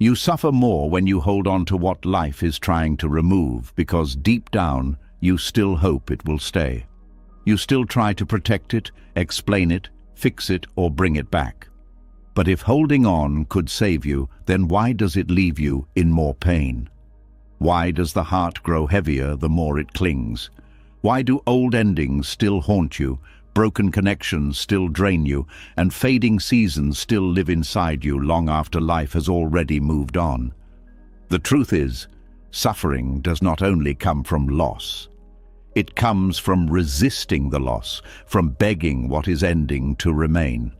You suffer more when you hold on to what life is trying to remove, because deep down, you still hope it will stay. You still try to protect it, explain it, fix it, or bring it back. But if holding on could save you, then why does it leave you in more pain? Why does the heart grow heavier the more it clings? Why do old endings still haunt you, broken connections still drain you, and fading seasons still live inside you long after life has already moved on? The truth is, suffering does not only come from loss. It comes from resisting the loss, from begging what is ending to remain.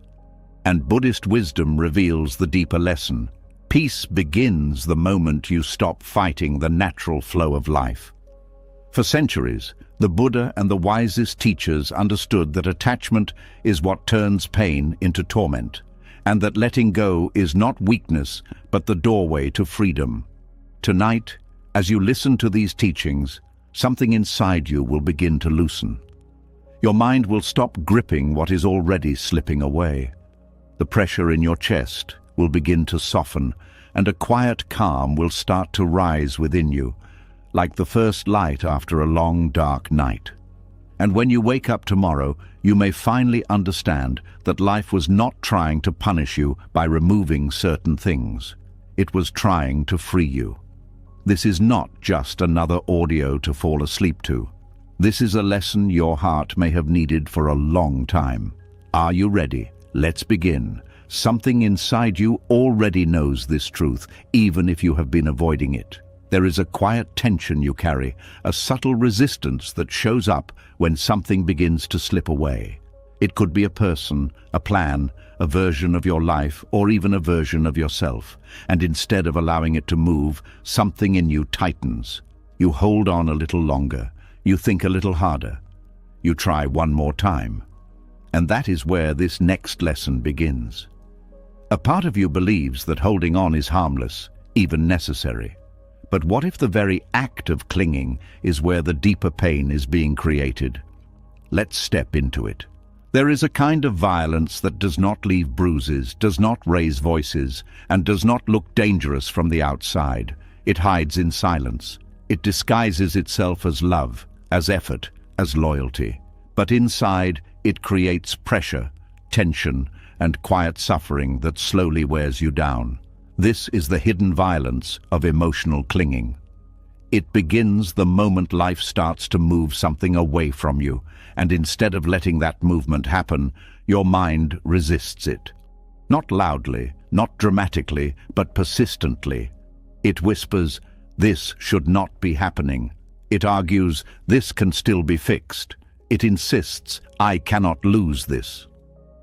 And Buddhist wisdom reveals the deeper lesson. Peace begins the moment you stop fighting the natural flow of life. For centuries, the Buddha and the wisest teachers understood that attachment is what turns pain into torment, and that letting go is not weakness, but the doorway to freedom. Tonight, as you listen to these teachings, something inside you will begin to loosen. Your mind will stop gripping what is already slipping away. The pressure in your chest will begin to soften, and a quiet calm will start to rise within you, like the first light after a long, dark night. And when you wake up tomorrow, you may finally understand that life was not trying to punish you by removing certain things. It was trying to free you. This is not just another audio to fall asleep to. This is a lesson your heart may have needed for a long time. Are you ready? Let's begin. Something inside you already knows this truth, even if you have been avoiding it. There is a quiet tension you carry, a subtle resistance that shows up when something begins to slip away. It could be a person, a plan, a version of your life, or even a version of yourself. And instead of allowing it to move, something in you tightens. You hold on a little longer. You think a little harder. You try one more time. And that is where this next lesson begins. A part of you believes that holding on is harmless, even necessary. But what if the very act of clinging is where the deeper pain is being created? Let's step into it. There is a kind of violence that does not leave bruises, does not raise voices, and does not look dangerous from the outside. It hides in silence. It disguises itself as love, as effort, as loyalty. But inside, it creates pressure, tension, and quiet suffering that slowly wears you down. This is the hidden violence of emotional clinging. It begins the moment life starts to move something away from you, and instead of letting that movement happen, your mind resists it. Not loudly, not dramatically, but persistently. It whispers, "This should not be happening." It argues, "This can still be fixed." It insists, "I cannot lose this."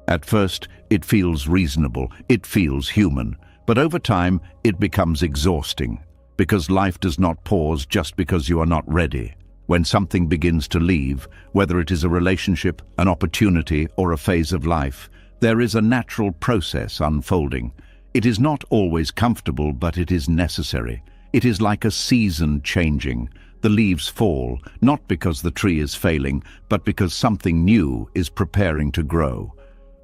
At first, it feels reasonable, it feels human, but over time, it becomes exhausting, because life does not pause just because you are not ready. When something begins to leave, whether it is a relationship, an opportunity, or a phase of life, there is a natural process unfolding. It is not always comfortable, but it is necessary. It is like a season changing. The leaves fall, not because the tree is failing, but because something new is preparing to grow.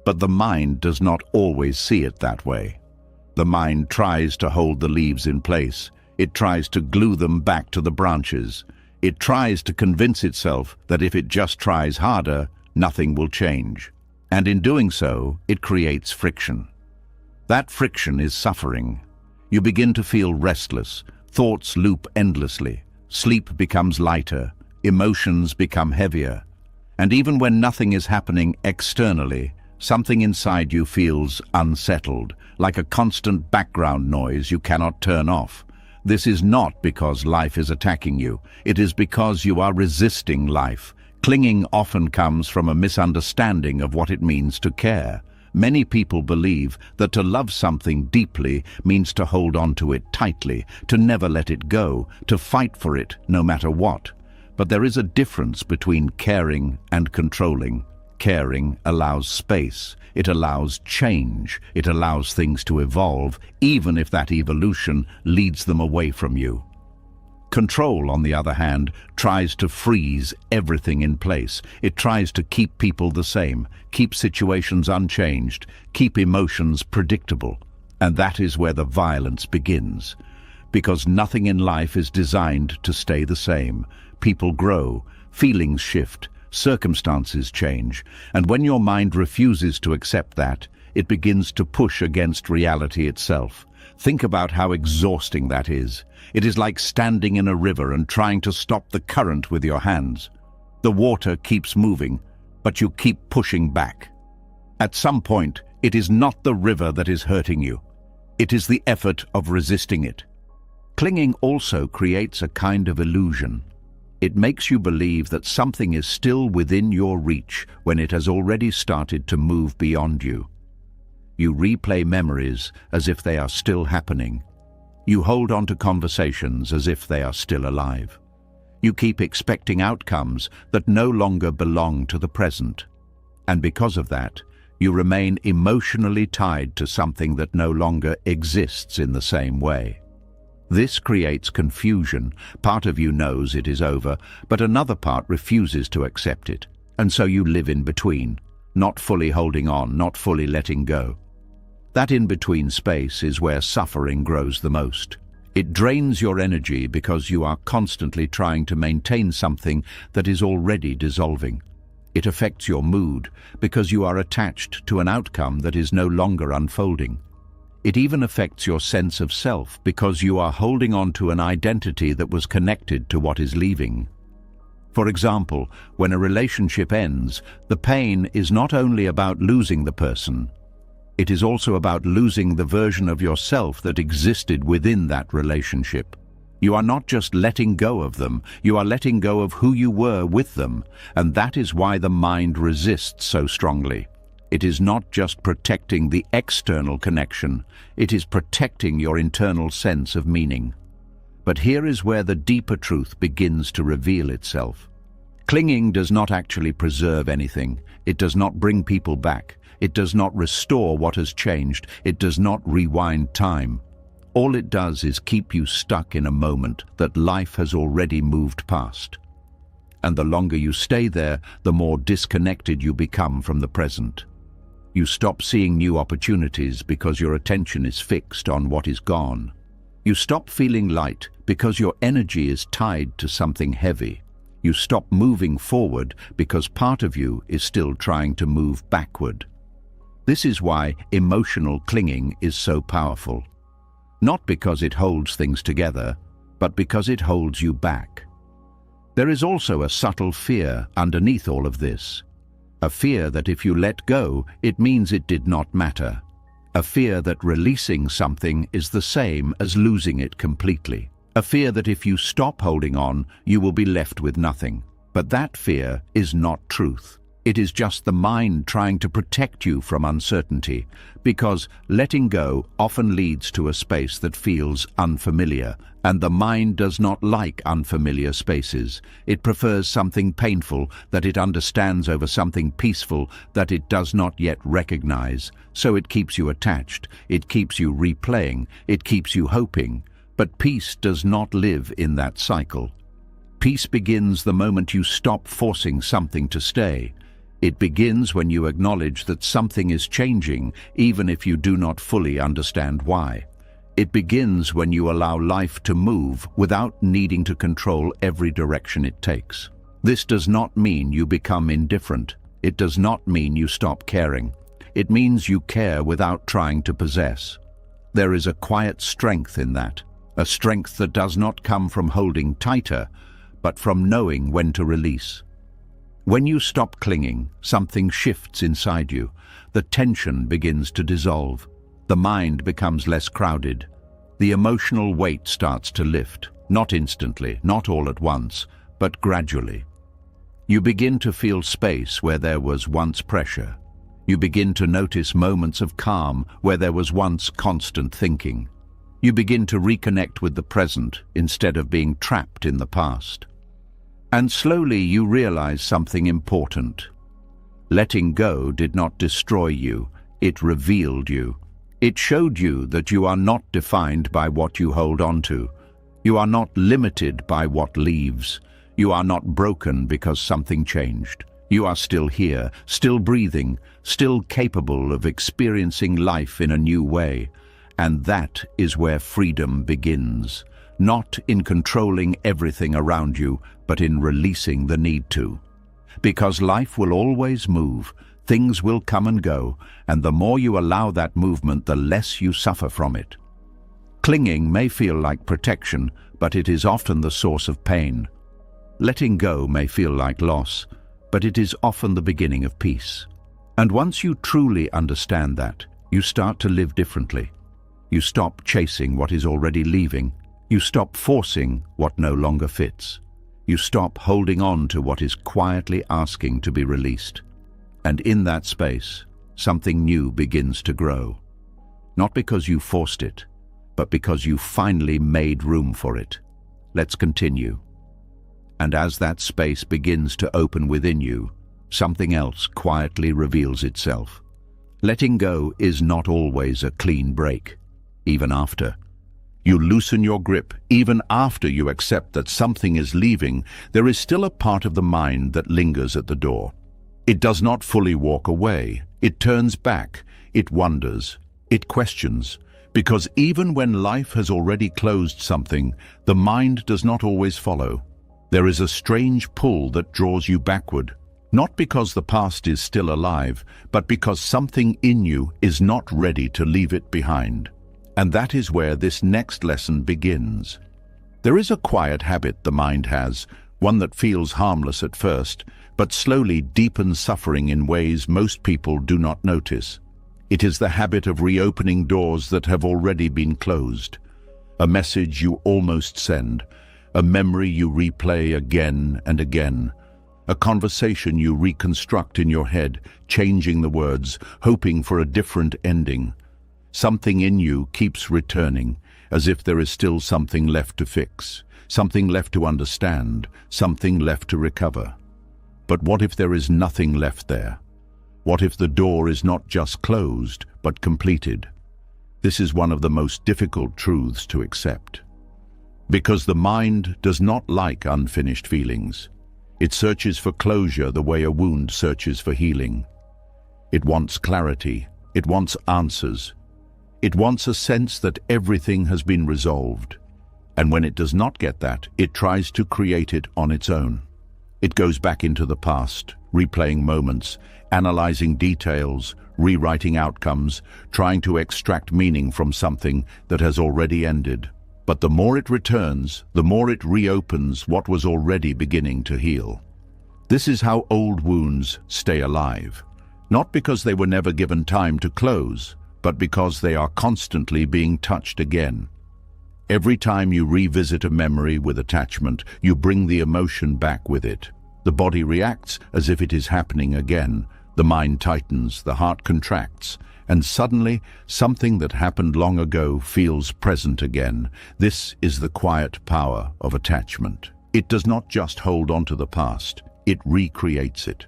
But the mind does not always see it that way. The mind tries to hold the leaves in place. It tries to glue them back to the branches. It tries to convince itself that if it just tries harder, nothing will change. And in doing so, it creates friction. That friction is suffering. You begin to feel restless. Thoughts loop endlessly. Sleep becomes lighter. Emotions become heavier. And even when nothing is happening externally, something inside you feels unsettled, like a constant background noise you cannot turn off. This is not because life is attacking you. It is because you are resisting life. Clinging often comes from a misunderstanding of what it means to care. Many people believe that to love something deeply means to hold on to it tightly, to never let it go, to fight for it no matter what. But there is a difference between caring and controlling. Caring allows space, it allows change, it allows things to evolve, even if that evolution leads them away from you. Control, on the other hand, tries to freeze everything in place. It tries to keep people the same, keep situations unchanged, keep emotions predictable. And that is where the violence begins. Because nothing in life is designed to stay the same. People grow, feelings shift, circumstances change, and when your mind refuses to accept that, it begins to push against reality itself. Think about how exhausting that is. It is like standing in a river and trying to stop the current with your hands. The water keeps moving, but you keep pushing back. At some point, it is not the river that is hurting you. It is the effort of resisting it. Clinging also creates a kind of illusion. It makes you believe that something is still within your reach when it has already started to move beyond you. You replay memories as if they are still happening. You hold on to conversations as if they are still alive. You keep expecting outcomes that no longer belong to the present. And because of that, you remain emotionally tied to something that no longer exists in the same way. This creates confusion. Part of you knows it is over, but another part refuses to accept it. And so you live in between, not fully holding on, not fully letting go. That in-between space is where suffering grows the most. It drains your energy because you are constantly trying to maintain something that is already dissolving. It affects your mood because you are attached to an outcome that is no longer unfolding. It even affects your sense of self because you are holding on to an identity that was connected to what is leaving. For example, when a relationship ends, the pain is not only about losing the person, it is also about losing the version of yourself that existed within that relationship. You are not just letting go of them, you are letting go of who you were with them, and that is why the mind resists so strongly. It is not just protecting the external connection, it is protecting your internal sense of meaning. But here is where the deeper truth begins to reveal itself. Clinging does not actually preserve anything. It does not bring people back. It does not restore what has changed. It does not rewind time. All it does is keep you stuck in a moment that life has already moved past. And the longer you stay there, the more disconnected you become from the present. You stop seeing new opportunities because your attention is fixed on what is gone. You stop feeling light because your energy is tied to something heavy. You stop moving forward because part of you is still trying to move backward. This is why emotional clinging is so powerful. Not because it holds things together, but because it holds you back. There is also a subtle fear underneath all of this. A fear that if you let go, it means it did not matter. A fear that releasing something is the same as losing it completely. A fear that if you stop holding on, you will be left with nothing. But that fear is not truth. It is just the mind trying to protect you from uncertainty, because letting go often leads to a space that feels unfamiliar, and the mind does not like unfamiliar spaces. It prefers something painful that it understands over something peaceful that it does not yet recognize. So it keeps you attached, it keeps you replaying, it keeps you hoping. But peace does not live in that cycle. Peace begins the moment you stop forcing something to stay. It begins when you acknowledge that something is changing, even if you do not fully understand why. It begins when you allow life to move without needing to control every direction it takes. This does not mean you become indifferent. It does not mean you stop caring. It means you care without trying to possess. There is a quiet strength in that, a strength that does not come from holding tighter, but from knowing when to release. When you stop clinging, something shifts inside you. The tension begins to dissolve. The mind becomes less crowded. The emotional weight starts to lift, not instantly, not all at once, but gradually. You begin to feel space where there was once pressure. You begin to notice moments of calm where there was once constant thinking. You begin to reconnect with the present instead of being trapped in the past. And slowly you realize something important. Letting go did not destroy you, it revealed you. It showed you that you are not defined by what you hold on to. You are not limited by what leaves. You are not broken because something changed. You are still here, still breathing, still capable of experiencing life in a new way. And that is where freedom begins, not in controlling everything around you, but in releasing the need to. Because life will always move, things will come and go, and the more you allow that movement, the less you suffer from it. Clinging may feel like protection, but it is often the source of pain. Letting go may feel like loss, but it is often the beginning of peace. And once you truly understand that, you start to live differently. You stop chasing what is already leaving. You stop forcing what no longer fits. You stop holding on to what is quietly asking to be released. And in that space, something new begins to grow. Not because you forced it, but because you finally made room for it. Let's continue. And as that space begins to open within you, something else quietly reveals itself. Letting go is not always a clean break, even after. You loosen your grip, even after you accept that something is leaving, there is still a part of the mind that lingers at the door. It does not fully walk away. It turns back. It wonders. It questions. Because even when life has already closed something, the mind does not always follow. There is a strange pull that draws you backward, not because the past is still alive, but because something in you is not ready to leave it behind. And that is where this next lesson begins. There is a quiet habit the mind has, one that feels harmless at first, but slowly deepens suffering in ways most people do not notice. It is the habit of reopening doors that have already been closed. A message you almost send, a memory you replay again and again, a conversation you reconstruct in your head, changing the words, hoping for a different ending. Something in you keeps returning, as if there is still something left to fix, something left to understand, something left to recover. But what if there is nothing left there? What if the door is not just closed, but completed? This is one of the most difficult truths to accept. Because the mind does not like unfinished feelings. It searches for closure the way a wound searches for healing. It wants clarity. It wants answers. It wants a sense that everything has been resolved. And when it does not get that, it tries to create it on its own. It goes back into the past, replaying moments, analyzing details, rewriting outcomes, trying to extract meaning from something that has already ended. But the more it returns, the more it reopens what was already beginning to heal. This is how old wounds stay alive. Not because they were never given time to close, but because they are constantly being touched again. Every time you revisit a memory with attachment, you bring the emotion back with it. The body reacts as if it is happening again. The mind tightens, the heart contracts, and suddenly something that happened long ago feels present again. This is the quiet power of attachment. It does not just hold on to the past, it recreates it.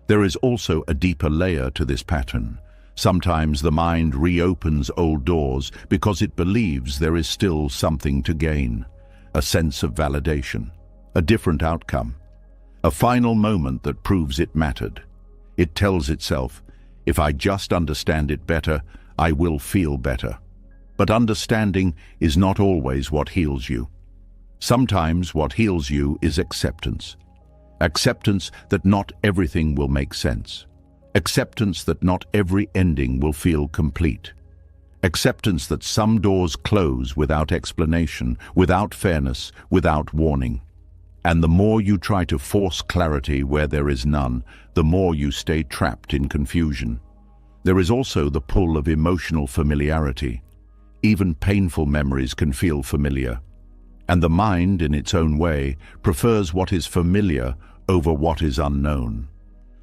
There is also a deeper layer to this pattern. Sometimes the mind reopens old doors because it believes there is still something to gain, a sense of validation, a different outcome, a final moment that proves it mattered. It tells itself, if I just understand it better, I will feel better. But understanding is not always what heals you. Sometimes what heals you is acceptance. Acceptance that not everything will make sense. Acceptance that not every ending will feel complete. Acceptance that some doors close without explanation, without fairness, without warning. And the more you try to force clarity where there is none, the more you stay trapped in confusion. There is also the pull of emotional familiarity. Even painful memories can feel familiar. And the mind, in its own way, prefers what is familiar over what is unknown.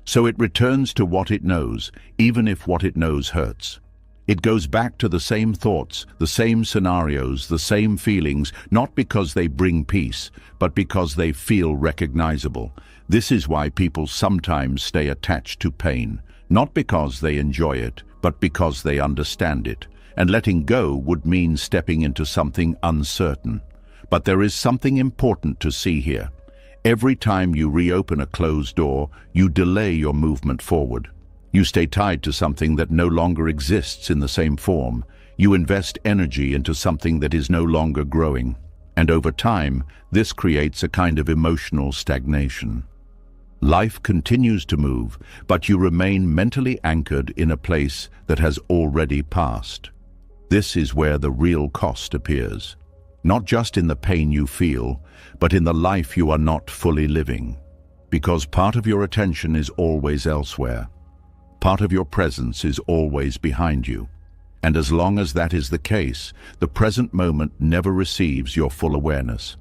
So it returns to what it knows, even if what it knows hurts. It goes back to the same thoughts, the same scenarios, the same feelings, not because they bring peace, but because they feel recognizable. This is why people sometimes stay attached to pain, not because they enjoy it, but because they understand it. And letting go would mean stepping into something uncertain. But there is something important to see here. Every time you reopen a closed door, you delay your movement forward. You stay tied to something that no longer exists in the same form. You invest energy into something that is no longer growing, and over time, this creates a kind of emotional stagnation. Life continues to move, but you remain mentally anchored in a place that has already passed. This is where the real cost appears, not just in the pain you feel, but in the life you are not fully living. Because part of your attention is always elsewhere. Part of your presence is always behind you. And as long as that is the case, the present moment never receives your full awareness.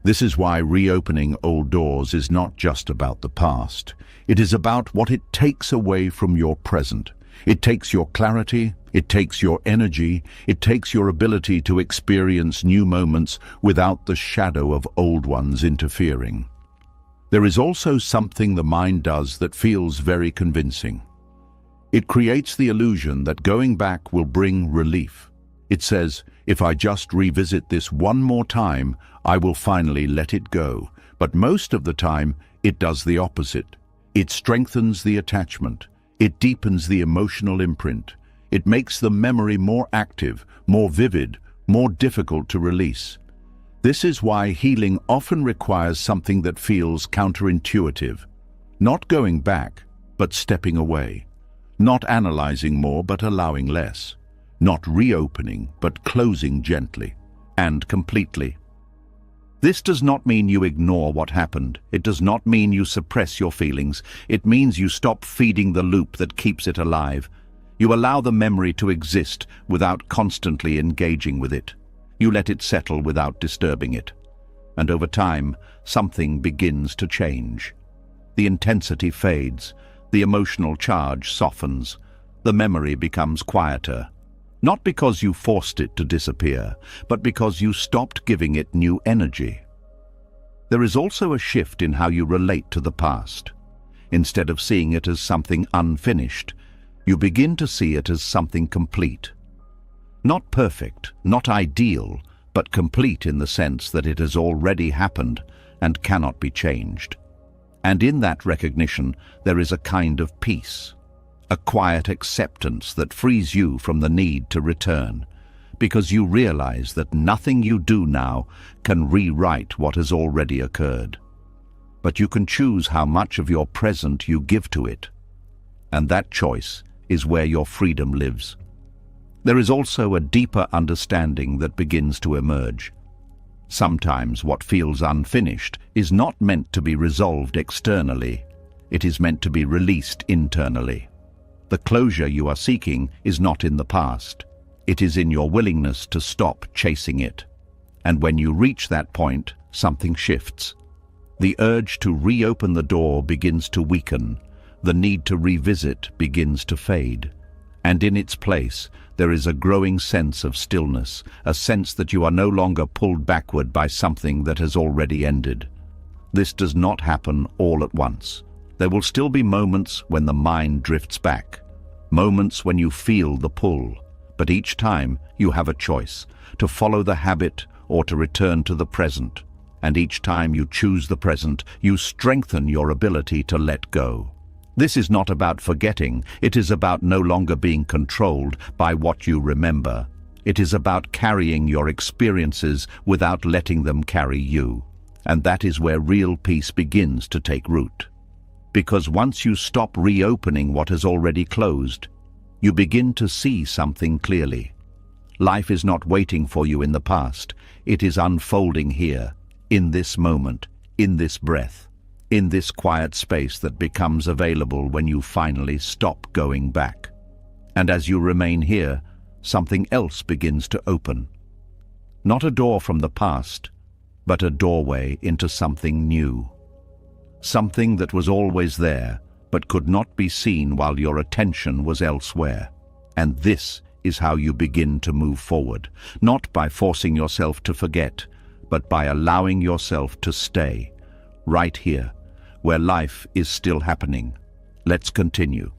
This is why reopening old doors is not just about the past. It is about what it takes away from your present. It takes your clarity, it takes your energy, it takes your ability to experience new moments without the shadow of old ones interfering. There is also something the mind does that feels very convincing. It creates the illusion that going back will bring relief. It says, if I just revisit this one more time, I will finally let it go. But most of the time, it does the opposite. It strengthens the attachment. It deepens the emotional imprint. It makes the memory more active, more vivid, more difficult to release. This is why healing often requires something that feels counterintuitive. Not going back, but stepping away. Not analyzing more, but allowing less. Not reopening, but closing gently and completely. This does not mean you ignore what happened. It does not mean you suppress your feelings. It means you stop feeding the loop that keeps it alive. You allow the memory to exist without constantly engaging with it. You let it settle without disturbing it. And over time, something begins to change. The intensity fades. The emotional charge softens. The memory becomes quieter. Not because you forced it to disappear, but because you stopped giving it new energy. There is also a shift in how you relate to the past. Instead of seeing it as something unfinished, you begin to see it as something complete. Not perfect, not ideal, but complete in the sense that it has already happened and cannot be changed. And in that recognition, there is a kind of peace, a quiet acceptance that frees you from the need to return, because you realize that nothing you do now can rewrite what has already occurred. But you can choose how much of your present you give to it, and that choice is where your freedom lives. There is also a deeper understanding that begins to emerge. Sometimes what feels unfinished is not meant to be resolved externally. It is meant to be released internally. The closure you are seeking is not in the past. It is in your willingness to stop chasing it. And when you reach that point, something shifts. The urge to reopen the door begins to weaken. The need to revisit begins to fade. And in its place, there is a growing sense of stillness, a sense that you are no longer pulled backward by something that has already ended. This does not happen all at once. There will still be moments when the mind drifts back, moments when you feel the pull, but each time you have a choice, to follow the habit or to return to the present. And each time you choose the present, you strengthen your ability to let go. This is not about forgetting, it is about no longer being controlled by what you remember. It is about carrying your experiences without letting them carry you. And that is where real peace begins to take root. Because once you stop reopening what has already closed, you begin to see something clearly. Life is not waiting for you in the past, it is unfolding here, in this moment, in this breath. In this quiet space that becomes available when you finally stop going back. And as you remain here, something else begins to open. Not a door from the past, but a doorway into something new. Something that was always there, but could not be seen while your attention was elsewhere. And this is how you begin to move forward, not by forcing yourself to forget, but by allowing yourself to stay, right here, where life is still happening. Let's continue.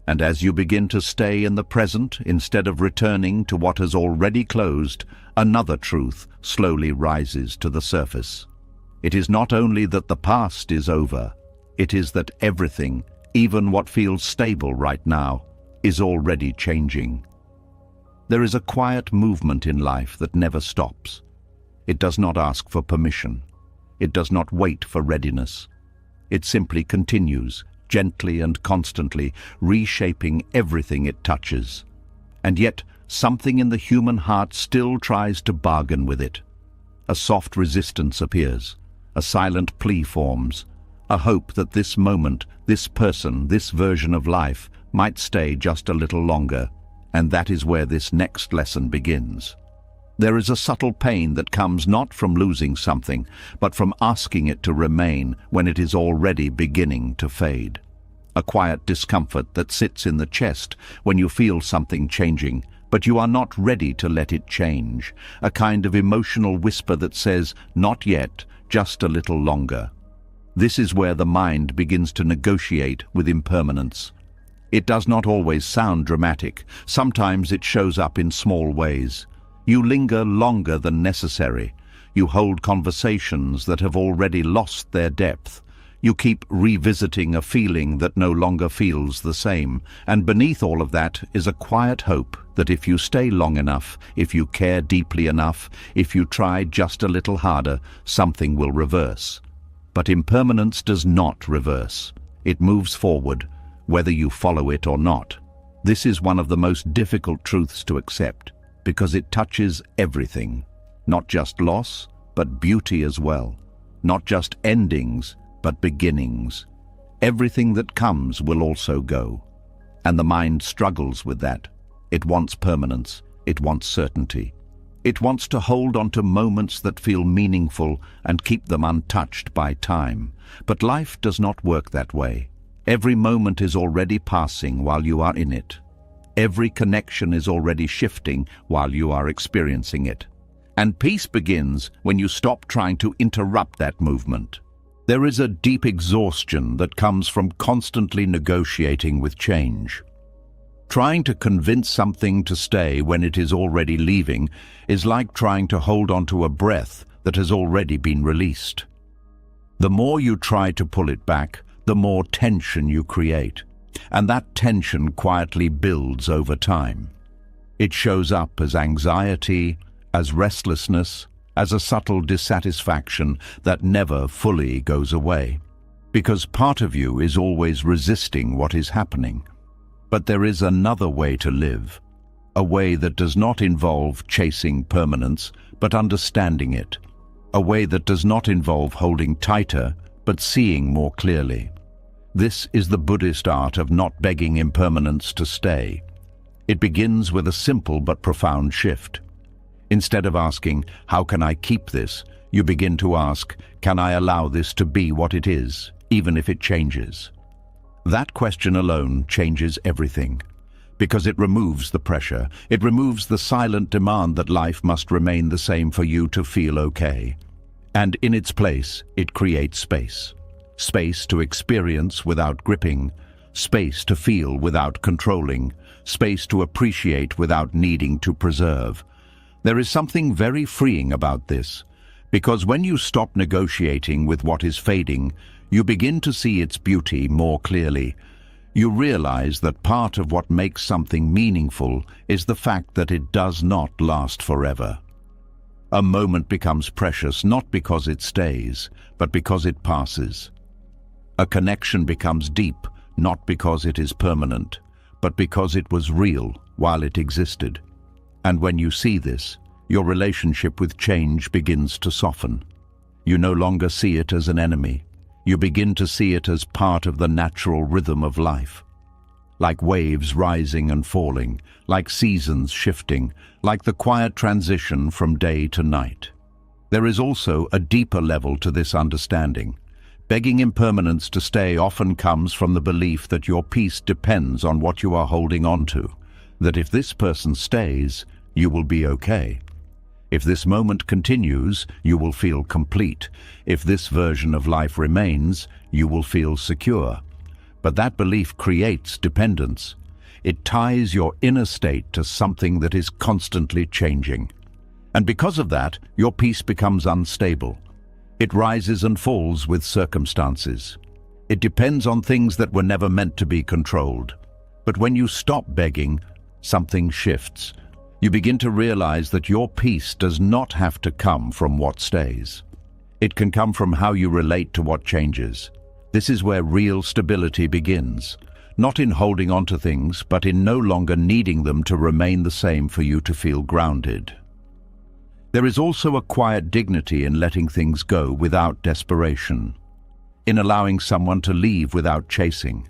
And as you begin to stay in the present, instead of returning to what has already closed, another truth slowly rises to the surface. It is not only that the past is over, it is that everything, even what feels stable right now, is already changing. There is a quiet movement in life that never stops. It does not ask for permission. It does not wait for readiness. It simply continues, gently and constantly, reshaping everything it touches. And yet, something in the human heart still tries to bargain with it. A soft resistance appears. A silent plea forms. A hope that this moment, this person, this version of life might stay just a little longer. And that is where this next lesson begins. There is a subtle pain that comes not from losing something, but from asking it to remain when it is already beginning to fade. A quiet discomfort that sits in the chest when you feel something changing, but you are not ready to let it change. A kind of emotional whisper that says, "Not yet, just a little longer." This is where the mind begins to negotiate with impermanence. It does not always sound dramatic. Sometimes it shows up in small ways. You linger longer than necessary. You hold conversations that have already lost their depth. You keep revisiting a feeling that no longer feels the same. And beneath all of that is a quiet hope that if you stay long enough, if you care deeply enough, if you try just a little harder, something will reverse. But impermanence does not reverse. It moves forward, whether you follow it or not. This is one of the most difficult truths to accept, because it touches everything. Not just loss, but beauty as well. Not just endings, but beginnings. Everything that comes will also go. And the mind struggles with that. It wants permanence. It wants certainty. It wants to hold on to moments that feel meaningful and keep them untouched by time. But life does not work that way. Every moment is already passing while you are in it. Every connection is already shifting while you are experiencing it. And peace begins when you stop trying to interrupt that movement. There is a deep exhaustion that comes from constantly negotiating with change. Trying to convince something to stay when it is already leaving is like trying to hold on to a breath that has already been released. The more you try to pull it back, the more tension you create, and that tension quietly builds over time. It shows up as anxiety, as restlessness, as a subtle dissatisfaction that never fully goes away, because part of you is always resisting what is happening. But there is another way to live, a way that does not involve chasing permanence, but understanding it, a way that does not involve holding tighter, but seeing more clearly. This is the Buddhist art of not begging impermanence to stay. It begins with a simple but profound shift. Instead of asking, "How can I keep this?" you begin to ask, "Can I allow this to be what it is, even if it changes?" That question alone changes everything, because it removes the pressure. It removes the silent demand that life must remain the same for you to feel okay. And in its place, it creates space. Space to experience without gripping, space to feel without controlling, space to appreciate without needing to preserve. There is something very freeing about this, because when you stop negotiating with what is fading, you begin to see its beauty more clearly. You realize that part of what makes something meaningful is the fact that it does not last forever. A moment becomes precious not because it stays, but because it passes. A connection becomes deep not because it is permanent, but because it was real while it existed. And when you see this, your relationship with change begins to soften. You no longer see it as an enemy. You begin to see it as part of the natural rhythm of life. Like waves rising and falling, like seasons shifting, like the quiet transition from day to night. There is also a deeper level to this understanding. Begging impermanence to stay often comes from the belief that your peace depends on what you are holding on to, that if this person stays, you will be okay. If this moment continues, you will feel complete. If this version of life remains, you will feel secure. But that belief creates dependence. It ties your inner state to something that is constantly changing. And because of that, your peace becomes unstable. It rises and falls with circumstances. It depends on things that were never meant to be controlled. But when you stop begging, something shifts. You begin to realize that your peace does not have to come from what stays. It can come from how you relate to what changes. This is where real stability begins, not in holding on to things, but in no longer needing them to remain the same for you to feel grounded. There is also a quiet dignity in letting things go without desperation, in allowing someone to leave without chasing,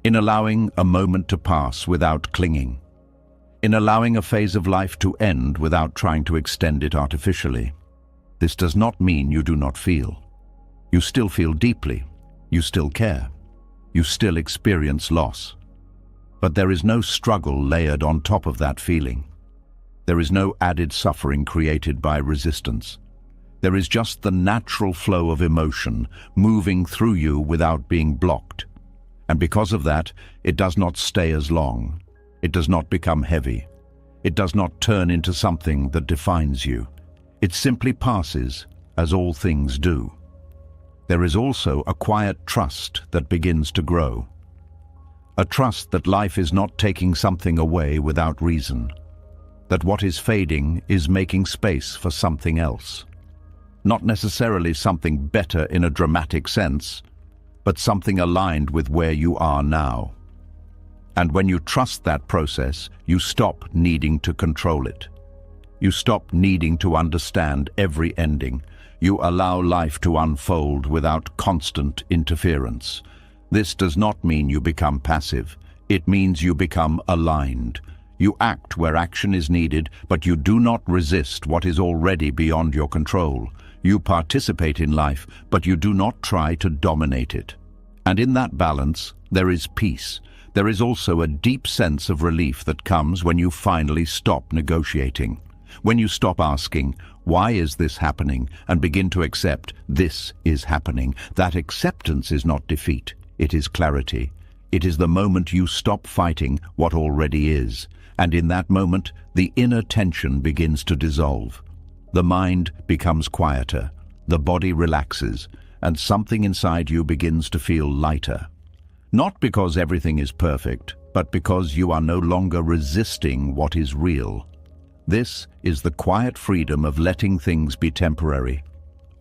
in allowing a moment to pass without clinging, in allowing a phase of life to end without trying to extend it artificially. This does not mean you do not feel. You still feel deeply. You still care. You still experience loss. But there is no struggle layered on top of that feeling. There is no added suffering created by resistance. There is just the natural flow of emotion moving through you without being blocked. And because of that, it does not stay as long. It does not become heavy. It does not turn into something that defines you. It simply passes, as all things do. There is also a quiet trust that begins to grow. A trust that life is not taking something away without reason. That what is fading is making space for something else. Not necessarily something better in a dramatic sense, but something aligned with where you are now. And when you trust that process, you stop needing to control it. You stop needing to understand every ending. You allow life to unfold without constant interference. This does not mean you become passive. It means you become aligned. You act where action is needed, but you do not resist what is already beyond your control. You participate in life, but you do not try to dominate it. And in that balance, there is peace. There is also a deep sense of relief that comes when you finally stop negotiating. When you stop asking, why is this happening, and begin to accept this is happening. That acceptance is not defeat, it is clarity. It is the moment you stop fighting what already is. And in that moment, the inner tension begins to dissolve. The mind becomes quieter, the body relaxes, and something inside you begins to feel lighter. Not because everything is perfect, but because you are no longer resisting what is real. This is the quiet freedom of letting things be temporary,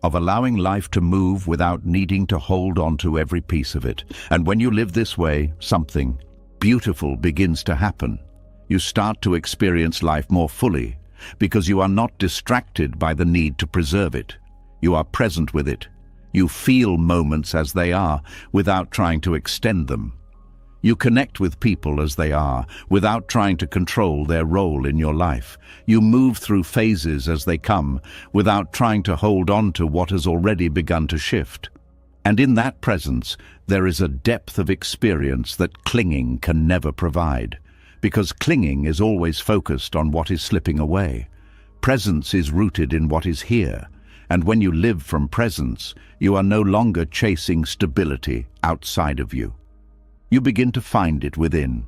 of allowing life to move without needing to hold on to every piece of it. And when you live this way, something beautiful begins to happen. You start to experience life more fully, because you are not distracted by the need to preserve it. You are present with it. You feel moments as they are, without trying to extend them. You connect with people as they are, without trying to control their role in your life. You move through phases as they come, without trying to hold on to what has already begun to shift. And in that presence, there is a depth of experience that clinging can never provide. Because clinging is always focused on what is slipping away. Presence is rooted in what is here. And when you live from presence, you are no longer chasing stability outside of you. You begin to find it within.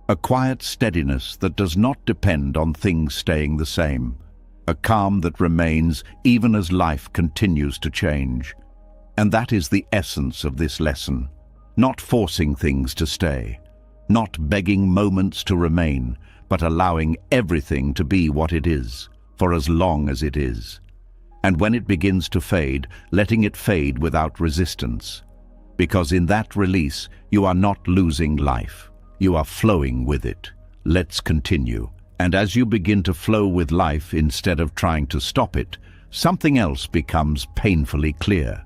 A quiet steadiness that does not depend on things staying the same. A calm that remains even as life continues to change. And that is the essence of this lesson. Not forcing things to stay. Not begging moments to remain, but allowing everything to be what it is, for as long as it is. And when it begins to fade, letting it fade without resistance. Because in that release, you are not losing life. You are flowing with it. Let's continue. And as you begin to flow with life instead of trying to stop it, something else becomes painfully clear.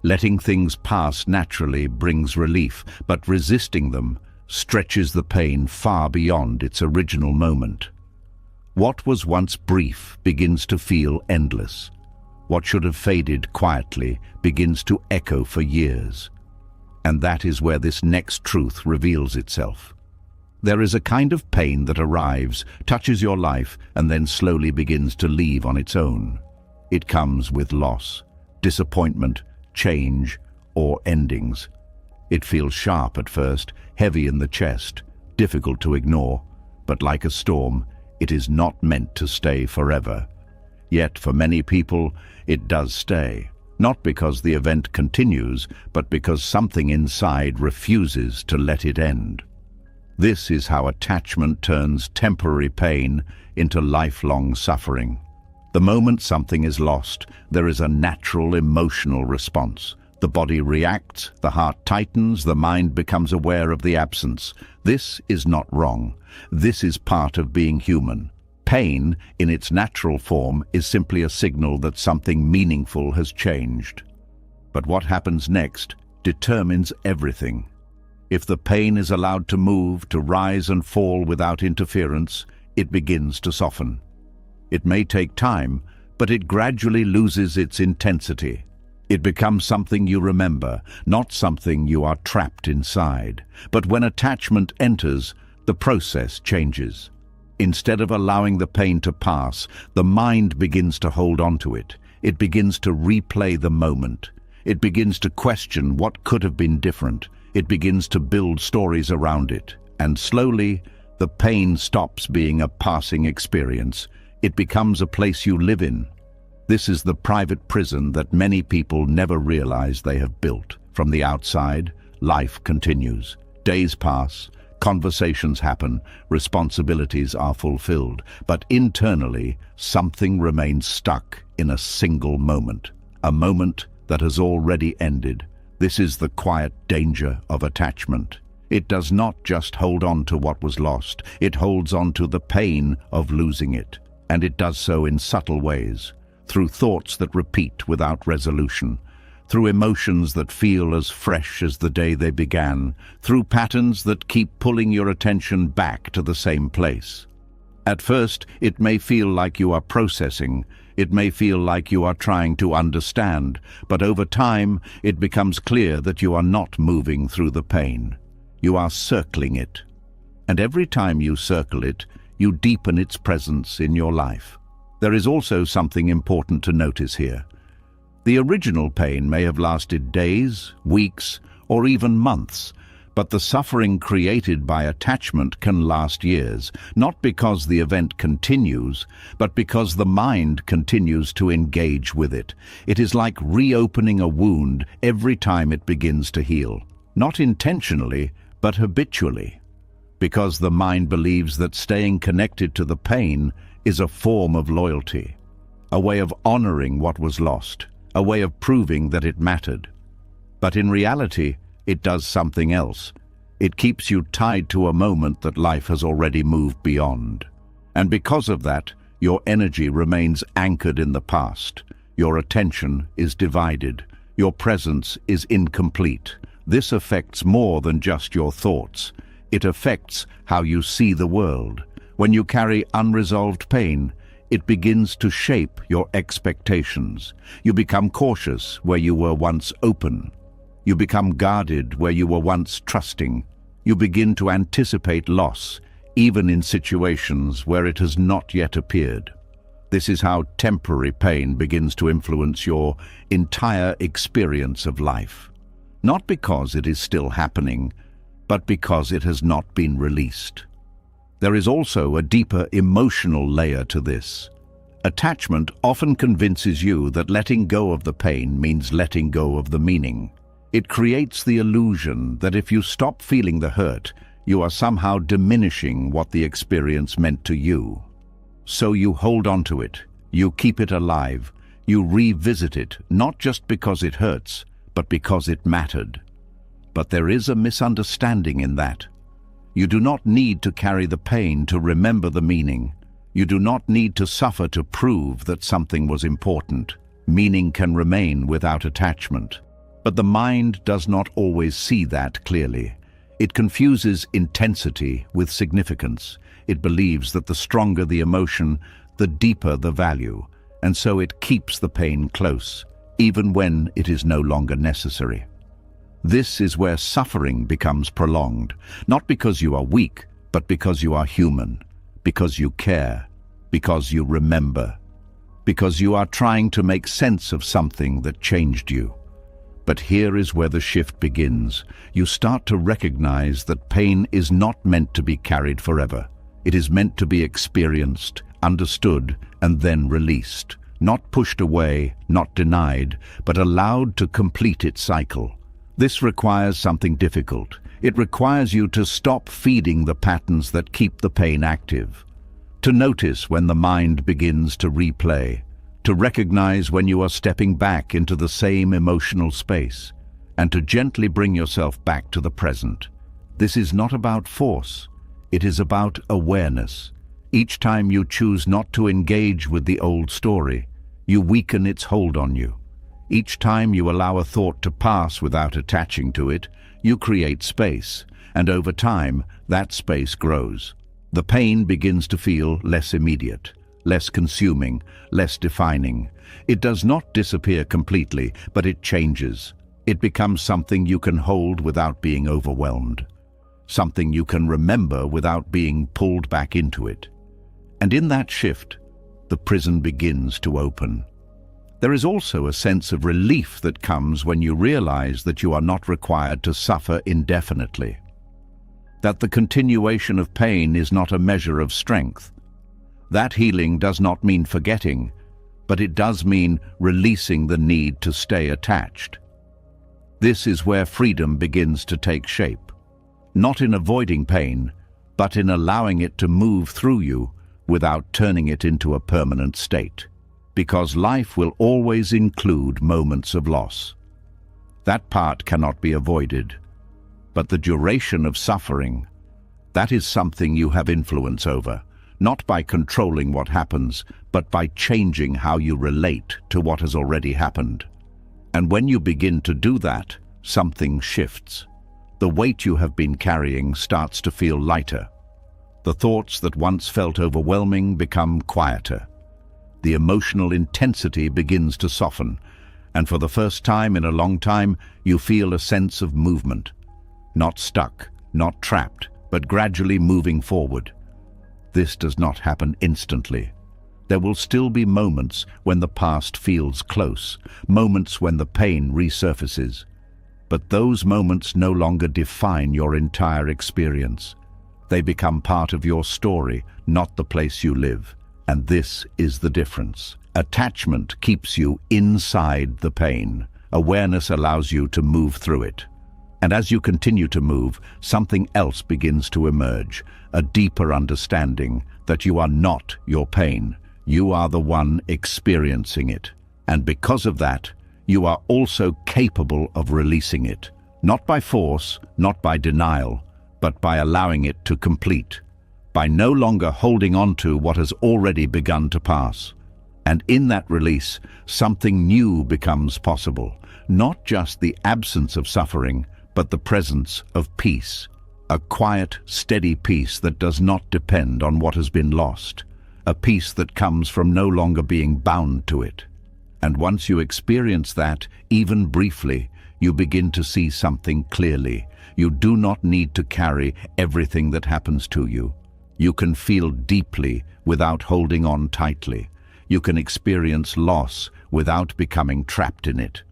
Letting things pass naturally brings relief, but resisting them stretches the pain far beyond its original moment. What was once brief begins to feel endless. What should have faded quietly begins to echo for years. And that is where this next truth reveals itself. There is a kind of pain that arrives, touches your life, and then slowly begins to leave on its own. It comes with loss, disappointment, change, or endings. It feels sharp at first, heavy in the chest, difficult to ignore, but like a storm, it is not meant to stay forever. Yet for many people, it does stay. Not because the event continues, but because something inside refuses to let it end. This is how attachment turns temporary pain into lifelong suffering. The moment something is lost, there is a natural emotional response. The body reacts, the heart tightens, the mind becomes aware of the absence. This is not wrong. This is part of being human. Pain, in its natural form, is simply a signal that something meaningful has changed. But what happens next determines everything. If the pain is allowed to move, to rise and fall without interference, it begins to soften. It may take time, but it gradually loses its intensity. It becomes something you remember, not something you are trapped inside. But when attachment enters, the process changes. Instead of allowing the pain to pass, the mind begins to hold on to it. It begins to replay the moment. It begins to question what could have been different. It begins to build stories around it. And slowly, the pain stops being a passing experience. It becomes a place you live in. This is the private prison that many people never realize they have built. From the outside, life continues. Days pass, conversations happen, responsibilities are fulfilled. But internally, something remains stuck in a single moment. A moment that has already ended. This is the quiet danger of attachment. It does not just hold on to what was lost, it holds on to the pain of losing it. And it does so in subtle ways, through thoughts that repeat without resolution, through emotions that feel as fresh as the day they began, through patterns that keep pulling your attention back to the same place. At first, it may feel like you are processing, it may feel like you are trying to understand, but over time, it becomes clear that you are not moving through the pain. You are circling it. And every time you circle it, you deepen its presence in your life. There is also something important to notice here. The original pain may have lasted days, weeks, or even months, but the suffering created by attachment can last years, not because the event continues, but because the mind continues to engage with it. It is like reopening a wound every time it begins to heal, not intentionally, but habitually, because the mind believes that staying connected to the pain is a form of loyalty, a way of honoring what was lost, a way of proving that it mattered. But in reality, it does something else. It keeps you tied to a moment that life has already moved beyond. And because of that, your energy remains anchored in the past. Your attention is divided. Your presence is incomplete. This affects more than just your thoughts. It affects how you see the world. When you carry unresolved pain, it begins to shape your expectations. You become cautious where you were once open. You become guarded where you were once trusting. You begin to anticipate loss, even in situations where it has not yet appeared. This is how temporary pain begins to influence your entire experience of life. Not because it is still happening, but because it has not been released. There is also a deeper emotional layer to this. Attachment often convinces you that letting go of the pain means letting go of the meaning. It creates the illusion that if you stop feeling the hurt, you are somehow diminishing what the experience meant to you. So you hold on to it, you keep it alive, you revisit it, not just because it hurts, but because it mattered. But there is a misunderstanding in that. You do not need to carry the pain to remember the meaning. You do not need to suffer to prove that something was important. Meaning can remain without attachment. But the mind does not always see that clearly. It confuses intensity with significance. It believes that the stronger the emotion, the deeper the value, and so it keeps the pain close, even when it is no longer necessary. This is where suffering becomes prolonged, not because you are weak, but because you are human, because you care, because you remember, because you are trying to make sense of something that changed you. But here is where the shift begins. You start to recognize that pain is not meant to be carried forever. It is meant to be experienced, understood, and then released. Not pushed away, not denied, but allowed to complete its cycle. This requires something difficult. It requires you to stop feeding the patterns that keep the pain active, to notice when the mind begins to replay, to recognize when you are stepping back into the same emotional space, and to gently bring yourself back to the present. This is not about force, it is about awareness. Each time you choose not to engage with the old story, you weaken its hold on you. Each time you allow a thought to pass without attaching to it, you create space, and over time, that space grows. The pain begins to feel less immediate, less consuming, less defining. It does not disappear completely, but it changes. It becomes something you can hold without being overwhelmed, something you can remember without being pulled back into it. And in that shift, the prison begins to open. There is also a sense of relief that comes when you realize that you are not required to suffer indefinitely, that the continuation of pain is not a measure of strength. That healing does not mean forgetting, but it does mean releasing the need to stay attached. This is where freedom begins to take shape, not in avoiding pain, but in allowing it to move through you without turning it into a permanent state. Because life will always include moments of loss. That part cannot be avoided. But the duration of suffering, that is something you have influence over, not by controlling what happens, but by changing how you relate to what has already happened. And when you begin to do that, something shifts. The weight you have been carrying starts to feel lighter. The thoughts that once felt overwhelming become quieter. The emotional intensity begins to soften, and for the first time in a long time, you feel a sense of movement. Not stuck, not trapped, but gradually moving forward. This does not happen instantly. There will still be moments when the past feels close, moments when the pain resurfaces. But those moments no longer define your entire experience. They become part of your story, not the place you live. And this is the difference. Attachment keeps you inside the pain. Awareness allows you to move through it. And as you continue to move, something else begins to emerge, a deeper understanding that you are not your pain. You are the one experiencing it. And because of that, you are also capable of releasing it. Not by force, not by denial, but by allowing it to complete. By no longer holding on to what has already begun to pass. And in that release, something new becomes possible. Not just the absence of suffering, but the presence of peace. A quiet, steady peace that does not depend on what has been lost. A peace that comes from no longer being bound to it. And once you experience that, even briefly, you begin to see something clearly. You do not need to carry everything that happens to you. You can feel deeply without holding on tightly. You can experience loss without becoming trapped in it.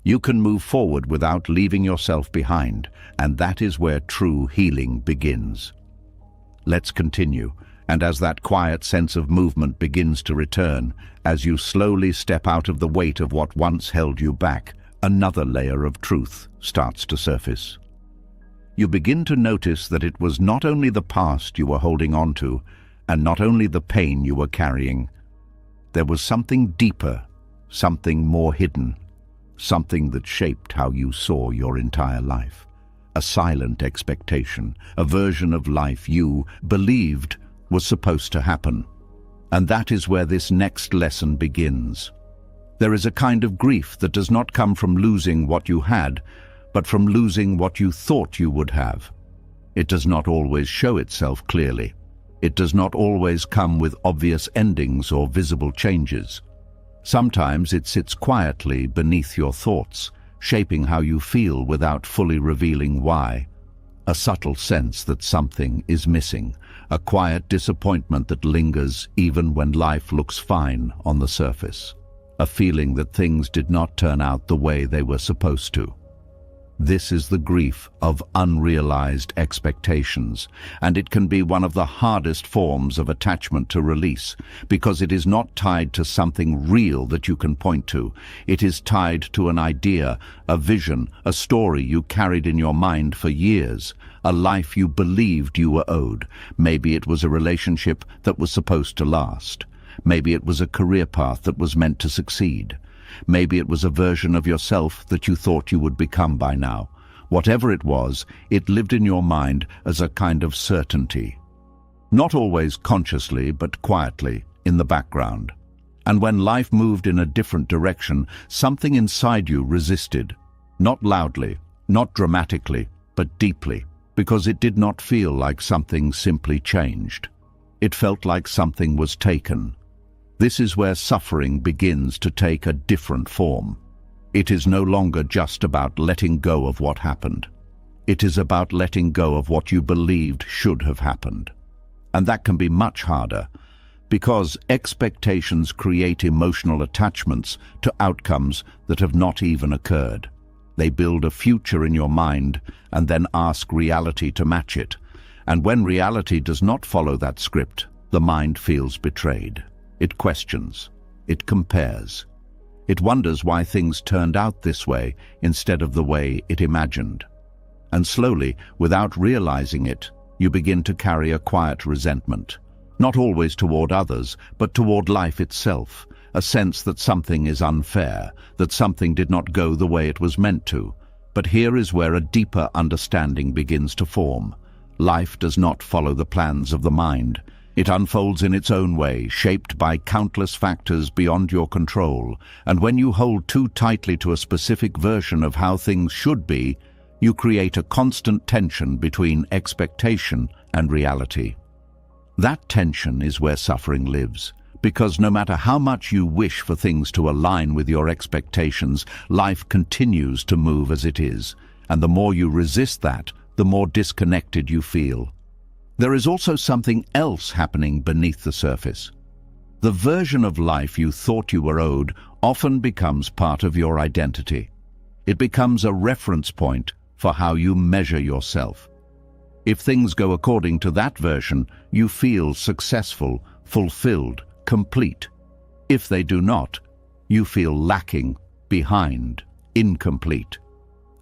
You can move forward without leaving yourself behind, and that is where true healing begins. Let's continue, and as that quiet sense of movement begins to return, as you slowly step out of the weight of what once held you back, another layer of truth starts to surface. You begin to notice that it was not only the past you were holding on to, and not only the pain you were carrying. There was something deeper, something more hidden, something that shaped how you saw your entire life. A silent expectation, a version of life you believed was supposed to happen. And that is where this next lesson begins. There is a kind of grief that does not come from losing what you had, but from losing what you thought you would have. It does not always show itself clearly. It does not always come with obvious endings or visible changes. Sometimes it sits quietly beneath your thoughts, shaping how you feel without fully revealing why. A subtle sense that something is missing, a quiet disappointment that lingers even when life looks fine on the surface. A feeling that things did not turn out the way they were supposed to. This is the grief of unrealized expectations, and it can be one of the hardest forms of attachment to release, because it is not tied to something real that you can point to. It is tied to an idea, a vision, a story you carried in your mind for years, a life you believed you were owed. Maybe it was a relationship that was supposed to last. Maybe it was a career path that was meant to succeed. Maybe it was a version of yourself that you thought you would become by now. Whatever it was, it lived in your mind as a kind of certainty. Not always consciously, but quietly, in the background. And when life moved in a different direction, something inside you resisted. Not loudly, not dramatically, but deeply, because it did not feel like something simply changed. It felt like something was taken. This is where suffering begins to take a different form. It is no longer just about letting go of what happened. It is about letting go of what you believed should have happened. And that can be much harder, because expectations create emotional attachments to outcomes that have not even occurred. They build a future in your mind and then ask reality to match it. And when reality does not follow that script, the mind feels betrayed. It questions. It compares. It wonders why things turned out this way instead of the way it imagined. And slowly, without realizing it, you begin to carry a quiet resentment. Not always toward others, but toward life itself. A sense that something is unfair, that something did not go the way it was meant to. But here is where a deeper understanding begins to form. Life does not follow the plans of the mind. It unfolds in its own way, shaped by countless factors beyond your control. And when you hold too tightly to a specific version of how things should be, you create a constant tension between expectation and reality. That tension is where suffering lives, because no matter how much you wish for things to align with your expectations, life continues to move as it is. And the more you resist that, the more disconnected you feel. There is also something else happening beneath the surface. The version of life you thought you were owed often becomes part of your identity. It becomes a reference point for how you measure yourself. If things go according to that version, you feel successful, fulfilled, complete. If they do not, you feel lacking, behind, incomplete.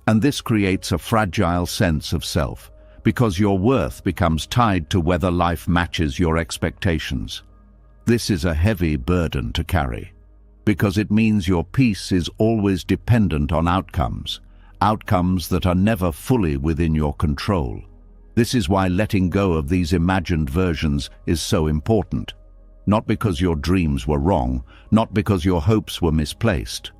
And this creates a fragile sense of self, because your worth becomes tied to whether life matches your expectations. This is a heavy burden to carry, because it means your peace is always dependent on outcomes that are never fully within your control. This is why letting go of these imagined versions is so important. Not because your dreams were wrong, not because your hopes were misplaced,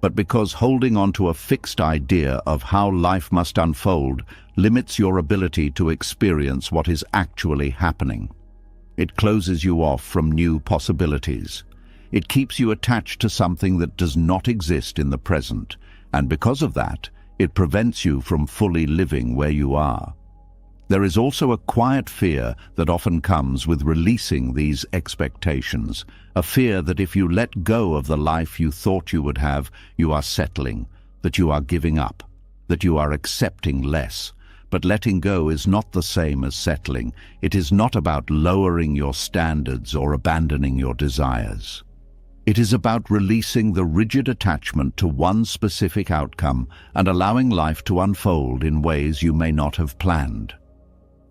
but because holding on to a fixed idea of how life must unfold limits your ability to experience what is actually happening. It closes you off from new possibilities. It keeps you attached to something that does not exist in the present, and because of that, it prevents you from fully living where you are. There is also a quiet fear that often comes with releasing these expectations, a fear that if you let go of the life you thought you would have, you are settling, that you are giving up, that you are accepting less. But letting go is not the same as settling. It is not about lowering your standards or abandoning your desires. It is about releasing the rigid attachment to one specific outcome and allowing life to unfold in ways you may not have planned.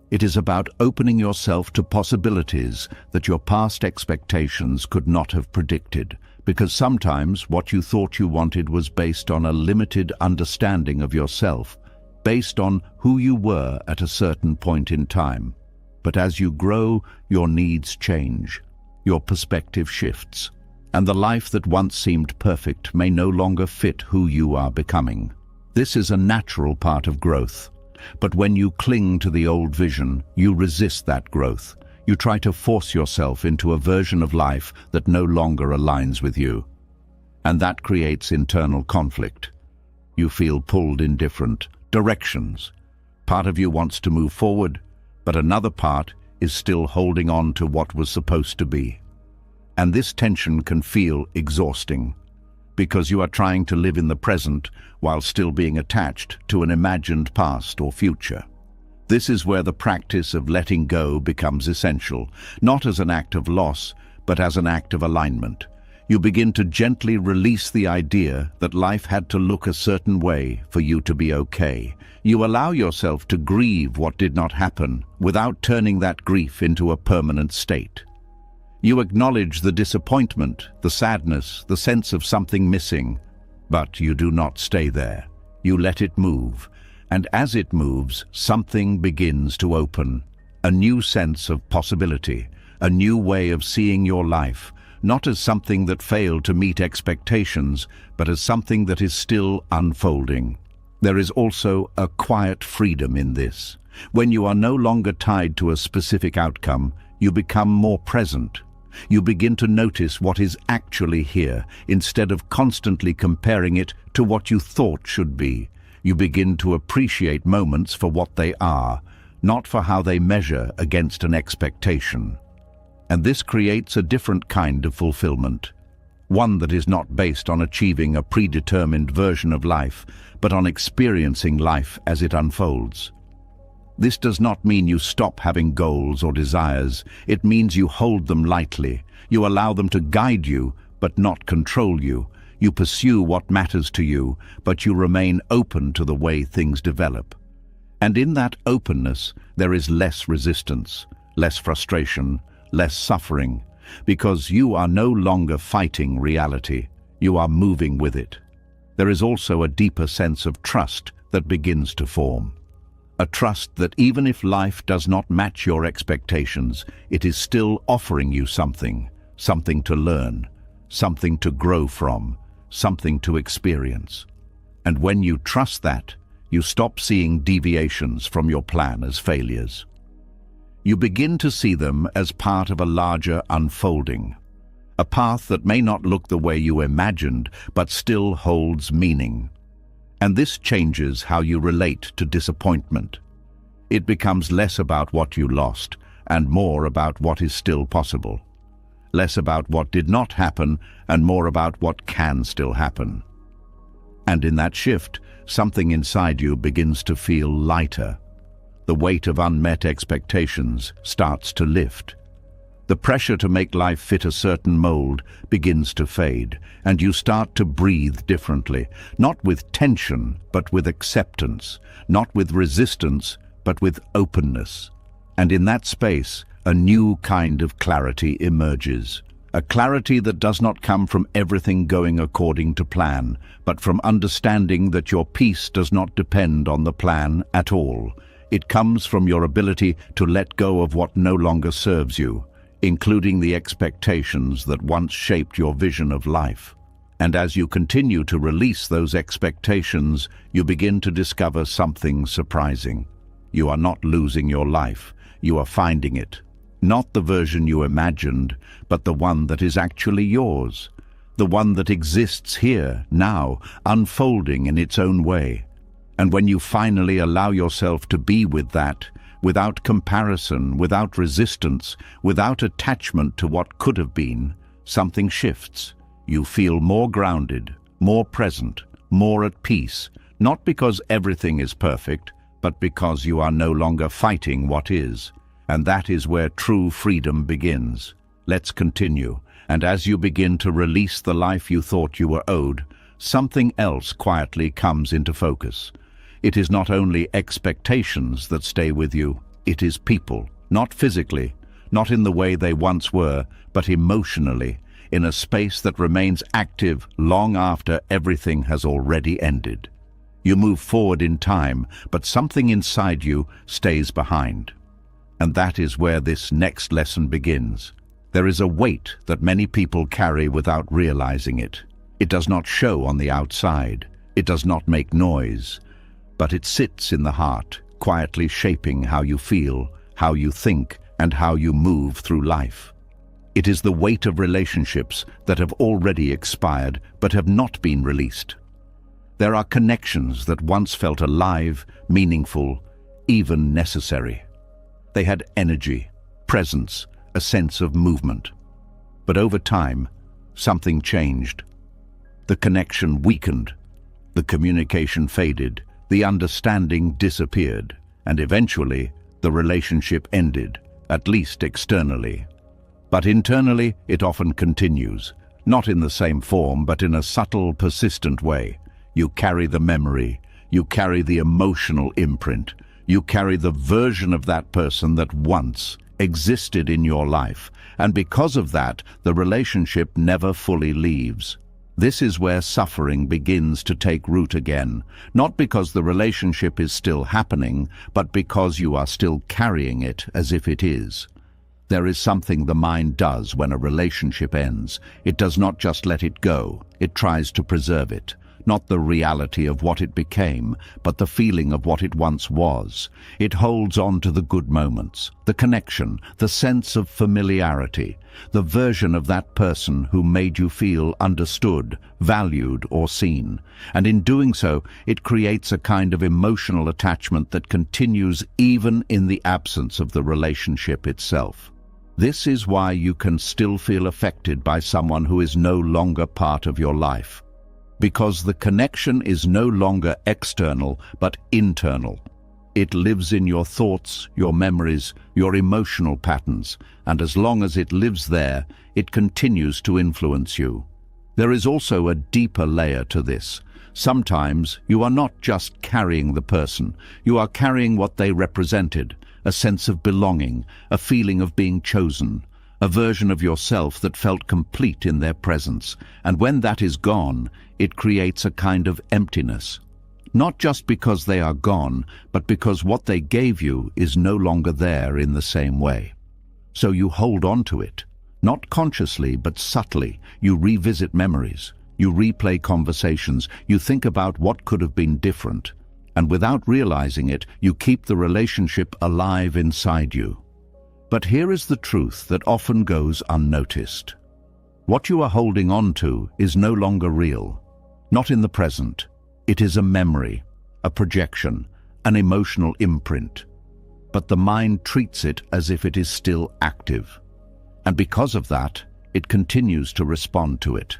It is about opening yourself to possibilities that your past expectations could not have predicted, because sometimes what you thought you wanted was based on a limited understanding of yourself, based on who you were at a certain point in time. But as you grow, your needs change, your perspective shifts, and the life that once seemed perfect may no longer fit who you are becoming. This is a natural part of growth. But when you cling to the old vision, you resist that growth. You try to force yourself into a version of life that no longer aligns with you. And that creates internal conflict. You feel pulled in different directions. Part of you wants to move forward, but another part is still holding on to what was supposed to be. And this tension can feel exhausting, because you are trying to live in the present while still being attached to an imagined past or future. This is where the practice of letting go becomes essential, not as an act of loss, but as an act of alignment. You begin to gently release the idea that life had to look a certain way for you to be okay. You allow yourself to grieve what did not happen without turning that grief into a permanent state. You acknowledge the disappointment, the sadness, the sense of something missing, but you do not stay there. You let it move, and as it moves, something begins to open. A new sense of possibility, a new way of seeing your life, not as something that failed to meet expectations, but as something that is still unfolding. There is also a quiet freedom in this. When you are no longer tied to a specific outcome, you become more present. You begin to notice what is actually here, instead of constantly comparing it to what you thought should be. You begin to appreciate moments for what they are, not for how they measure against an expectation. And this creates a different kind of fulfillment, one that is not based on achieving a predetermined version of life, but on experiencing life as it unfolds. This does not mean you stop having goals or desires. It means you hold them lightly. You allow them to guide you, but not control you. You pursue what matters to you, but you remain open to the way things develop. And in that openness, there is less resistance, less frustration, less suffering, because you are no longer fighting reality. You are moving with it. There is also a deeper sense of trust that begins to form. A trust that even if life does not match your expectations, it is still offering you something to learn, something to grow from, something to experience. And when you trust that, you stop seeing deviations from your plan as failures. You begin to see them as part of a larger unfolding, a path that may not look the way you imagined, but still holds meaning. And this changes how you relate to disappointment. It becomes less about what you lost and more about what is still possible. Less about what did not happen and more about what can still happen. And in that shift, something inside you begins to feel lighter. The weight of unmet expectations starts to lift. The pressure to make life fit a certain mold begins to fade, and you start to breathe differently, not with tension, but with acceptance, not with resistance, but with openness. And in that space, a new kind of clarity emerges. A clarity that does not come from everything going according to plan, but from understanding that your peace does not depend on the plan at all. It comes from your ability to let go of what no longer serves you, including the expectations that once shaped your vision of life. And as you continue to release those expectations, you begin to discover something surprising. You are not losing your life, you are finding it. Not the version you imagined, but the one that is actually yours. The one that exists here, now, unfolding in its own way. And when you finally allow yourself to be with that, without comparison, without resistance, without attachment to what could have been, something shifts. You feel more grounded, more present, more at peace, not because everything is perfect, but because you are no longer fighting what is. And that is where true freedom begins. Let's continue. And as you begin to release the life you thought you were owed, something else quietly comes into focus. It is not only expectations that stay with you, it is people, not physically, not in the way they once were, but emotionally, in a space that remains active long after everything has already ended. You move forward in time, but something inside you stays behind. And that is where this next lesson begins. There is a weight that many people carry without realizing it. It does not show on the outside. It does not make noise. But it sits in the heart, quietly shaping how you feel, how you think, and how you move through life. It is the weight of relationships that have already expired but have not been released. There are connections that once felt alive, meaningful, even necessary. They had energy, presence, a sense of movement. But over time, something changed. The connection weakened, the communication faded, the understanding disappeared, and eventually the relationship ended, at least externally. But internally, it often continues, not in the same form, but in a subtle, persistent way. You carry the memory, you carry the emotional imprint, you carry the version of that person that once existed in your life, and because of that, the relationship never fully leaves. This is where suffering begins to take root again, not because the relationship is still happening, but because you are still carrying it as if it is. There is something the mind does when a relationship ends. It does not just let it go, it tries to preserve it. Not the reality of what it became, but the feeling of what it once was. It holds on to the good moments, the connection, the sense of familiarity, the version of that person who made you feel understood, valued, or seen. And in doing so, it creates a kind of emotional attachment that continues even in the absence of the relationship itself. This is why you can still feel affected by someone who is no longer part of your life. Because the connection is no longer external, but internal. It lives in your thoughts, your memories, your emotional patterns, and as long as it lives there, it continues to influence you. There is also a deeper layer to this. Sometimes you are not just carrying the person, you are carrying what they represented, a sense of belonging, a feeling of being chosen, a version of yourself that felt complete in their presence, and when that is gone, it creates a kind of emptiness. Not just because they are gone, but because what they gave you is no longer there in the same way. So you hold on to it, not consciously but subtly. You revisit memories, you replay conversations, you think about what could have been different, and without realizing it, you keep the relationship alive inside you. But here is the truth that often goes unnoticed. What you are holding on to is no longer real, not in the present. It is a memory, a projection, an emotional imprint. But the mind treats it as if it is still active. And because of that, it continues to respond to it.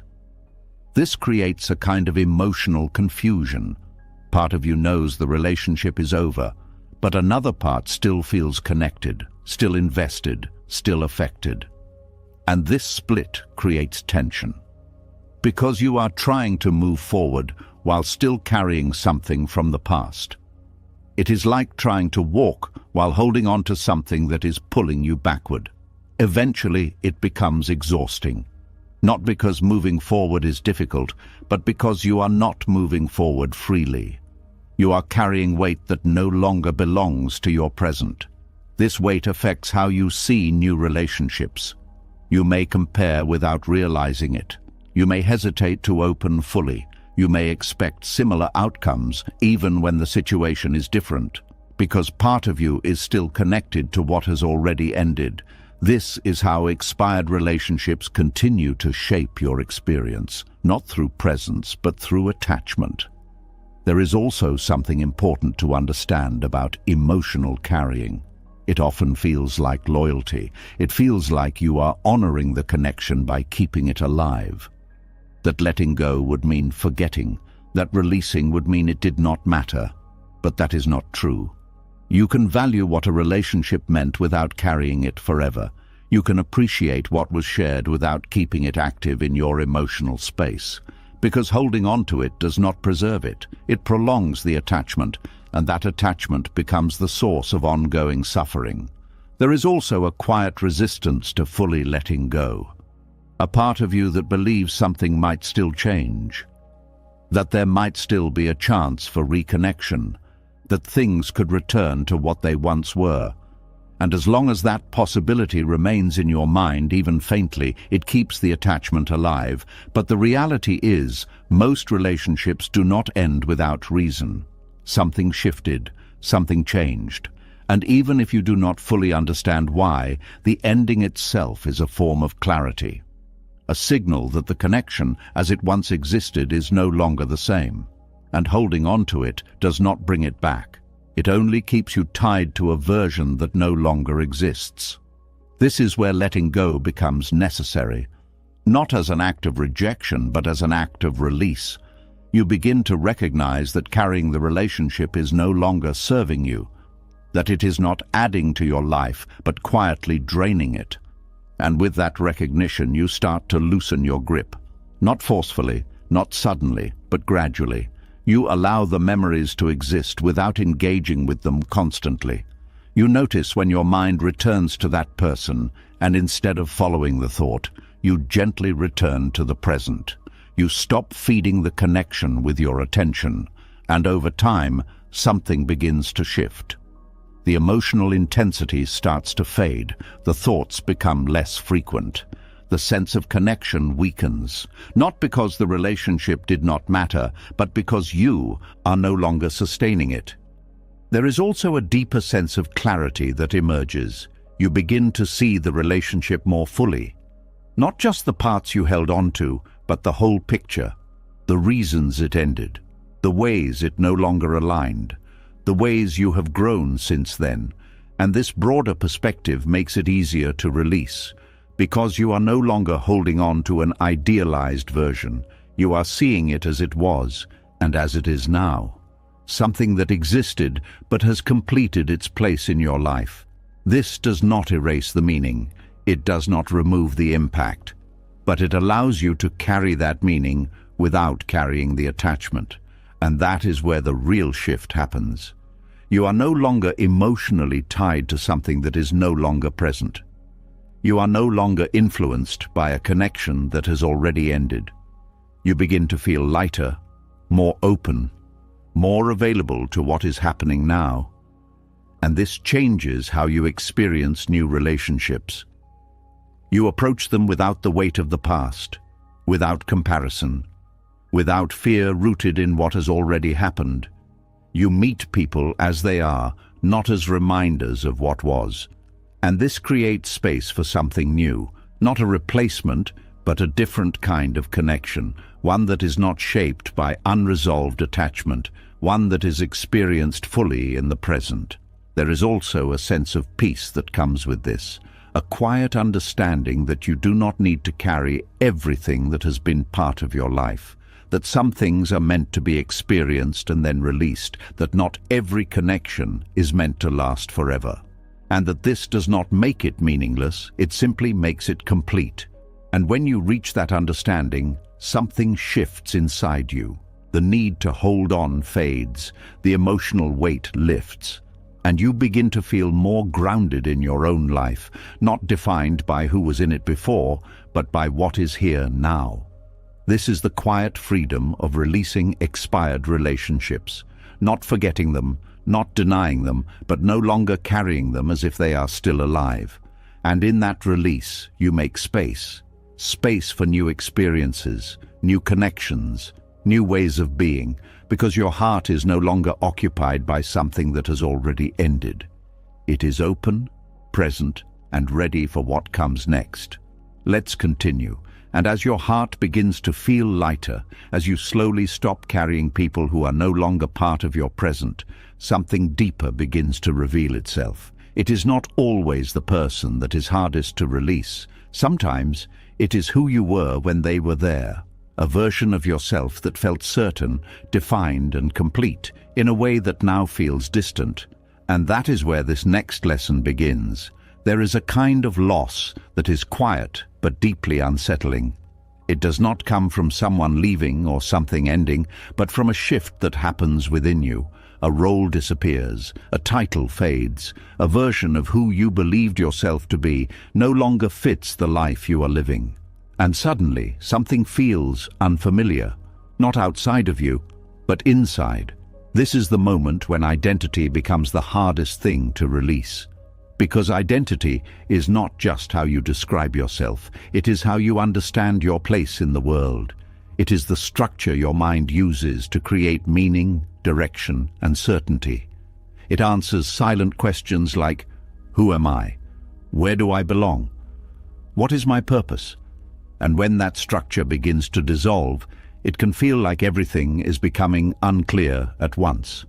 This creates a kind of emotional confusion. Part of you knows the relationship is over, but another part still feels connected, still invested, still affected. And this split creates tension. Because you are trying to move forward while still carrying something from the past. It is like trying to walk while holding on to something that is pulling you backward. Eventually, it becomes exhausting. Not because moving forward is difficult, but because you are not moving forward freely. You are carrying weight that no longer belongs to your present. This weight affects how you see new relationships. You may compare without realizing it. You may hesitate to open fully. You may expect similar outcomes even when the situation is different, because part of you is still connected to what has already ended. This is how expired relationships continue to shape your experience, not through presence, but through attachment. There is also something important to understand about emotional carrying. It often feels like loyalty. It feels like you are honoring the connection by keeping it alive. That letting go would mean forgetting, that releasing would mean it did not matter. But that is not true. You can value what a relationship meant without carrying it forever. You can appreciate what was shared without keeping it active in your emotional space. Because holding on to it does not preserve it. It prolongs the attachment, and that attachment becomes the source of ongoing suffering. There is also a quiet resistance to fully letting go. A part of you that believes something might still change, that there might still be a chance for reconnection, that things could return to what they once were. And as long as that possibility remains in your mind, even faintly, it keeps the attachment alive. But the reality is, most relationships do not end without reason. Something shifted, something changed. And even if you do not fully understand why, the ending itself is a form of clarity. A signal that the connection, as it once existed, is no longer the same. And holding on to it does not bring it back. It only keeps you tied to a version that no longer exists. This is where letting go becomes necessary. not as an act of rejection, but as an act of release. You begin to recognize that carrying the relationship is no longer serving you, that it is not adding to your life, but quietly draining it. And with that recognition, you start to loosen your grip. Not forcefully, not suddenly, but gradually. You allow the memories to exist without engaging with them constantly. You notice when your mind returns to that person, and instead of following the thought, you gently return to the present. You stop feeding the connection with your attention, and over time, something begins to shift. The emotional intensity starts to fade, the thoughts become less frequent. The sense of connection weakens, not because the relationship did not matter, but because you are no longer sustaining it. There is also a deeper sense of clarity that emerges. You begin to see the relationship more fully. Not just the parts you held on to, but the whole picture. The reasons it ended, the ways it no longer aligned, the ways you have grown since then. And this broader perspective makes it easier to release. Because you are no longer holding on to an idealized version, you are seeing it as it was and as it is now. Something that existed but has completed its place in your life. This does not erase the meaning, it does not remove the impact, but it allows you to carry that meaning without carrying the attachment. And that is where the real shift happens. You are no longer emotionally tied to something that is no longer present. You are no longer influenced by a connection that has already ended. You begin to feel lighter, more open, more available to what is happening now. And this changes how you experience new relationships. You approach them without the weight of the past, without comparison, without fear rooted in what has already happened. You meet people as they are, not as reminders of what was. And this creates space for something new, not a replacement, but a different kind of connection, one that is not shaped by unresolved attachment, one that is experienced fully in the present. There is also a sense of peace that comes with this, a quiet understanding that you do not need to carry everything that has been part of your life, that some things are meant to be experienced and then released, that not every connection is meant to last forever. And that this does not make it meaningless, it simply makes it complete. And when you reach that understanding, something shifts inside you. The need to hold on fades, the emotional weight lifts, and you begin to feel more grounded in your own life, not defined by who was in it before, but by what is here now. This is the quiet freedom of releasing expired relationships, not forgetting them, not denying them, but no longer carrying them as if they are still alive. And in that release, you make space. Space for new experiences, new connections, new ways of being, because your heart is no longer occupied by something that has already ended. It is open, present, and ready for what comes next. Let's continue. And as your heart begins to feel lighter, as you slowly stop carrying people who are no longer part of your present, something deeper begins to reveal itself. It is not always the person that is hardest to release. Sometimes it is who you were when they were there, a version of yourself that felt certain, defined, and complete in a way that now feels distant. And that is where this next lesson begins. There is a kind of loss that is quiet but deeply unsettling. It does not come from someone leaving or something ending, but from a shift that happens within you. A role disappears, a title fades, a version of who you believed yourself to be no longer fits the life you are living. And suddenly, something feels unfamiliar, not outside of you, but inside. This is the moment when identity becomes the hardest thing to release. Because identity is not just how you describe yourself, it is how you understand your place in the world. It is the structure your mind uses to create meaning, direction, and certainty. It answers silent questions like, who am I? Where do I belong? What is my purpose? And when that structure begins to dissolve, it can feel like everything is becoming unclear at once.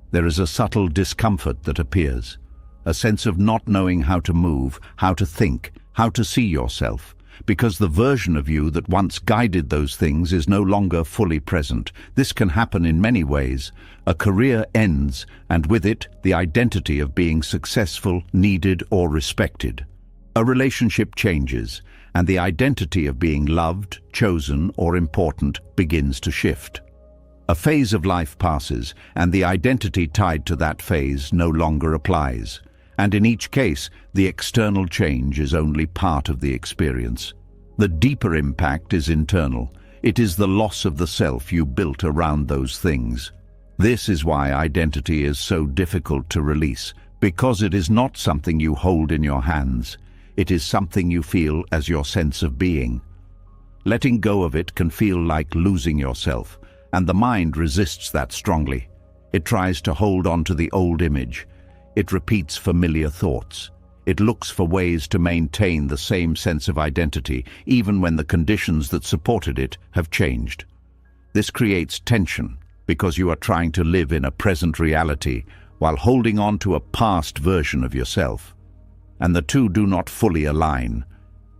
There is a subtle discomfort that appears, a sense of not knowing how to move, how to think, how to see yourself. because the version of you that once guided those things is no longer fully present. This can happen in many ways. A career ends, and with it, the identity of being successful, needed, or respected. A relationship changes, and the identity of being loved, chosen, or important begins to shift. A phase of life passes, and the identity tied to that phase no longer applies. And in each case, the external change is only part of the experience. The deeper impact is internal. It is the loss of the self you built around those things. This is why identity is so difficult to release, because it is not something you hold in your hands. It is something you feel as your sense of being. Letting go of it can feel like losing yourself, and the mind resists that strongly. It tries to hold on to the old image. It repeats familiar thoughts. It looks for ways to maintain the same sense of identity, even when the conditions that supported it have changed. This creates tension, because you are trying to live in a present reality while holding on to a past version of yourself. And the two do not fully align.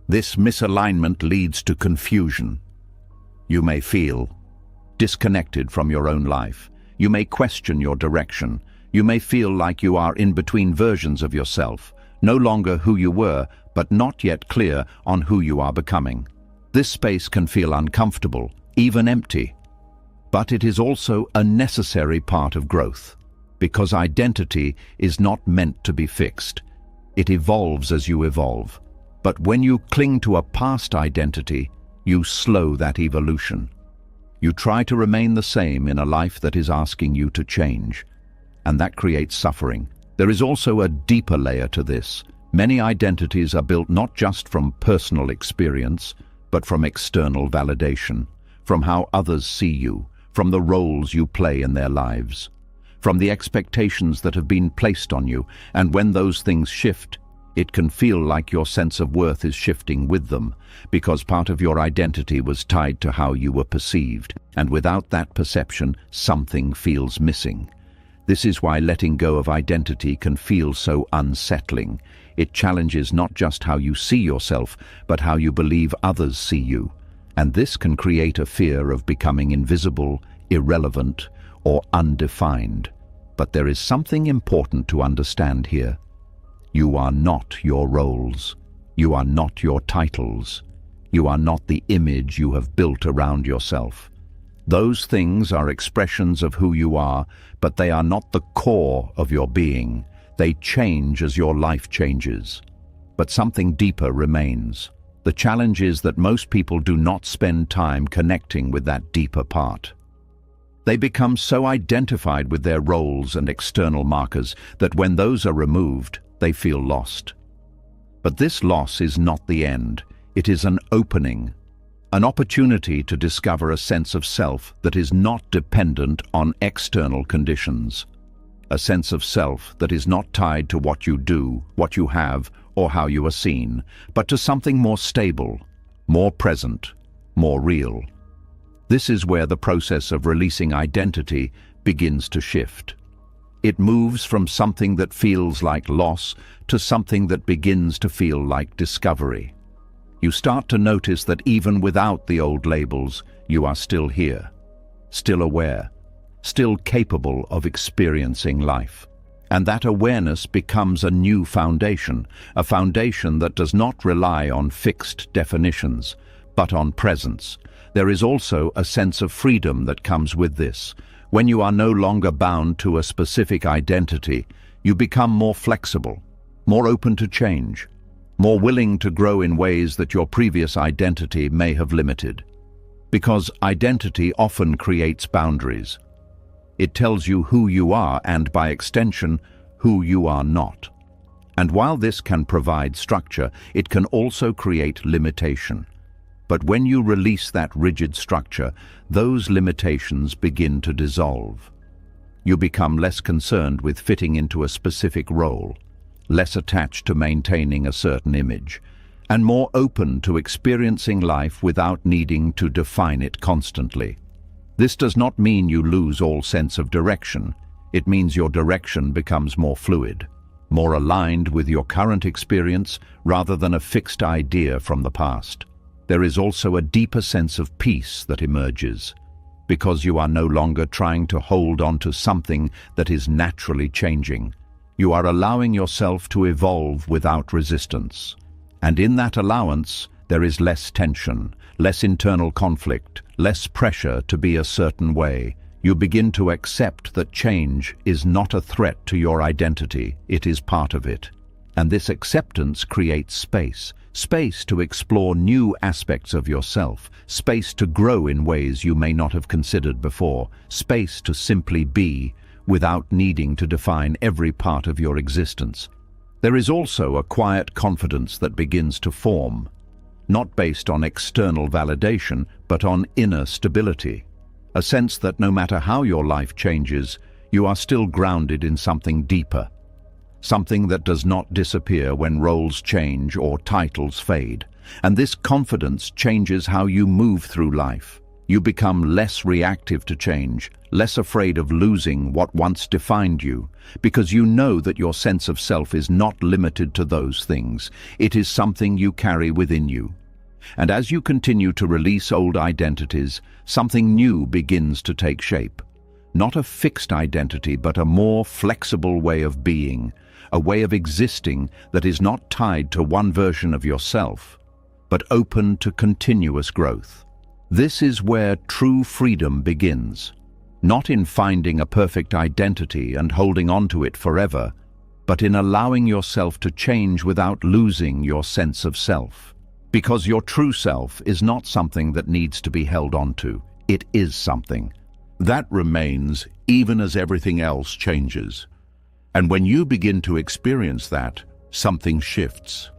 This misalignment leads to confusion. You may feel disconnected from your own life. You may question your direction. You may feel like you are in between versions of yourself, no longer who you were, but not yet clear on who you are becoming. This space can feel uncomfortable, even empty. But it is also a necessary part of growth, because identity is not meant to be fixed. It evolves as you evolve. But when you cling to a past identity, you slow that evolution. You try to remain the same in a life that is asking you to change, and that creates suffering. There is also a deeper layer to this. Many identities are built not just from personal experience, but from external validation, from how others see you, from the roles you play in their lives, from the expectations that have been placed on you. And when those things shift, it can feel like your sense of worth is shifting with them, because part of your identity was tied to how you were perceived, and without that perception, something feels missing. This is why letting go of identity can feel so unsettling. It challenges not just how you see yourself, but how you believe others see you. And this can create a fear of becoming invisible, irrelevant, or undefined. But there is something important to understand here. You are not your roles. You are not your titles. You are not the image you have built around yourself. Those things are expressions of who you are, but they are not the core of your being. They change as your life changes. But something deeper remains. The challenge is that most people do not spend time connecting with that deeper part. They become so identified with their roles and external markers that when those are removed, they feel lost. But this loss is not the end. It is an opening, an opportunity to discover a sense of self that is not dependent on external conditions. A sense of self that is not tied to what you do, what you have, or how you are seen, but to something more stable, more present, more real. This is where the process of releasing identity begins to shift. It moves from something that feels like loss to something that begins to feel like discovery. You start to notice that even without the old labels, you are still here, still aware, still capable of experiencing life. And that awareness becomes a new foundation, a foundation that does not rely on fixed definitions, but on presence. There is also a sense of freedom that comes with this. When you are no longer bound to a specific identity, you become more flexible, more open to change, more willing to grow in ways that your previous identity may have limited. Because identity often creates boundaries. It tells you who you are and, by extension, who you are not. And while this can provide structure, it can also create limitation. But when you release that rigid structure, those limitations begin to dissolve. You become less concerned with fitting into a specific role, less attached to maintaining a certain image, and more open to experiencing life without needing to define it constantly. This does not mean you lose all sense of direction. It means your direction becomes more fluid, more aligned with your current experience rather than a fixed idea from the past. There is also a deeper sense of peace that emerges, because you are no longer trying to hold on to something that is naturally changing. You are allowing yourself to evolve without resistance. And in that allowance, there is less tension, less internal conflict, less pressure to be a certain way. You begin to accept that change is not a threat to your identity, it is part of it. And this acceptance creates space. Space to explore new aspects of yourself, space to grow in ways you may not have considered before, space to simply be without needing to define every part of your existence. There is also a quiet confidence that begins to form, not based on external validation, but on inner stability. A sense that no matter how your life changes, you are still grounded in something deeper. Something that does not disappear when roles change or titles fade. And this confidence changes how you move through life. You become less reactive to change, less afraid of losing what once defined you, because you know that your sense of self is not limited to those things. It is something you carry within you. And as you continue to release old identities, something new begins to take shape. Not a fixed identity, but a more flexible way of being, a way of existing that is not tied to one version of yourself, but open to continuous growth. This is where true freedom begins, not in finding a perfect identity and holding on to it forever, but in allowing yourself to change without losing your sense of self. Because your true self is not something that needs to be held on to, it is something that remains even as everything else changes. And when you begin to experience that, something shifts.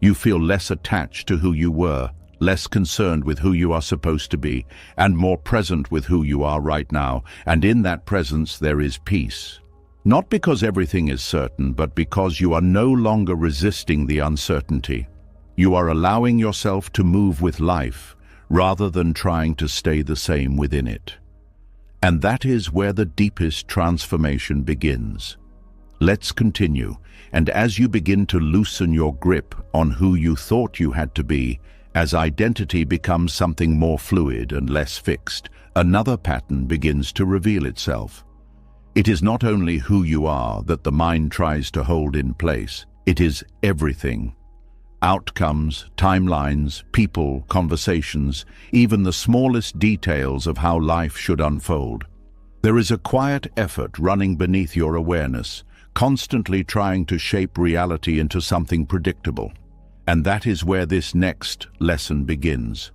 You feel less attached to who you were, less concerned with who you are supposed to be, and more present with who you are right now. And in that presence there is peace. Not because everything is certain, but because you are no longer resisting the uncertainty. You are allowing yourself to move with life, rather than trying to stay the same within it. And that is where the deepest transformation begins. Let's continue, and as you begin to loosen your grip on who you thought you had to be, as identity becomes something more fluid and less fixed, another pattern begins to reveal itself. It is not only who you are that the mind tries to hold in place, it is everything. Outcomes, timelines, people, conversations, even the smallest details of how life should unfold. There is a quiet effort running beneath your awareness, constantly trying to shape reality into something predictable. And that is where this next lesson begins.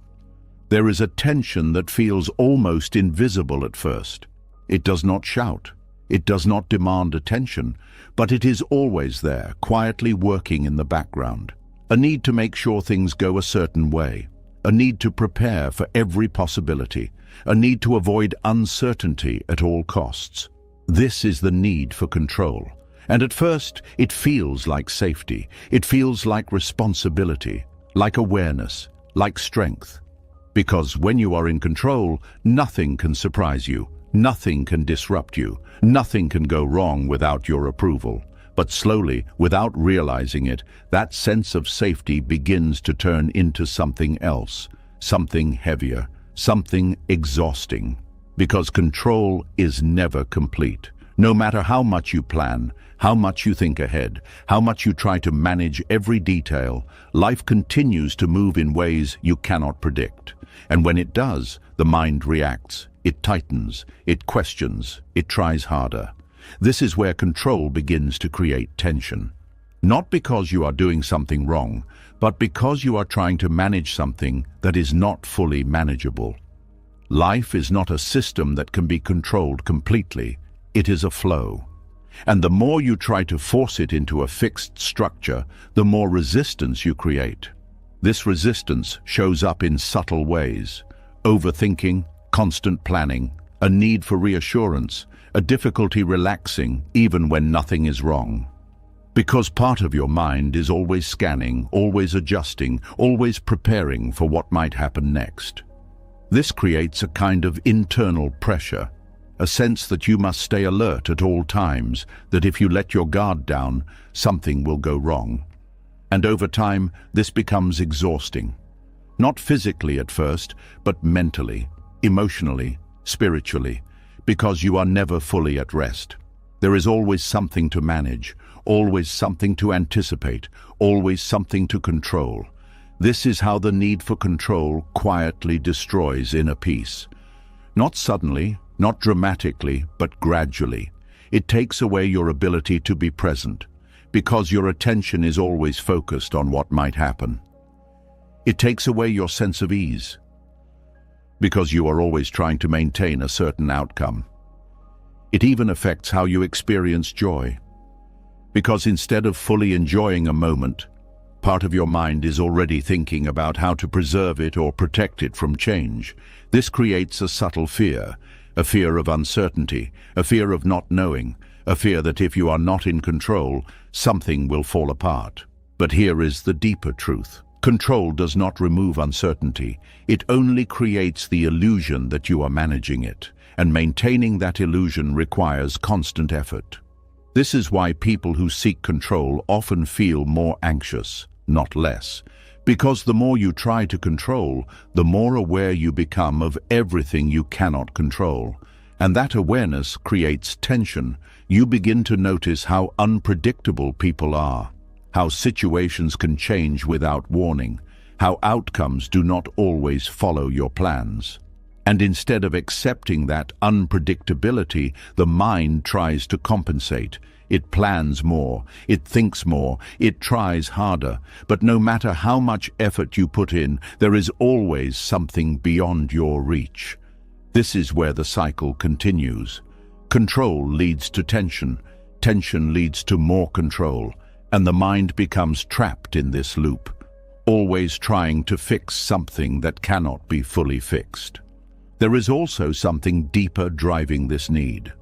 There is a tension that feels almost invisible at first. It does not shout. It does not demand attention, but it is always there, quietly working in the background. A need to make sure things go a certain way, a need to prepare for every possibility, a need to avoid uncertainty at all costs. This is the need for control. And at first, it feels like safety. It feels like responsibility, like awareness, like strength. Because when you are in control, nothing can surprise you, nothing can disrupt you, nothing can go wrong without your approval. But slowly, without realizing it, that sense of safety begins to turn into something else, something heavier, something exhausting. Because control is never complete. No matter how much you plan, how much you think ahead, how much you try to manage every detail, life continues to move in ways you cannot predict. And when it does, the mind reacts, it tightens, it questions, it tries harder. This is where control begins to create tension. Not because you are doing something wrong, but because you are trying to manage something that is not fully manageable. Life is not a system that can be controlled completely. It is a flow. And the more you try to force it into a fixed structure, the more resistance you create. This resistance shows up in subtle ways: overthinking, constant planning, a need for reassurance, a difficulty relaxing even when nothing is wrong. Because part of your mind is always scanning, always adjusting, always preparing for what might happen next. This creates a kind of internal pressure, a sense that you must stay alert at all times, that if you let your guard down, something will go wrong. And over time, this becomes exhausting. Not physically at first, but mentally, emotionally, spiritually, because you are never fully at rest. There is always something to manage, always something to anticipate, always something to control. This is how the need for control quietly destroys inner peace. Not suddenly, not dramatically, but gradually. It takes away your ability to be present, because your attention is always focused on what might happen. It takes away your sense of ease, because you are always trying to maintain a certain outcome. It even affects how you experience joy, because instead of fully enjoying a moment, part of your mind is already thinking about how to preserve it or protect it from change. This creates a subtle fear, a fear of uncertainty, a fear of not knowing, a fear that if you are not in control, something will fall apart. But here is the deeper truth. Control does not remove uncertainty. It only creates the illusion that you are managing it, and maintaining that illusion requires constant effort. This is why people who seek control often feel more anxious, not less. Because the more you try to control, the more aware you become of everything you cannot control. And that awareness creates tension. You begin to notice how unpredictable people are, how situations can change without warning, how outcomes do not always follow your plans. And instead of accepting that unpredictability, the mind tries to compensate. It plans more, it thinks more, it tries harder. But no matter how much effort you put in, there is always something beyond your reach. This is where the cycle continues. Control leads to tension, tension leads to more control, and the mind becomes trapped in this loop, always trying to fix something that cannot be fully fixed. There is also something deeper driving this need.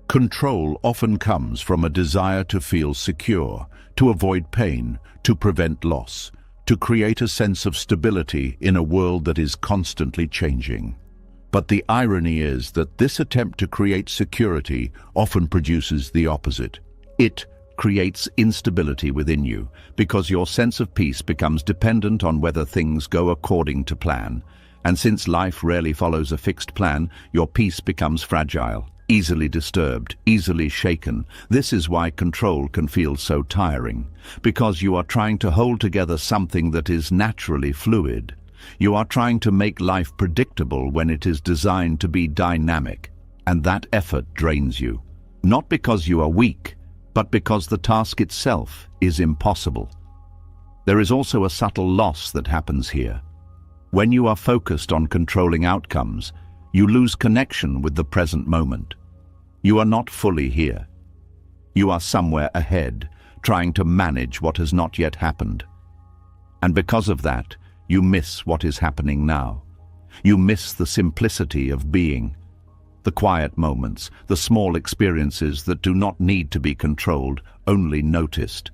Control often comes from a desire to feel secure, to avoid pain, to prevent loss, to create a sense of stability in a world that is constantly changing. But the irony is that this attempt to create security often produces the opposite. It creates instability within you, because your sense of peace becomes dependent on whether things go according to plan. And since life rarely follows a fixed plan, your peace becomes fragile, easily disturbed, easily shaken. This is why control can feel so tiring, because you are trying to hold together something that is naturally fluid. You are trying to make life predictable when it is designed to be dynamic, and that effort drains you. Not because you are weak, but because the task itself is impossible. There is also a subtle loss that happens here. When you are focused on controlling outcomes, you lose connection with the present moment. You are not fully here. You are somewhere ahead, trying to manage what has not yet happened. And because of that, you miss what is happening now. You miss the simplicity of being, the quiet moments, the small experiences that do not need to be controlled, only noticed.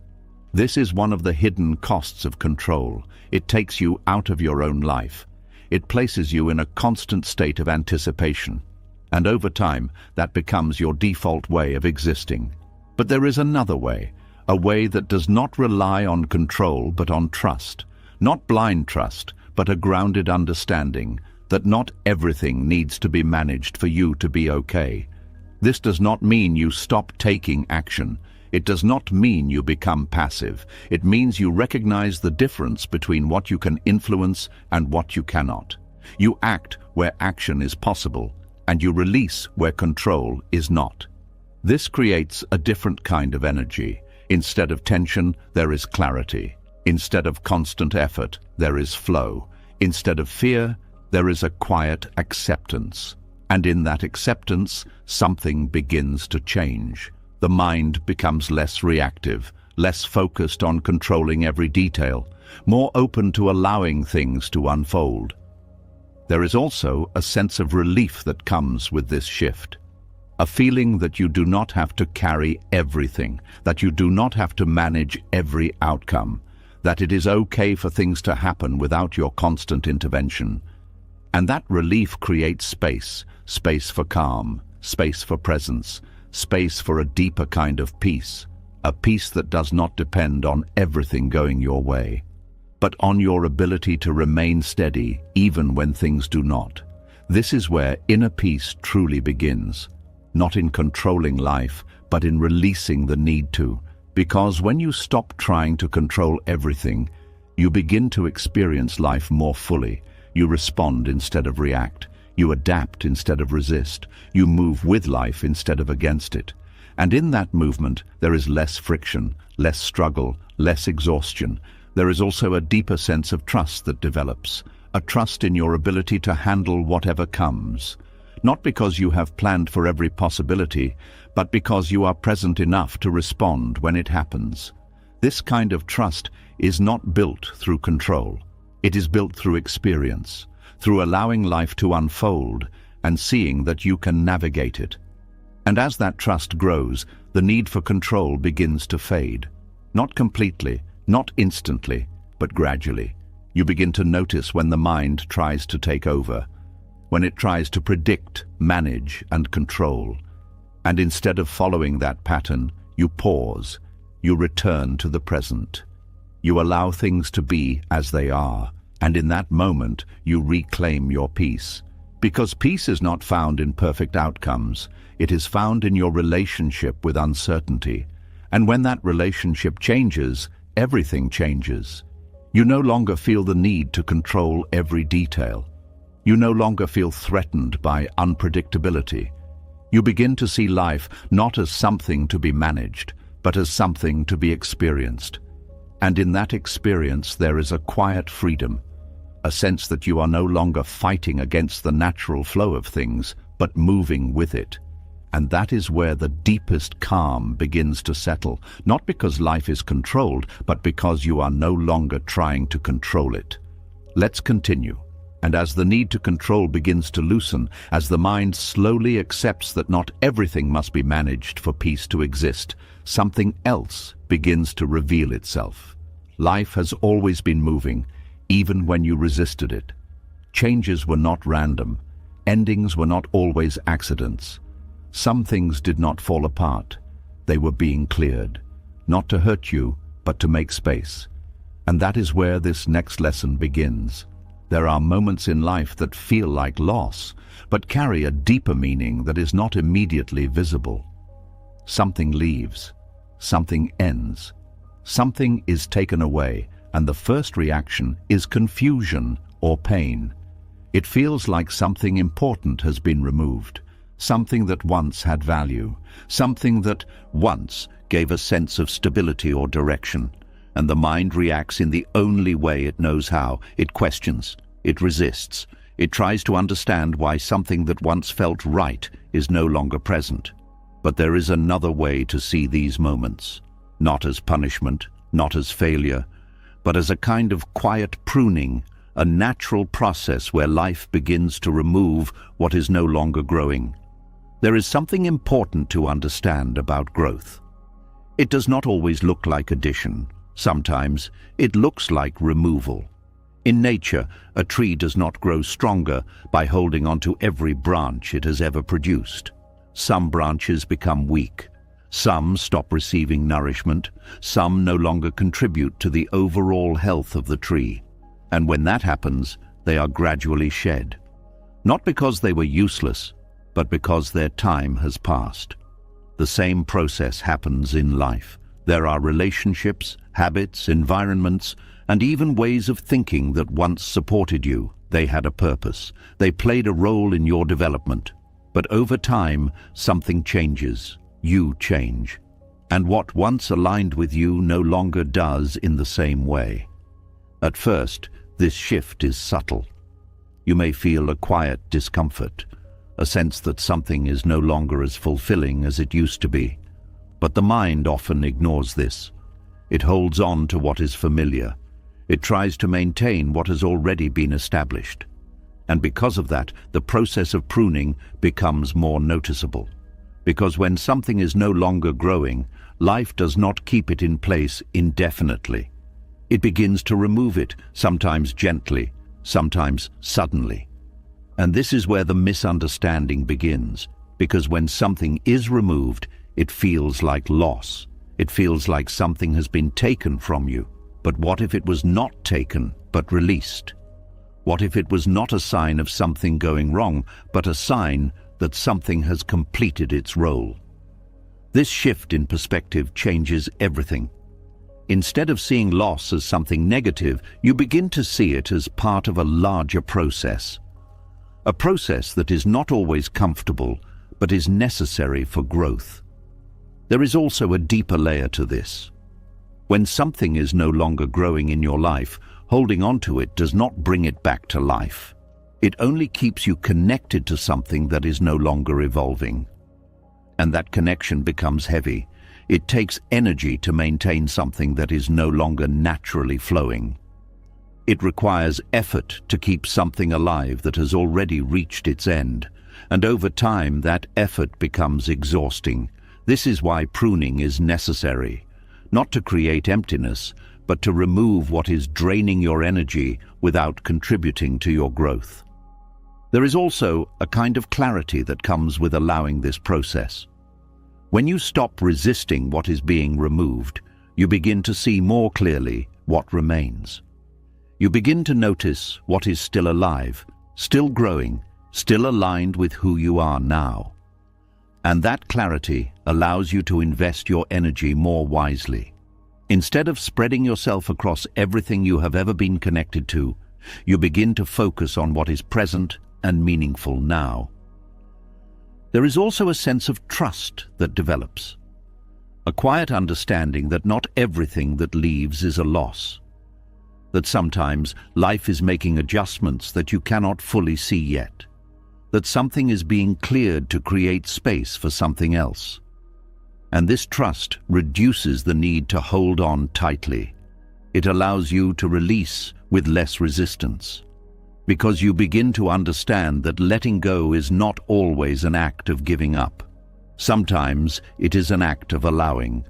This is one of the hidden costs of control. It takes you out of your own life. It places you in a constant state of anticipation. And over time, that becomes your default way of existing. But there is another way, a way that does not rely on control but on trust. Not blind trust, but a grounded understanding that not everything needs to be managed for you to be okay. This does not mean you stop taking action. It does not mean you become passive. It means you recognize the difference between what you can influence and what you cannot. You act where action is possible, and you release where control is not. This creates a different kind of energy. Instead of tension, there is clarity. Instead of constant effort, there is flow. Instead of fear, there is a quiet acceptance. And in that acceptance, something begins to change. The mind becomes less reactive, less focused on controlling every detail, more open to allowing things to unfold. There is also a sense of relief that comes with this shift. A feeling that you do not have to carry everything, that you do not have to manage every outcome, that it is okay for things to happen without your constant intervention. And that relief creates space for calm, space for presence, space for a deeper kind of peace, a peace that does not depend on everything going your way, but on your ability to remain steady even when things do not. This is where inner peace truly begins, not in controlling life, but in releasing the need to. Because when you stop trying to control everything, you begin to experience life more fully. You respond instead of react. You adapt instead of resist. You move with life instead of against it. And in that movement, there is less friction, less struggle, less exhaustion. There is also a deeper sense of trust that develops, a trust in your ability to handle whatever comes. Not because you have planned for every possibility, but because you are present enough to respond when it happens. This kind of trust is not built through control. It is built through experience, through allowing life to unfold and seeing that you can navigate it. And as that trust grows, the need for control begins to fade. Not completely, not instantly, but gradually. You begin to notice when the mind tries to take over, when it tries to predict, manage, and control. And instead of following that pattern, you pause, you return to the present. You allow things to be as they are, and in that moment, you reclaim your peace. Because peace is not found in perfect outcomes, it is found in your relationship with uncertainty. And when that relationship changes, everything changes. You no longer feel the need to control every detail. You no longer feel threatened by unpredictability. You begin to see life not as something to be managed, but as something to be experienced. And in that experience there is a quiet freedom, a sense that you are no longer fighting against the natural flow of things, but moving with it. And that is where the deepest calm begins to settle, not because life is controlled, but because you are no longer trying to control it. Let's continue. And as the need to control begins to loosen, as the mind slowly accepts that not everything must be managed for peace to exist, something else begins to reveal itself. Life has always been moving, even when you resisted it. Changes were not random. Endings were not always accidents. Some things did not fall apart. They were being cleared, not to hurt you, but to make space. And that is where this next lesson begins. There are moments in life that feel like loss, but carry a deeper meaning that is not immediately visible. Something leaves, something ends, something is taken away, and the first reaction is confusion or pain. It feels like something important has been removed, something that once had value, something that once gave a sense of stability or direction. And the mind reacts in the only way it knows how. It questions, it resists, it tries to understand why something that once felt right is no longer present. But there is another way to see these moments, not as punishment, not as failure, but as a kind of quiet pruning, a natural process where life begins to remove what is no longer growing. There is something important to understand about growth. It does not always look like addition. Sometimes it looks like removal. In nature, a tree does not grow stronger by holding on to every branch it has ever produced. Some branches become weak. Some stop receiving nourishment. Some no longer contribute to the overall health of the tree. And when that happens, they are gradually shed. Not because they were useless, but because their time has passed. The same process happens in life. There are relationships, habits, environments, and even ways of thinking that once supported you. They had a purpose. They played a role in your development. But over time, something changes. You change. And what once aligned with you no longer does in the same way. At first, this shift is subtle. You may feel a quiet discomfort, a sense that something is no longer as fulfilling as it used to be. But the mind often ignores this. It holds on to what is familiar. It tries to maintain what has already been established. And because of that, the process of pruning becomes more noticeable. Because when something is no longer growing, life does not keep it in place indefinitely. It begins to remove it, sometimes gently, sometimes suddenly. And this is where the misunderstanding begins. because when something is removed, it feels like loss. It feels like something has been taken from you. But what if it was not taken, but released? What if it was not a sign of something going wrong, but a sign that something has completed its role? This shift in perspective changes everything. Instead of seeing loss as something negative, you begin to see it as part of a larger process. A process that is not always comfortable, but is necessary for growth. There is also a deeper layer to this. When something is no longer growing in your life, holding on to it does not bring it back to life. It only keeps you connected to something that is no longer evolving. And that connection becomes heavy. It takes energy to maintain something that is no longer naturally flowing. It requires effort to keep something alive that has already reached its end. And over time, that effort becomes exhausting. This is why pruning is necessary. Not to create emptiness, but to remove what is draining your energy without contributing to your growth. There is also a kind of clarity that comes with allowing this process. When you stop resisting what is being removed, you begin to see more clearly what remains. You begin to notice what is still alive, still growing, still aligned with who you are now. And that clarity allows you to invest your energy more wisely. Instead of spreading yourself across everything you have ever been connected to, you begin to focus on what is present and meaningful now. There is also a sense of trust that develops. A quiet understanding that not everything that leaves is a loss. That sometimes life is making adjustments that you cannot fully see yet. That something is being cleared to create space for something else. And this trust reduces the need to hold on tightly. It allows you to release with less resistance. Because you begin to understand that letting go is not always an act of giving up. Sometimes it is an act of allowing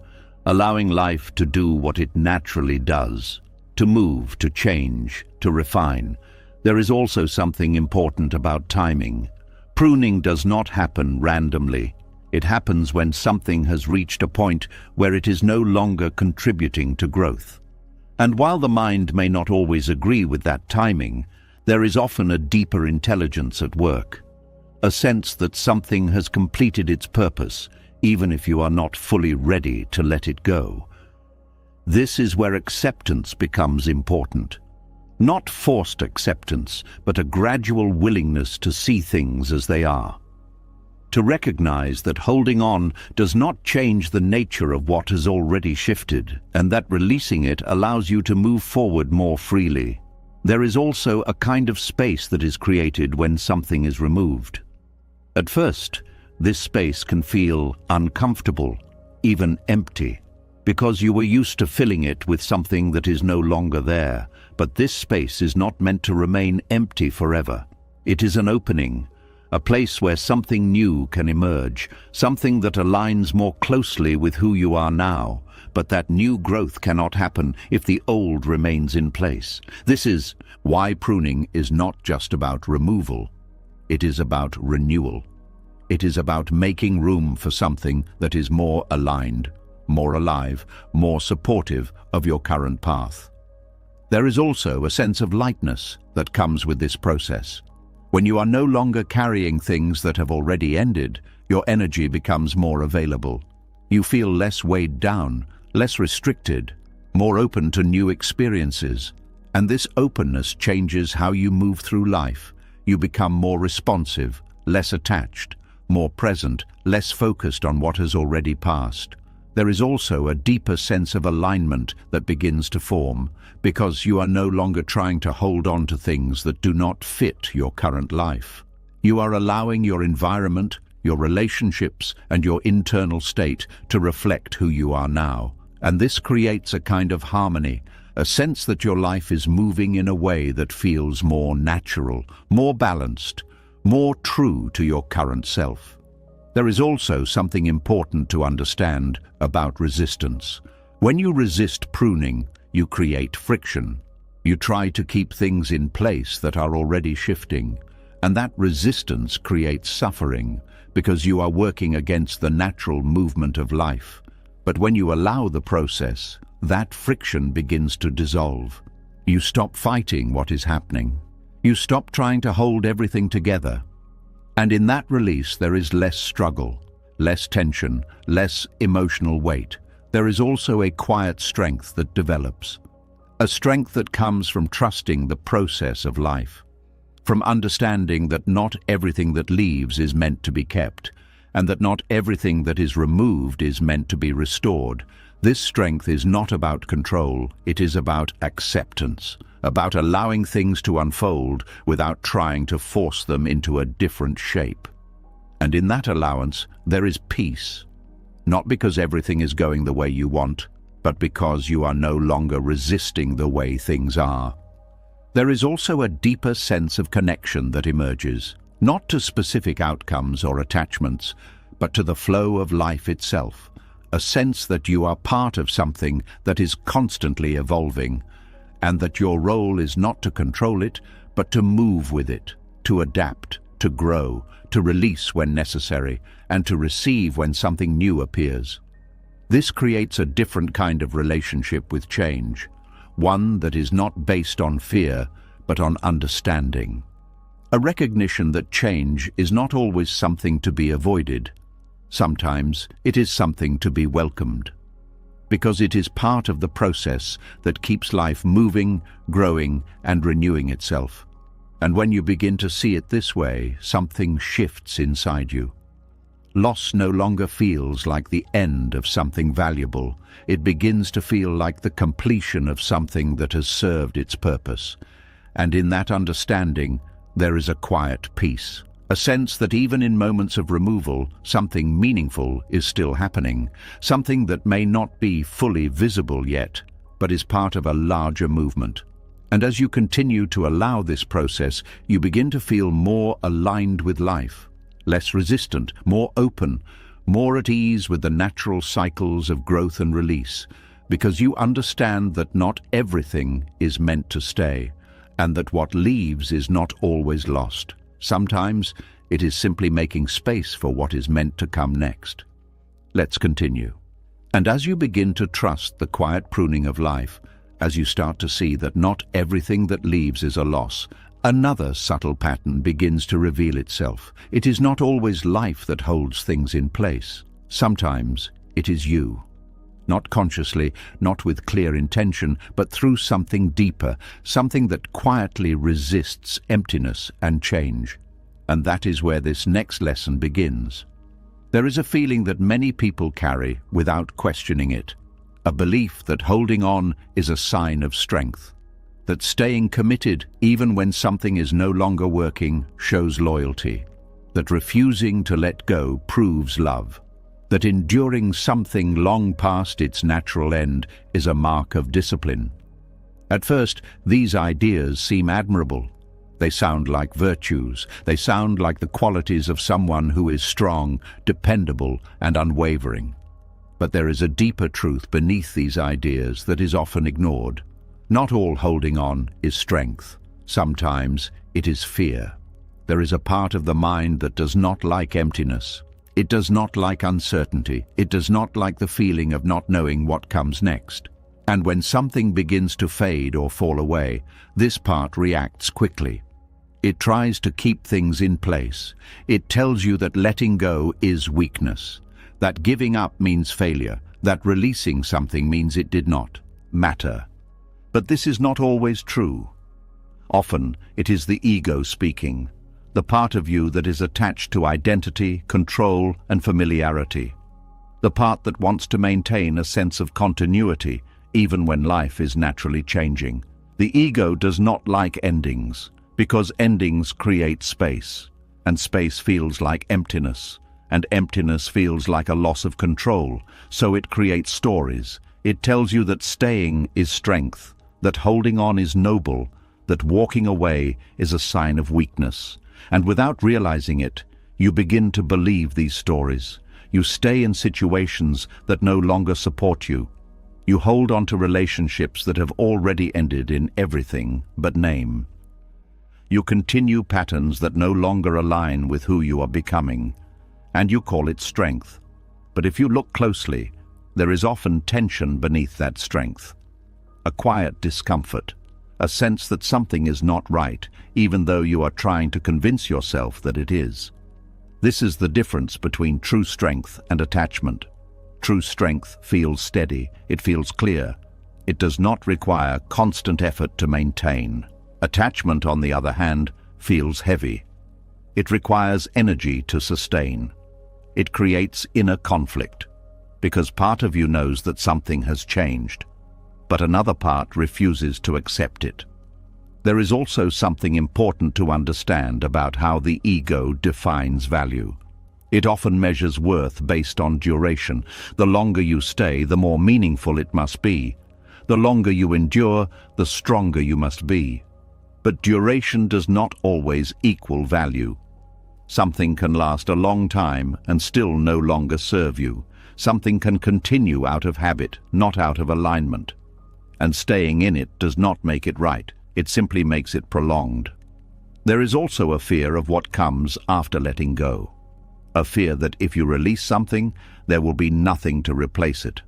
life to do what it naturally does, to move, to change, to refine. There is also something important about timing. Pruning does not happen randomly. It happens when something has reached a point where it is no longer contributing to growth. And while the mind may not always agree with that timing, there is often a deeper intelligence at work, a sense that something has completed its purpose, even if you are not fully ready to let it go. This is where acceptance becomes important. Not forced acceptance, but a gradual willingness to see things as they are. To recognize that holding on does not change the nature of what has already shifted, and that releasing it allows you to move forward more freely. There is also a kind of space that is created when something is removed. At first, this space can feel uncomfortable, even empty, because you were used to filling it with something that is no longer there. But this space is not meant to remain empty forever. It is an opening, a place where something new can emerge, something that aligns more closely with who you are now. But that new growth cannot happen if the old remains in place. This is why pruning is not just about removal. It is about renewal. It is about making room for something that is more aligned, more alive, more supportive of your current path. There is also a sense of lightness that comes with this process. When you are no longer carrying things that have already ended, your energy becomes more available. You feel less weighed down, less restricted, more open to new experiences. And this openness changes how you move through life. You become more responsive, less attached, more present, less focused on what has already passed. There is also a deeper sense of alignment that begins to form, because you are no longer trying to hold on to things that do not fit your current life. You are allowing your environment, your relationships, and your internal state to reflect who you are now. And this creates a kind of harmony, a sense that your life is moving in a way that feels more natural, more balanced, more true to your current self. There is also something important to understand about resistance. When you resist pruning, you create friction. You try to keep things in place that are already shifting, and that resistance creates suffering because you are working against the natural movement of life. But when you allow the process, that friction begins to dissolve. You stop fighting what is happening. You stop trying to hold everything together. And in that release, there is less struggle, less tension, less emotional weight. There is also a quiet strength that develops. A strength that comes from trusting the process of life, from understanding that not everything that leaves is meant to be kept, and that not everything that is removed is meant to be restored. This strength is not about control, it is about acceptance, about allowing things to unfold without trying to force them into a different shape. And in that allowance, there is peace, not because everything is going the way you want, but because you are no longer resisting the way things are. There is also a deeper sense of connection that emerges, not to specific outcomes or attachments, but to the flow of life itself, a sense that you are part of something that is constantly evolving, and that your role is not to control it, but to move with it, to adapt, to grow, to release when necessary, and to receive when something new appears. This creates a different kind of relationship with change, one that is not based on fear, but on understanding. A recognition that change is not always something to be avoided. Sometimes it is something to be welcomed, because it is part of the process that keeps life moving, growing, and renewing itself. And when you begin to see it this way, something shifts inside you. Loss no longer feels like the end of something valuable. It begins to feel like the completion of something that has served its purpose. And in that understanding, there is a quiet peace, a sense that even in moments of removal, something meaningful is still happening, something that may not be fully visible yet, but is part of a larger movement. And as you continue to allow this process, you begin to feel more aligned with life, less resistant, more open, more at ease with the natural cycles of growth and release, because you understand that not everything is meant to stay, and that what leaves is not always lost. Sometimes it is simply making space for what is meant to come next. Let's continue. And as you begin to trust the quiet pruning of life, as you start to see that not everything that leaves is a loss, another subtle pattern begins to reveal itself. It is not always life that holds things in place. Sometimes it is you. Not consciously, not with clear intention, but through something deeper, something that quietly resists emptiness and change. And that is where this next lesson begins. There is a feeling that many people carry without questioning it, a belief that holding on is a sign of strength, that staying committed even when something is no longer working shows loyalty, that refusing to let go proves love, that enduring something long past its natural end is a mark of discipline. At first, these ideas seem admirable. They sound like virtues. They sound like the qualities of someone who is strong, dependable, and unwavering. But there is a deeper truth beneath these ideas that is often ignored. Not all holding on is strength. Sometimes it is fear. There is a part of the mind that does not like emptiness. It does not like uncertainty. It does not like the feeling of not knowing what comes next. And when something begins to fade or fall away, this part reacts quickly. It tries to keep things in place. It tells you that letting go is weakness, that giving up means failure, that releasing something means it did not matter. But this is not always true. Often it is the ego speaking, the part of you that is attached to identity, control, and familiarity, the part that wants to maintain a sense of continuity even when life is naturally changing. The ego does not like endings, because endings create space, and space feels like emptiness, and emptiness feels like a loss of control, so it creates stories. It tells you that staying is strength, that holding on is noble, that walking away is a sign of weakness. And without realizing it, you begin to believe these stories. You stay in situations that no longer support you. You hold on to relationships that have already ended in everything but name. You continue patterns that no longer align with who you are becoming. and you call it strength. But if you look closely, there is often tension beneath that strength. A quiet discomfort, a sense that something is not right, even though you are trying to convince yourself that it is. This is the difference between true strength and attachment. True strength feels steady, it feels clear. It does not require constant effort to maintain. Attachment, on the other hand, feels heavy. It requires energy to sustain. It creates inner conflict, because part of you knows that something has changed, but another part refuses to accept it. There is also something important to understand about how the ego defines value. It often measures worth based on duration. The longer you stay, the more meaningful it must be. The longer you endure, the stronger you must be. But duration does not always equal value. Something can last a long time and still no longer serve you. Something can continue out of habit, not out of alignment. And staying in it does not make it right. It simply makes it prolonged. There is also a fear of what comes after letting go. A fear that if you release something, there will be nothing to replace it.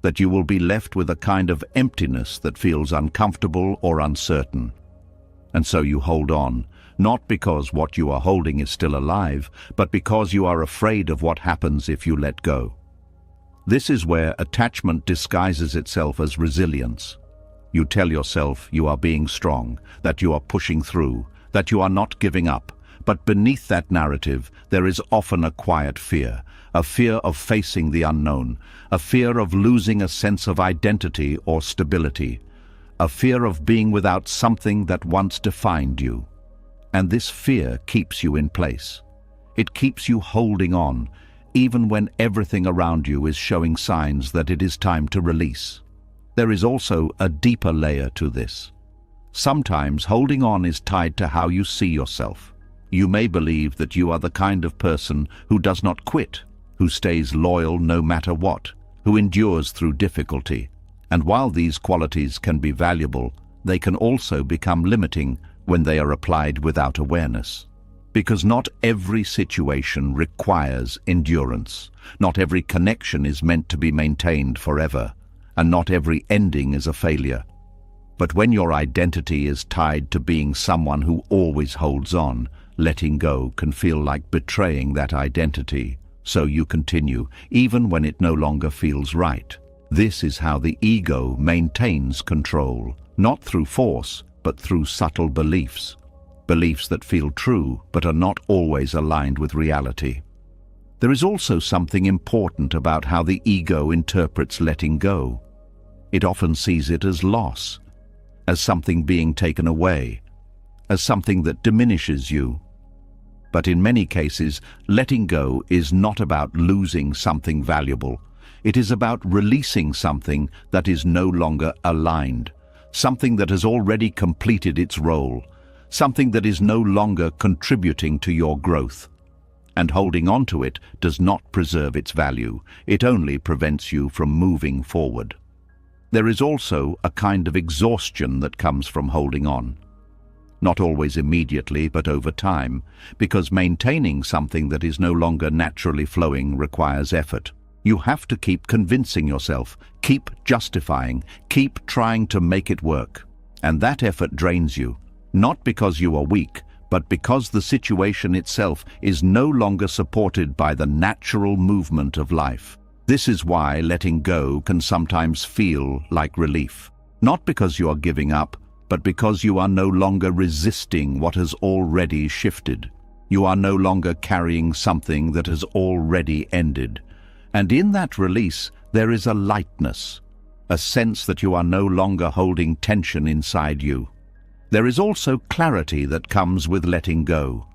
That you will be left with a kind of emptiness that feels uncomfortable or uncertain. And so you hold on, not because what you are holding is still alive, but because you are afraid of what happens if you let go. This is where attachment disguises itself as resilience. You tell yourself you are being strong, that you are pushing through, that you are not giving up. But beneath that narrative, there is often a quiet fear, a fear of facing the unknown, a fear of losing a sense of identity or stability, a fear of being without something that once defined you. And this fear keeps you in place. It keeps you holding on, even when everything around you is showing signs that it is time to release. There is also a deeper layer to this. Sometimes holding on is tied to how you see yourself. You may believe that you are the kind of person who does not quit, who stays loyal no matter what, who endures through difficulty. And while these qualities can be valuable, they can also become limiting when they are applied without awareness. Because not every situation requires endurance. Not every connection is meant to be maintained forever, and not every ending is a failure. But when your identity is tied to being someone who always holds on, letting go can feel like betraying that identity. So you continue, even when it no longer feels right. This is how the ego maintains control, not through force, but through subtle beliefs. Beliefs that feel true, but are not always aligned with reality. There is also something important about how the ego interprets letting go. It often sees it as loss, as something being taken away, as something that diminishes you. But in many cases, letting go is not about losing something valuable. It is about releasing something that is no longer aligned, something that has already completed its role, something that is no longer contributing to your growth. And holding on to it does not preserve its value. It only prevents you from moving forward. There is also a kind of exhaustion that comes from holding on. Not always immediately, but over time, because maintaining something that is no longer naturally flowing requires effort. You have to keep convincing yourself, keep justifying, keep trying to make it work. And that effort drains you, not because you are weak, but because the situation itself is no longer supported by the natural movement of life. This is why letting go can sometimes feel like relief. Not because you are giving up, but because you are no longer resisting what has already shifted. You are no longer carrying something that has already ended. And in that release, there is a lightness, a sense that you are no longer holding tension inside you. There is also clarity that comes with letting go.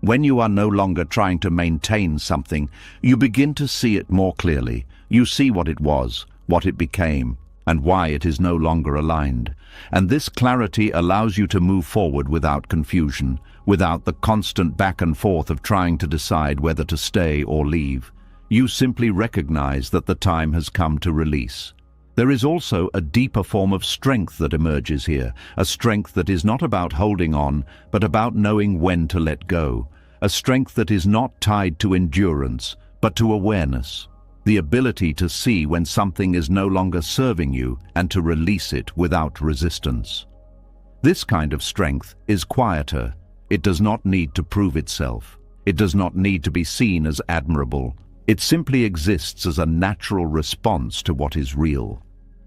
When you are no longer trying to maintain something, you begin to see it more clearly. You see what it was, what it became, and why it is no longer aligned. And this clarity allows you to move forward without confusion, without the constant back and forth of trying to decide whether to stay or leave. You simply recognize that the time has come to release. There is also a deeper form of strength that emerges here, a strength that is not about holding on, but about knowing when to let go, a strength that is not tied to endurance, but to awareness, the ability to see when something is no longer serving you and to release it without resistance. This kind of strength is quieter. It does not need to prove itself. It does not need to be seen as admirable. It simply exists as a natural response to what is real.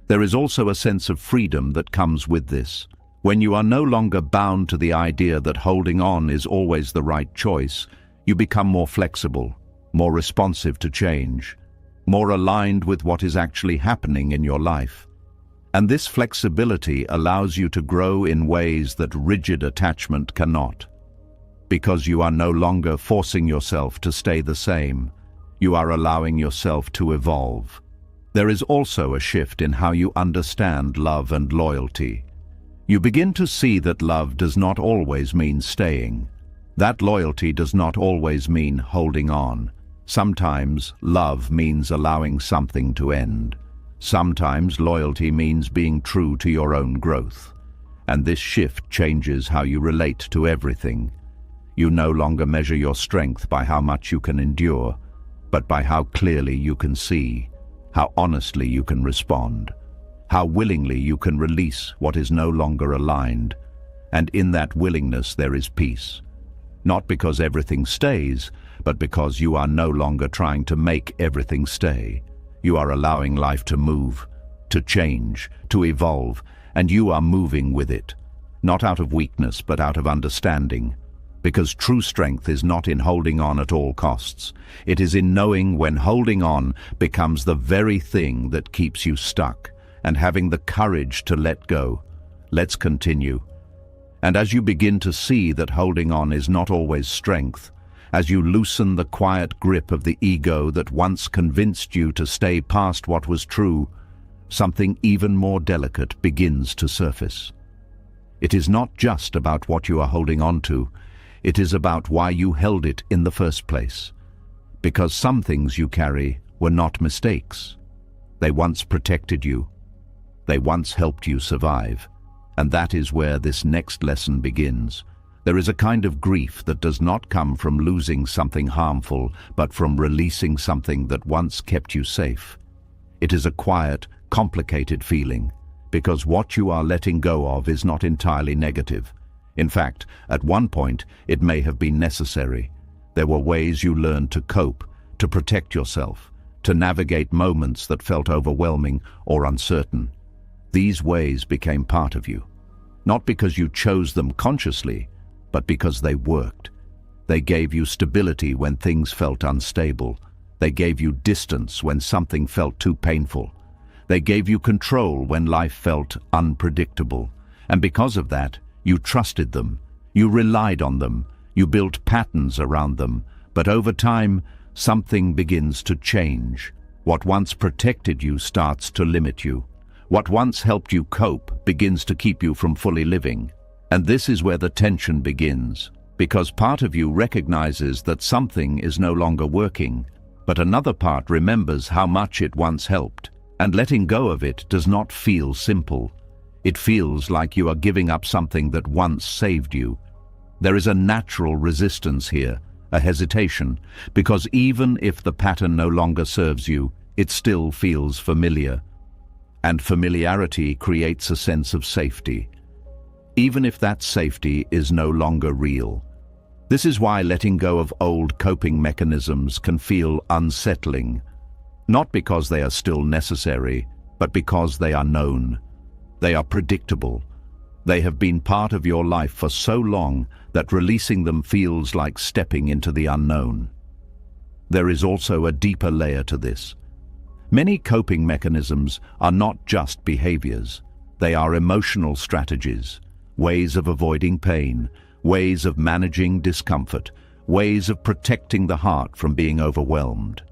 There is also a sense of freedom that comes with this. When you are no longer bound to the idea that holding on is always the right choice, you become more flexible, more responsive to change, more aligned with what is actually happening in your life. And this flexibility allows you to grow in ways that rigid attachment cannot. Because you are no longer forcing yourself to stay the same, you are allowing yourself to evolve. There is also a shift in how you understand love and loyalty. You begin to see that love does not always mean staying. That loyalty does not always mean holding on. Sometimes love means allowing something to end. Sometimes loyalty means being true to your own growth. And this shift changes how you relate to everything. You no longer measure your strength by how much you can endure, but by how clearly you can see, how honestly you can respond, how willingly you can release what is no longer aligned. And in that willingness there is peace. Not because everything stays, but because you are no longer trying to make everything stay. You are allowing life to move, to change, to evolve, and you are moving with it. Not out of weakness, but out of understanding. Because true strength is not in holding on at all costs. It is in knowing when holding on becomes the very thing that keeps you stuck, and having the courage to let go. Let's continue. And as you begin to see that holding on is not always strength, as you loosen the quiet grip of the ego that once convinced you to stay past what was true, something even more delicate begins to surface. It is not just about what you are holding on to, it is about why you held it in the first place. Because some things you carry were not mistakes. They once protected you. They once helped you survive. And that is where this next lesson begins. There is a kind of grief that does not come from losing something harmful, but from releasing something that once kept you safe. It is a quiet, complicated feeling, because what you are letting go of is not entirely negative. In fact, at one point, it may have been necessary. There were ways you learned to cope, to protect yourself, to navigate moments that felt overwhelming or uncertain. These ways became part of you, not because you chose them consciously, but because they worked. They gave you stability when things felt unstable. They gave you distance when something felt too painful. They gave you control when life felt unpredictable. And because of that, you trusted them. You relied on them. You built patterns around them. But over time, something begins to change. What once protected you starts to limit you. What once helped you cope begins to keep you from fully living. And this is where the tension begins, because part of you recognizes that something is no longer working, but another part remembers how much it once helped. And letting go of it does not feel simple. It feels like you are giving up something that once saved you. There is a natural resistance here, a hesitation, because even if the pattern no longer serves you, it still feels familiar. And familiarity creates a sense of safety, even if that safety is no longer real. This is why letting go of old coping mechanisms can feel unsettling, not because they are still necessary, but because they are known. They are predictable. They have been part of your life for so long that releasing them feels like stepping into the unknown. There is also a deeper layer to this. Many coping mechanisms are not just behaviors. They are emotional strategies, ways of avoiding pain, ways of managing discomfort, ways of protecting the heart from being overwhelmed.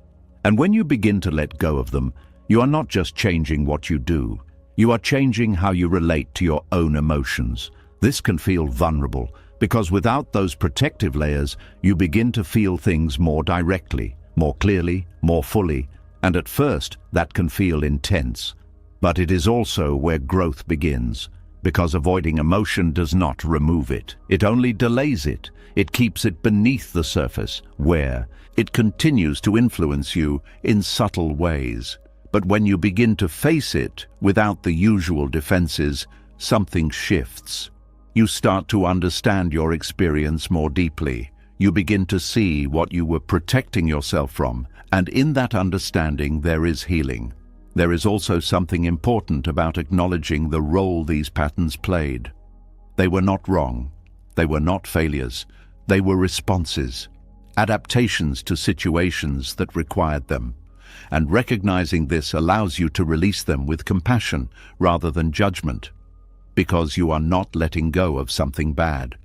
And when you begin to let go of them, you are not just changing what you do, you are changing how you relate to your own emotions. This can feel vulnerable, because without those protective layers, you begin to feel things more directly, more clearly, more fully, and at first that can feel intense. But it is also where growth begins, because avoiding emotion does not remove it. It only delays it. It keeps it beneath the surface, where it continues to influence you in subtle ways. But when you begin to face it without the usual defenses, something shifts. You start to understand your experience more deeply. You begin to see what you were protecting yourself from, and in that understanding there is healing. There is also something important about acknowledging the role these patterns played. They were not wrong. They were not failures. They were responses, adaptations to situations that required them. And recognizing this allows you to release them with compassion rather than judgment, because you are not letting go of something bad.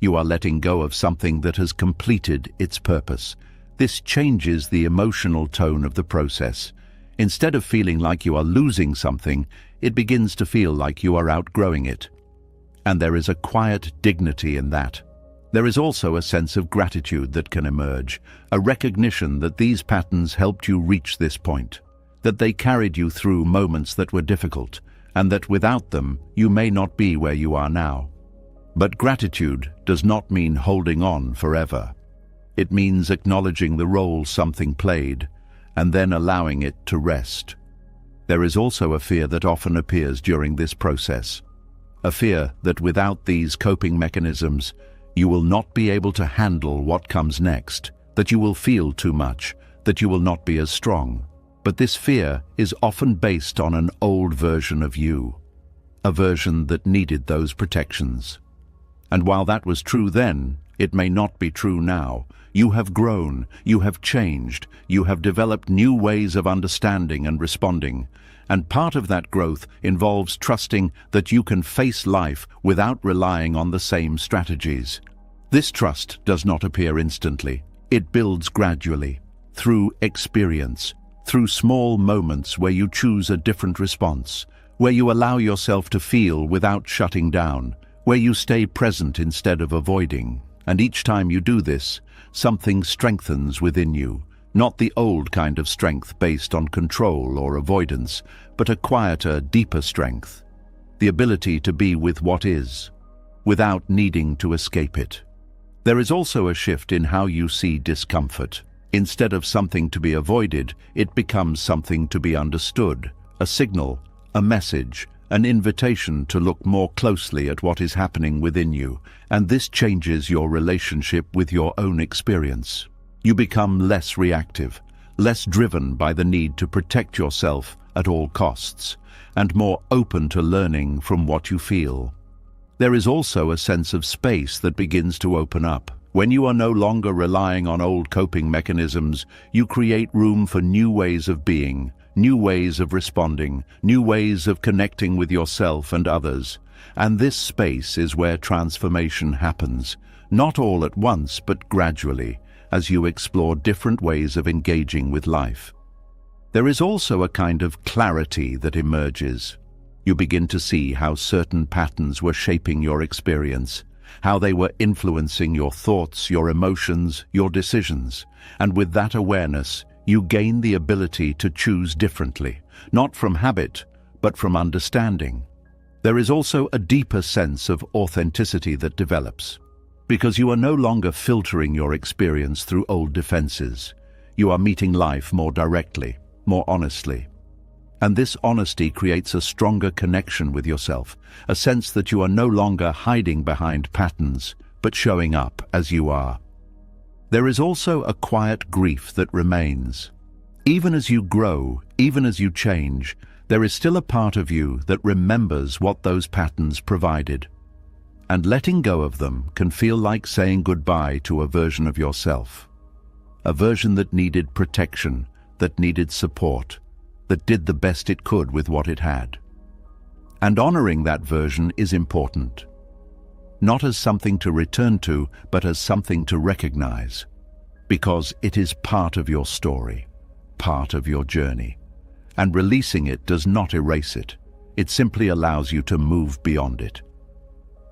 You are letting go of something that has completed its purpose. This changes the emotional tone of the process. Instead of feeling like you are losing something, it begins to feel like you are outgrowing it. And there is a quiet dignity in that. There is also a sense of gratitude that can emerge, a recognition that these patterns helped you reach this point, that they carried you through moments that were difficult, and that without them, you may not be where you are now. But gratitude does not mean holding on forever. It means acknowledging the role something played, and then allowing it to rest. There is also a fear that often appears during this process, a fear that without these coping mechanisms, you will not be able to handle what comes next, that you will feel too much, that you will not be as strong. But this fear is often based on an old version of you, a version that needed those protections. And while that was true then, it may not be true now. You have grown, you have changed, you have developed new ways of understanding and responding. And part of that growth involves trusting that you can face life without relying on the same strategies. This trust does not appear instantly. It builds gradually, through experience, through small moments where you choose a different response, where you allow yourself to feel without shutting down, where you stay present instead of avoiding. And each time you do this, something strengthens within you, not the old kind of strength based on control or avoidance, but a quieter, deeper strength, the ability to be with what is, without needing to escape it. There is also a shift in how you see discomfort. Instead of something to be avoided, it becomes something to be understood, a signal, a message, an invitation to look more closely at what is happening within you, and this changes your relationship with your own experience. You become less reactive, less driven by the need to protect yourself at all costs, and more open to learning from what you feel. There is also a sense of space that begins to open up. When you are no longer relying on old coping mechanisms, you create room for new ways of being, new ways of responding, new ways of connecting with yourself and others. And this space is where transformation happens, not all at once but gradually, as you explore different ways of engaging with life. There is also a kind of clarity that emerges. You begin to see how certain patterns were shaping your experience, how they were influencing your thoughts, your emotions, your decisions. And with that awareness, you gain the ability to choose differently, not from habit, but from understanding. There is also a deeper sense of authenticity that develops, because you are no longer filtering your experience through old defenses. You are meeting life more directly, more honestly. And this honesty creates a stronger connection with yourself, a sense that you are no longer hiding behind patterns, but showing up as you are. There is also a quiet grief that remains. Even as you grow, even as you change, there is still a part of you that remembers what those patterns provided. And letting go of them can feel like saying goodbye to a version of yourself. A version that needed protection, that needed support, that did the best it could with what it had. And honoring that version is important. Not as something to return to, but as something to recognize. Because it is part of your story, part of your journey. And releasing it does not erase it. It simply allows you to move beyond it.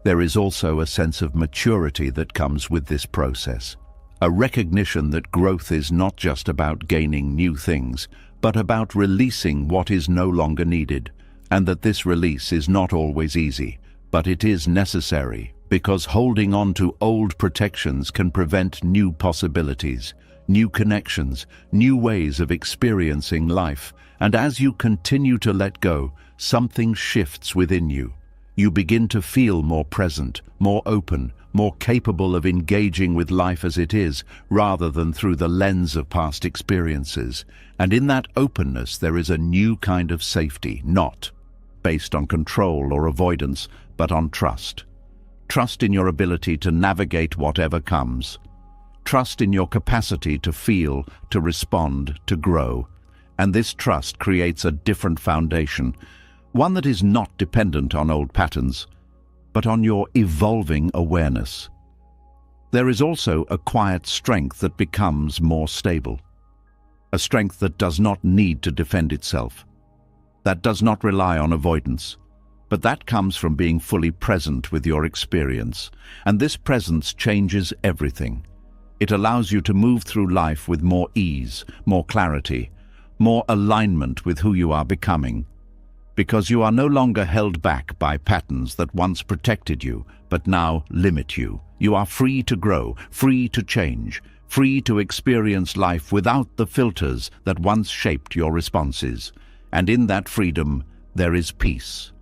There is also a sense of maturity that comes with this process. A recognition that growth is not just about gaining new things, but about releasing what is no longer needed, and that this release is not always easy, But it is necessary, because holding on to old protections can prevent new possibilities, new connections, new ways of experiencing life. And as you continue to let go, something shifts within you. You begin to feel more present, more open, more capable of engaging with life as it is, rather than through the lens of past experiences. And in that openness there is a new kind of safety, not based on control or avoidance, but on trust. Trust in your ability to navigate whatever comes. Trust in your capacity to feel, to respond, to grow. And this trust creates a different foundation, one that is not dependent on old patterns, but on your evolving awareness. There is also a quiet strength that becomes more stable. A strength that does not need to defend itself, that does not rely on avoidance, but that comes from being fully present with your experience. And this presence changes everything. It allows you to move through life with more ease, more clarity, more alignment with who you are becoming. Because you are no longer held back by patterns that once protected you, but now limit you. You are free to grow, free to change, free to experience life without the filters that once shaped your responses. And in that freedom, there is peace.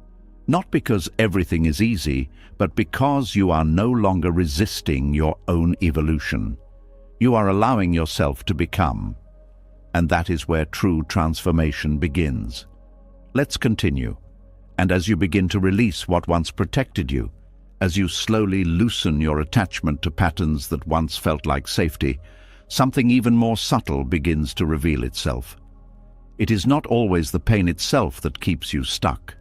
Not because everything is easy, but because you are no longer resisting your own evolution. You are allowing yourself to become. And that is where true transformation begins. Let's continue. And as you begin to release what once protected you, as you slowly loosen your attachment to patterns that once felt like safety, something even more subtle begins to reveal itself. It is not always the pain itself that keeps you stuck.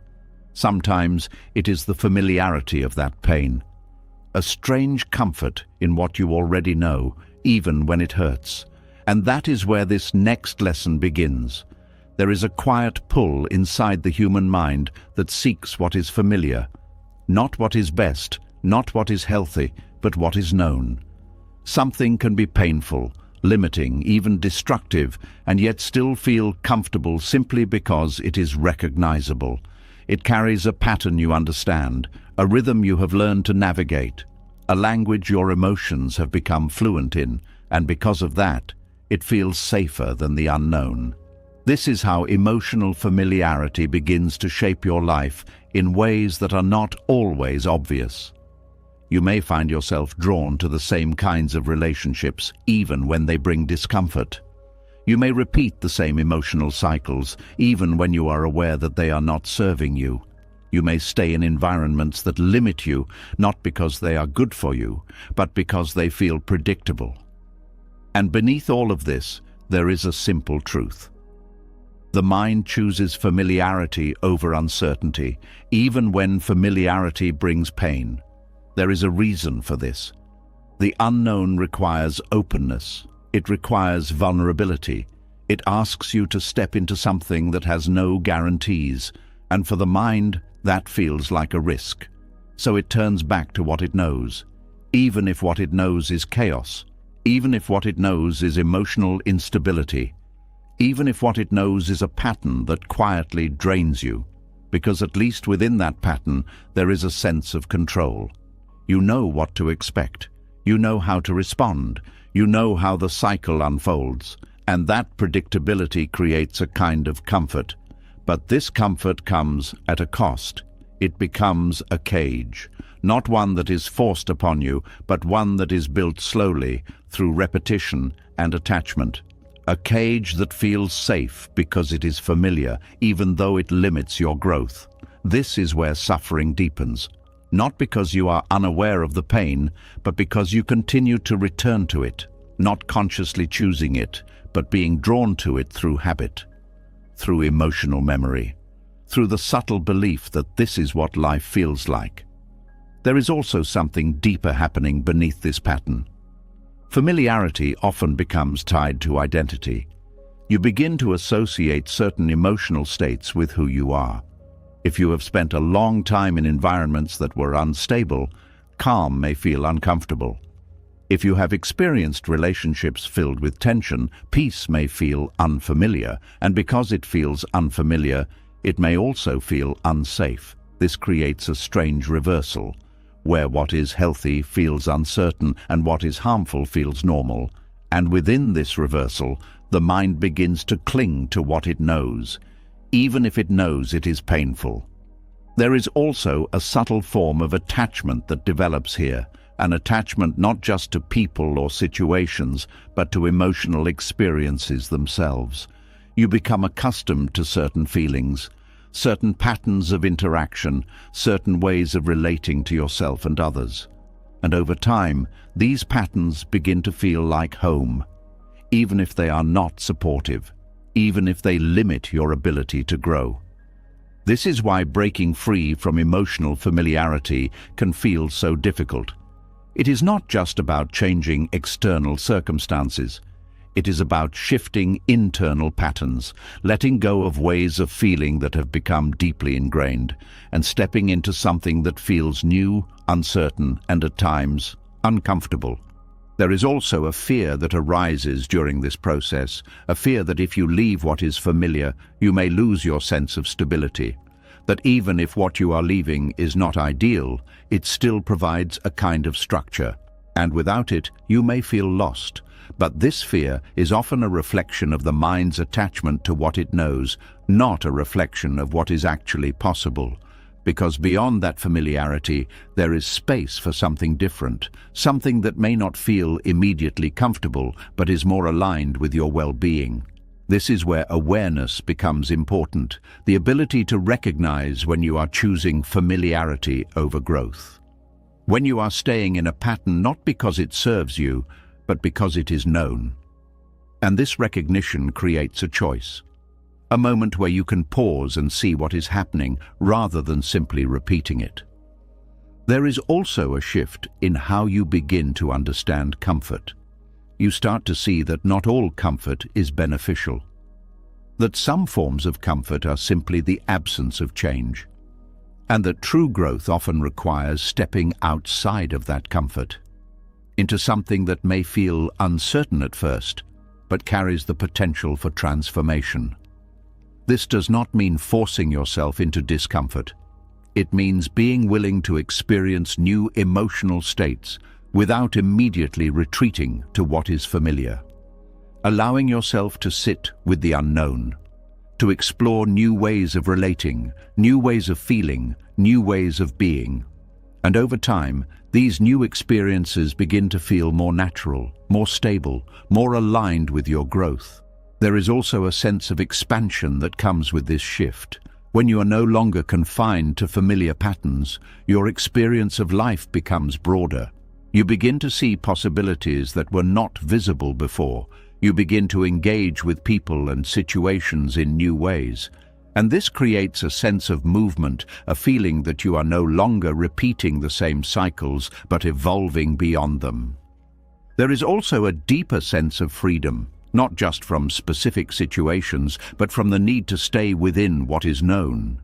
Sometimes it is the familiarity of that pain. A strange comfort in what you already know, even when it hurts. And that is where this next lesson begins. There is a quiet pull inside the human mind that seeks what is familiar. Not what is best, not what is healthy, but what is known. Something can be painful, limiting, even destructive, and yet still feel comfortable simply because it is recognizable. It carries a pattern you understand, a rhythm you have learned to navigate, a language your emotions have become fluent in, and because of that, it feels safer than the unknown. This is how emotional familiarity begins to shape your life in ways that are not always obvious. You may find yourself drawn to the same kinds of relationships even when they bring discomfort. You may repeat the same emotional cycles even when you are aware that they are not serving you. You may stay in environments that limit you, not because they are good for you, but because they feel predictable. And beneath all of this, there is a simple truth. The mind chooses familiarity over uncertainty, even when familiarity brings pain. There is a reason for this. The unknown requires openness. It requires vulnerability. It asks you to step into something that has no guarantees, and for the mind, that feels like a risk. So it turns back to what it knows, even if what it knows is chaos, even if what it knows is emotional instability, even if what it knows is a pattern that quietly drains you, because at least within that pattern there is a sense of control. You know what to expect. You know how to respond. You know how the cycle unfolds, and that predictability creates a kind of comfort. But this comfort comes at a cost. It becomes a cage, not one that is forced upon you, but one that is built slowly through repetition and attachment. A cage that feels safe because it is familiar, even though it limits your growth. This is where suffering deepens. Not because you are unaware of the pain, but because you continue to return to it, not consciously choosing it, but being drawn to it through habit, through emotional memory, through the subtle belief that this is what life feels like. There is also something deeper happening beneath this pattern. Familiarity often becomes tied to identity. You begin to associate certain emotional states with who you are. If you have spent a long time in environments that were unstable, calm may feel uncomfortable. If you have experienced relationships filled with tension, peace may feel unfamiliar, and because it feels unfamiliar, it may also feel unsafe. This creates a strange reversal, where what is healthy feels uncertain and what is harmful feels normal. And within this reversal, the mind begins to cling to what it knows, even if it knows it is painful. There is also a subtle form of attachment that develops here, an attachment not just to people or situations, but to emotional experiences themselves. You become accustomed to certain feelings, certain patterns of interaction, certain ways of relating to yourself and others. And over time, these patterns begin to feel like home, even if they are not supportive, even if they limit your ability to grow. This is why breaking free from emotional familiarity can feel so difficult. It is not just about changing external circumstances. It is about shifting internal patterns, letting go of ways of feeling that have become deeply ingrained, and stepping into something that feels new, uncertain, and at times uncomfortable. There is also a fear that arises during this process, a fear that if you leave what is familiar, you may lose your sense of stability. That even if what you are leaving is not ideal, it still provides a kind of structure, and without it, you may feel lost. But this fear is often a reflection of the mind's attachment to what it knows, not a reflection of what is actually possible. Because beyond that familiarity, there is space for something different, something that may not feel immediately comfortable, but is more aligned with your well-being. This is where awareness becomes important, the ability to recognize when you are choosing familiarity over growth. When you are staying in a pattern not because it serves you, but because it is known. And this recognition creates a choice. A moment where you can pause and see what is happening rather than simply repeating it. There is also a shift in how you begin to understand comfort. You start to see that not all comfort is beneficial. That some forms of comfort are simply the absence of change. And that true growth often requires stepping outside of that comfort, into something that may feel uncertain at first, but carries the potential for transformation. This does not mean forcing yourself into discomfort. It means being willing to experience new emotional states without immediately retreating to what is familiar. Allowing yourself to sit with the unknown, to explore new ways of relating, new ways of feeling, new ways of being. And over time, these new experiences begin to feel more natural, more stable, more aligned with your growth. There is also a sense of expansion that comes with this shift. When you are no longer confined to familiar patterns, your experience of life becomes broader. You begin to see possibilities that were not visible before. You begin to engage with people and situations in new ways. And this creates a sense of movement, a feeling that you are no longer repeating the same cycles, but evolving beyond them. There is also a deeper sense of freedom, not just from specific situations, but from the need to stay within what is known.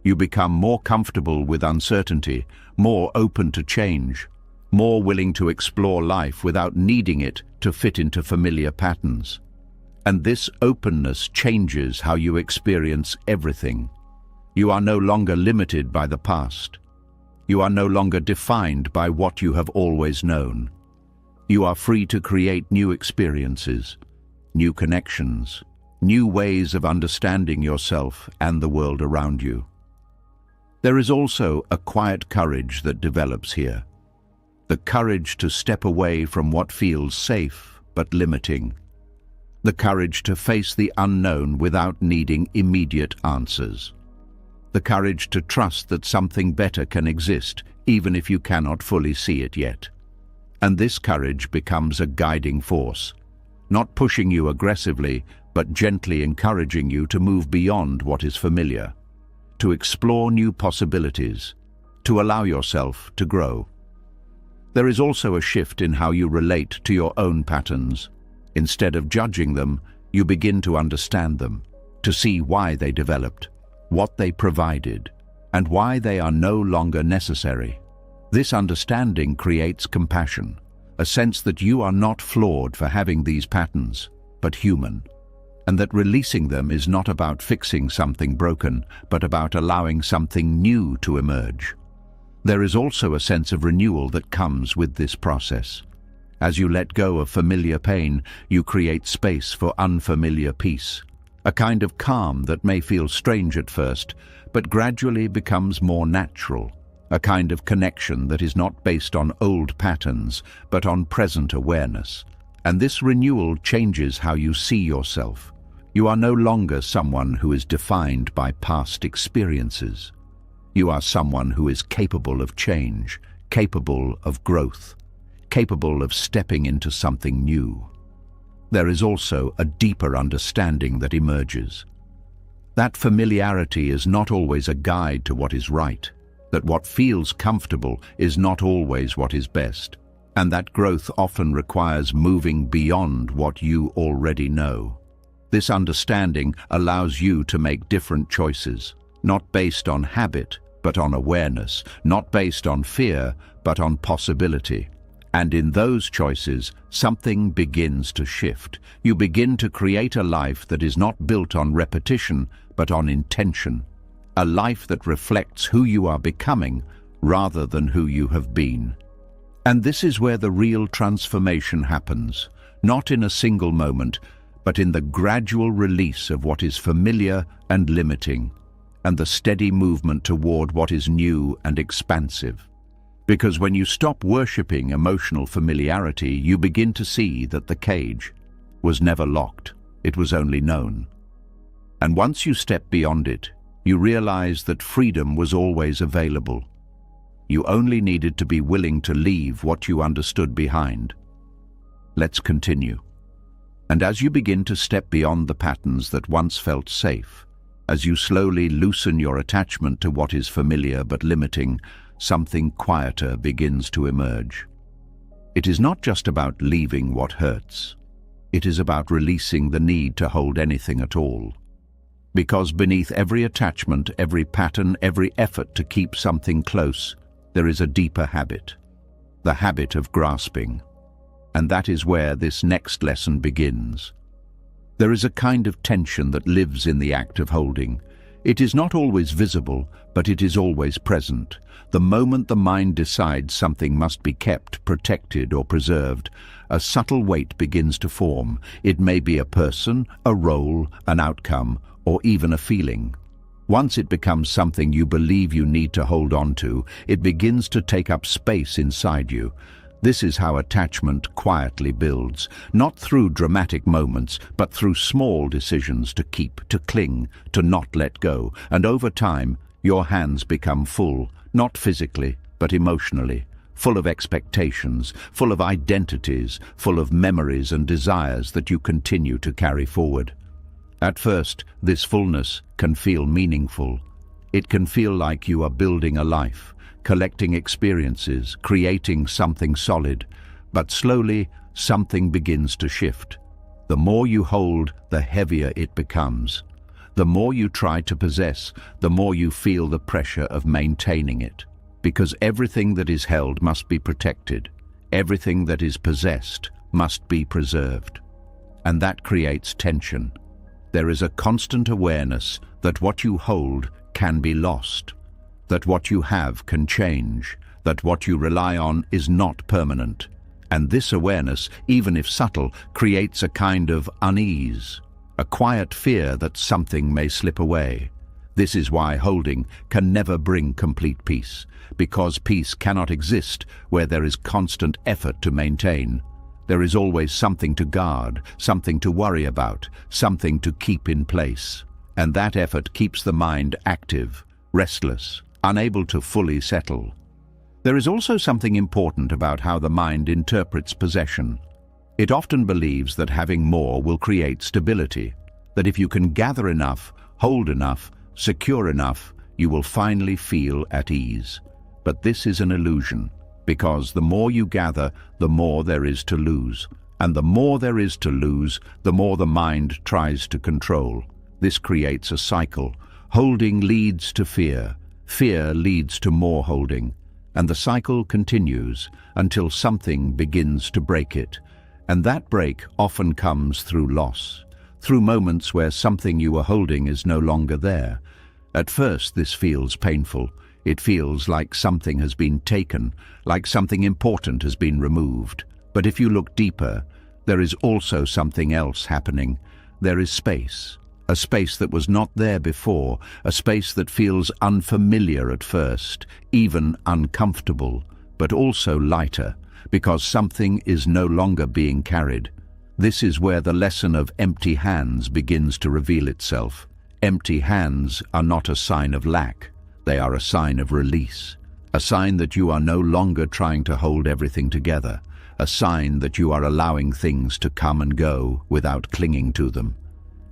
You become more comfortable with uncertainty, more open to change, more willing to explore life without needing it to fit into familiar patterns. And this openness changes how you experience everything. You are no longer limited by the past. You are no longer defined by what you have always known. You are free to create new experiences, new connections, new ways of understanding yourself and the world around you. There is also a quiet courage that develops here. The courage to step away from what feels safe but limiting. The courage to face the unknown without needing immediate answers. The courage to trust that something better can exist, even if you cannot fully see it yet. And this courage becomes a guiding force, not pushing you aggressively, but gently encouraging you to move beyond what is familiar, to explore new possibilities, to allow yourself to grow. There is also a shift in how you relate to your own patterns. Instead of judging them, you begin to understand them, to see why they developed, what they provided, and why they are no longer necessary. This understanding creates compassion, a sense that you are not flawed for having these patterns, but human. and that releasing them is not about fixing something broken, but about allowing something new to emerge. There is also a sense of renewal that comes with this process. As you let go of familiar pain, you create space for unfamiliar peace, a kind of calm that may feel strange at first, but gradually becomes more natural, a kind of connection that is not based on old patterns, but on present awareness. And this renewal changes how you see yourself. You are no longer someone who is defined by past experiences. You are someone who is capable of change, capable of growth, capable of stepping into something new. There is also a deeper understanding that emerges. That familiarity is not always a guide to what is right, that what feels comfortable is not always what is best, and that growth often requires moving beyond what you already know. This understanding allows you to make different choices, not based on habit, but on awareness, not based on fear, but on possibility. And in those choices, something begins to shift. You begin to create a life that is not built on repetition, but on intention. A life that reflects who you are becoming, rather than who you have been. And this is where the real transformation happens, not in a single moment, but in the gradual release of what is familiar and limiting, and the steady movement toward what is new and expansive. Because when you stop worshipping emotional familiarity, you begin to see that the cage was never locked, it was only known. And once you step beyond it, you realize that freedom was always available. You only needed to be willing to leave what you understood behind. Let's continue. And as you begin to step beyond the patterns that once felt safe, as you slowly loosen your attachment to what is familiar but limiting, something quieter begins to emerge. It is not just about leaving what hurts. It is about releasing the need to hold anything at all. Because beneath every attachment, every pattern, every effort to keep something close, there is a deeper habit, the habit of grasping. And that is where this next lesson begins. There is a kind of tension that lives in the act of holding. It is not always visible, but it is always present. The moment the mind decides something must be kept, protected, or preserved, a subtle weight begins to form. It may be a person, a role, an outcome, or even a feeling. Once it becomes something you believe you need to hold on to, it begins to take up space inside you. This is how attachment quietly builds, not through dramatic moments, but through small decisions to keep, to cling, to not let go. And over time, your hands become full, not physically, but emotionally, full of expectations, full of identities, full of memories and desires that you continue to carry forward. At first, this fullness can feel meaningful. It can feel like you are building a life, collecting experiences, creating something solid. But slowly, something begins to shift. The more you hold, the heavier it becomes. The more you try to possess, the more you feel the pressure of maintaining it. Because everything that is held must be protected. Everything that is possessed must be preserved. And that creates tension. There is a constant awareness that what you hold can be lost, that what you have can change, that what you rely on is not permanent. And this awareness, even if subtle, creates a kind of unease, a quiet fear that something may slip away. This is why holding can never bring complete peace, because peace cannot exist where there is constant effort to maintain. There is always something to guard, something to worry about, something to keep in place. And that effort keeps the mind active, restless, unable to fully settle. There is also something important about how the mind interprets possession. It often believes that having more will create stability, that if you can gather enough, hold enough, secure enough, you will finally feel at ease. But this is an illusion, because the more you gather, the more there is to lose. And the more there is to lose, the more the mind tries to control. This creates a cycle. Holding leads to fear. Fear leads to more holding. And the cycle continues until something begins to break it. And that break often comes through loss, through moments where something you were holding is no longer there. At first, this feels painful. It feels like something has been taken, like something important has been removed. But if you look deeper, there is also something else happening. There is space. A space that was not there before, a space that feels unfamiliar at first, even uncomfortable, but also lighter, because something is no longer being carried. This is where the lesson of empty hands begins to reveal itself. Empty hands are not a sign of lack. They are a sign of release, a sign that you are no longer trying to hold everything together, a sign that you are allowing things to come and go without clinging to them.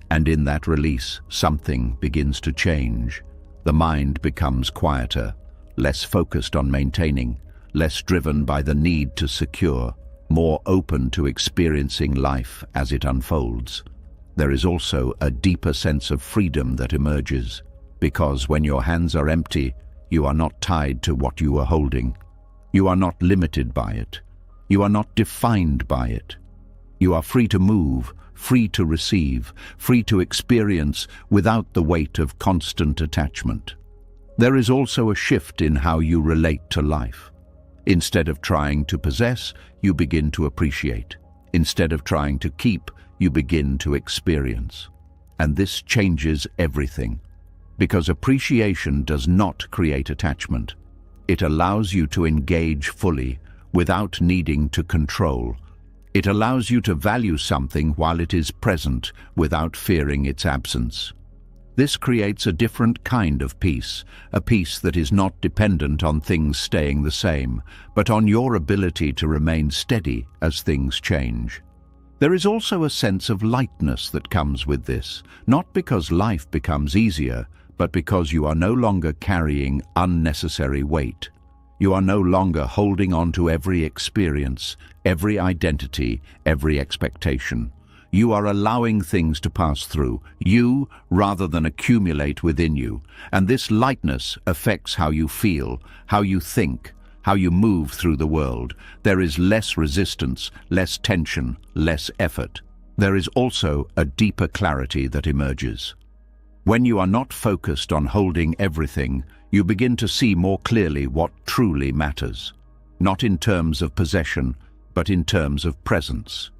And in that release, something begins to change. The mind becomes quieter, less focused on maintaining, less driven by the need to secure, more open to experiencing life as it unfolds. There is also a deeper sense of freedom that emerges, because when your hands are empty, you are not tied to what you are holding. You are not limited by it. You are not defined by it. You are free to move, free to receive, free to experience without the weight of constant attachment. There is also a shift in how you relate to life. Instead of trying to possess, you begin to appreciate. Instead of trying to keep, you begin to experience. And this changes everything. Because appreciation does not create attachment. It allows you to engage fully, without needing to control. It allows you to value something while it is present, without fearing its absence. This creates a different kind of peace, a peace that is not dependent on things staying the same, but on your ability to remain steady as things change. There is also a sense of lightness that comes with this, not because life becomes easier, but because you are no longer carrying unnecessary weight. You are no longer holding on to every experience, every identity, every expectation. You are allowing things to pass through you rather than accumulate within you. And this lightness affects how you feel, how you think, how you move through the world. There is less resistance, less tension, less effort. There is also a deeper clarity that emerges. When you are not focused on holding everything, you begin to see more clearly what truly matters, not in terms of possession, but in terms of presence.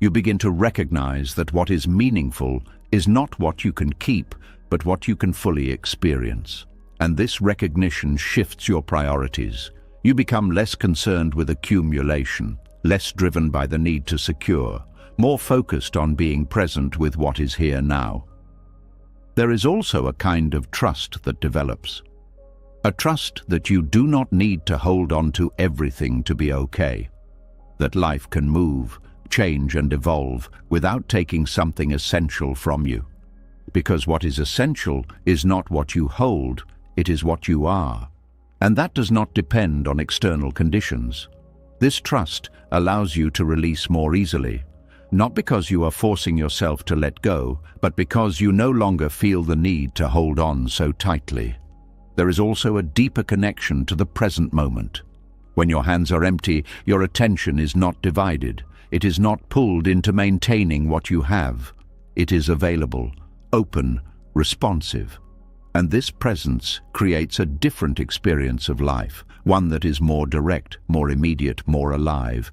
You begin to recognize that what is meaningful is not what you can keep, but what you can fully experience. And this recognition shifts your priorities. You become less concerned with accumulation, less driven by the need to secure, more focused on being present with what is here now. There is also a kind of trust that develops. A trust that you do not need to hold on to everything to be okay. That life can move, change and evolve without taking something essential from you. Because what is essential is not what you hold, it is what you are. And that does not depend on external conditions. This trust allows you to release more easily. Not because you are forcing yourself to let go, but because you no longer feel the need to hold on so tightly. There is also a deeper connection to the present moment. When your hands are empty, your attention is not divided. It is not pulled into maintaining what you have. It is available, open, responsive. And this presence creates a different experience of life, one that is more direct, more immediate, more alive.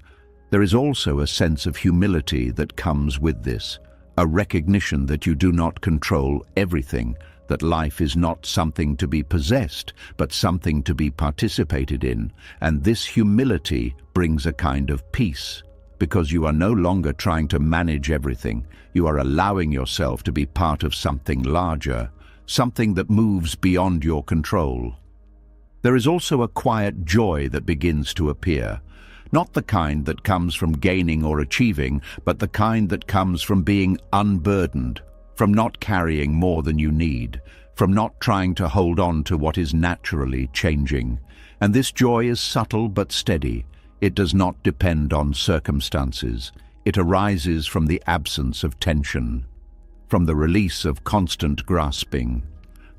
There is also a sense of humility that comes with this, a recognition that you do not control everything, that life is not something to be possessed, but something to be participated in. And this humility brings a kind of peace, because you are no longer trying to manage everything. You are allowing yourself to be part of something larger, something that moves beyond your control. There is also a quiet joy that begins to appear. Not the kind that comes from gaining or achieving, but the kind that comes from being unburdened, from not carrying more than you need, from not trying to hold on to what is naturally changing. And this joy is subtle but steady. It does not depend on circumstances. It arises from the absence of tension, from the release of constant grasping,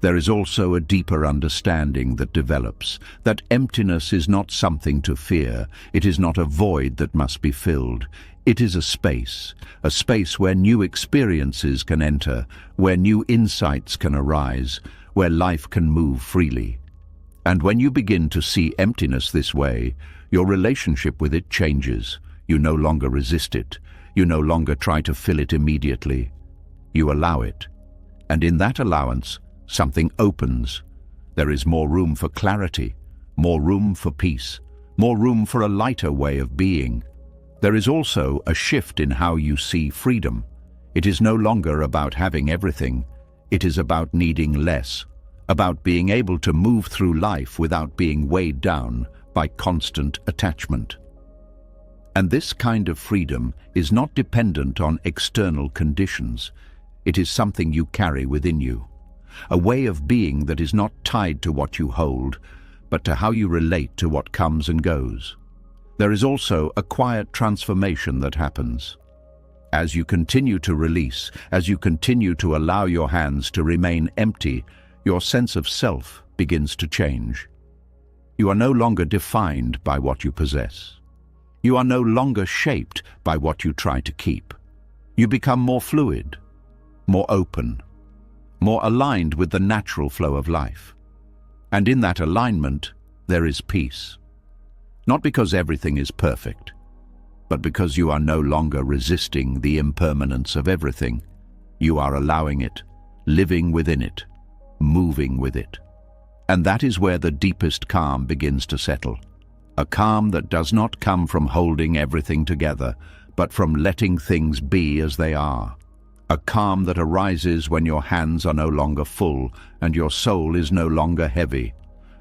There is also a deeper understanding that develops, that emptiness is not something to fear, it is not a void that must be filled. It is a space where new experiences can enter, where new insights can arise, where life can move freely. And when you begin to see emptiness this way, your relationship with it changes. You no longer resist it. You no longer try to fill it immediately. You allow it. And in that allowance, something opens. There is more room for clarity, more room for peace, more room for a lighter way of being. There is also a shift in how you see freedom. It is no longer about having everything. It is about needing less, about being able to move through life without being weighed down by constant attachment. And this kind of freedom is not dependent on external conditions. It is something you carry within you. A way of being that is not tied to what you hold, but to how you relate to what comes and goes. There is also a quiet transformation that happens. As you continue to release, as you continue to allow your hands to remain empty, your sense of self begins to change. You are no longer defined by what you possess. You are no longer shaped by what you try to keep. You become more fluid, more open, more aligned with the natural flow of life. And in that alignment, there is peace. Not because everything is perfect, but because you are no longer resisting the impermanence of everything. You are allowing it, living within it, moving with it. And that is where the deepest calm begins to settle. A calm that does not come from holding everything together, but from letting things be as they are. A calm that arises when your hands are no longer full and your soul is no longer heavy.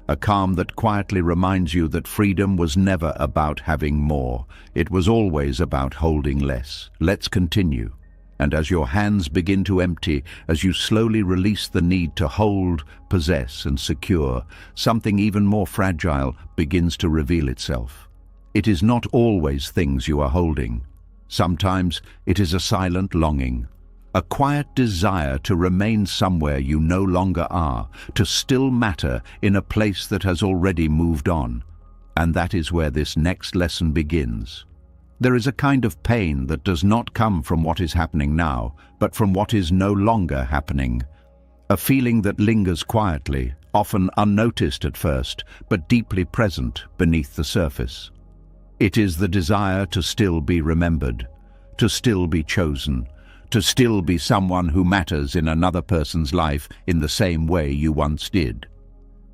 A calm that quietly reminds you that freedom was never about having more. It was always about holding less. Let's continue. And as your hands begin to empty, as you slowly release the need to hold, possess, and secure, something even more fragile begins to reveal itself. It is not always things you are holding. Sometimes it is a silent longing, a quiet desire to remain somewhere you no longer are, to still matter in a place that has already moved on. And that is where this next lesson begins. There is a kind of pain that does not come from what is happening now, but from what is no longer happening. A feeling that lingers quietly, often unnoticed at first, but deeply present beneath the surface. It is the desire to still be remembered, to still be chosen, to still be someone who matters in another person's life in the same way you once did.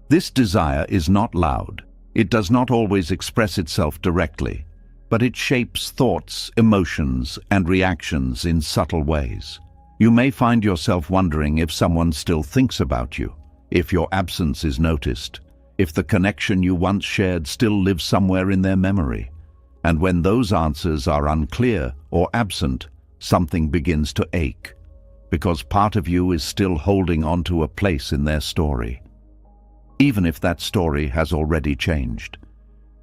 This desire is not loud. It does not always express itself directly, but it shapes thoughts, emotions, and reactions in subtle ways. You may find yourself wondering if someone still thinks about you, if your absence is noticed, if the connection you once shared still lives somewhere in their memory. And when those answers are unclear or absent, something begins to ache, because part of you is still holding on to a place in their story, even if that story has already changed.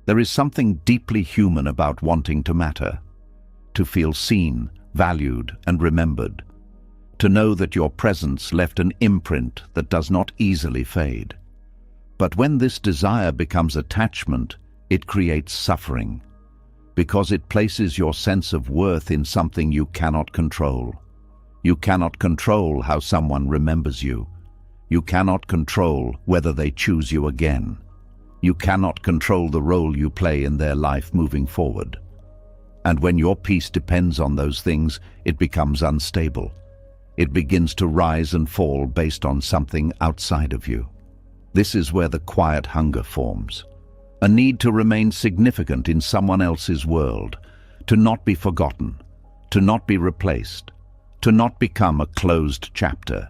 There is something deeply human about wanting to matter, to feel seen, valued, and remembered, to know that your presence left an imprint that does not easily fade. But when this desire becomes attachment, it creates suffering, because it places your sense of worth in something you cannot control. You cannot control how someone remembers you. You cannot control whether they choose you again. You cannot control the role you play in their life moving forward. And when your peace depends on those things, it becomes unstable. It begins to rise and fall based on something outside of you. This is where the quiet hunger forms. A need to remain significant in someone else's world, to not be forgotten, to not be replaced, to not become a closed chapter.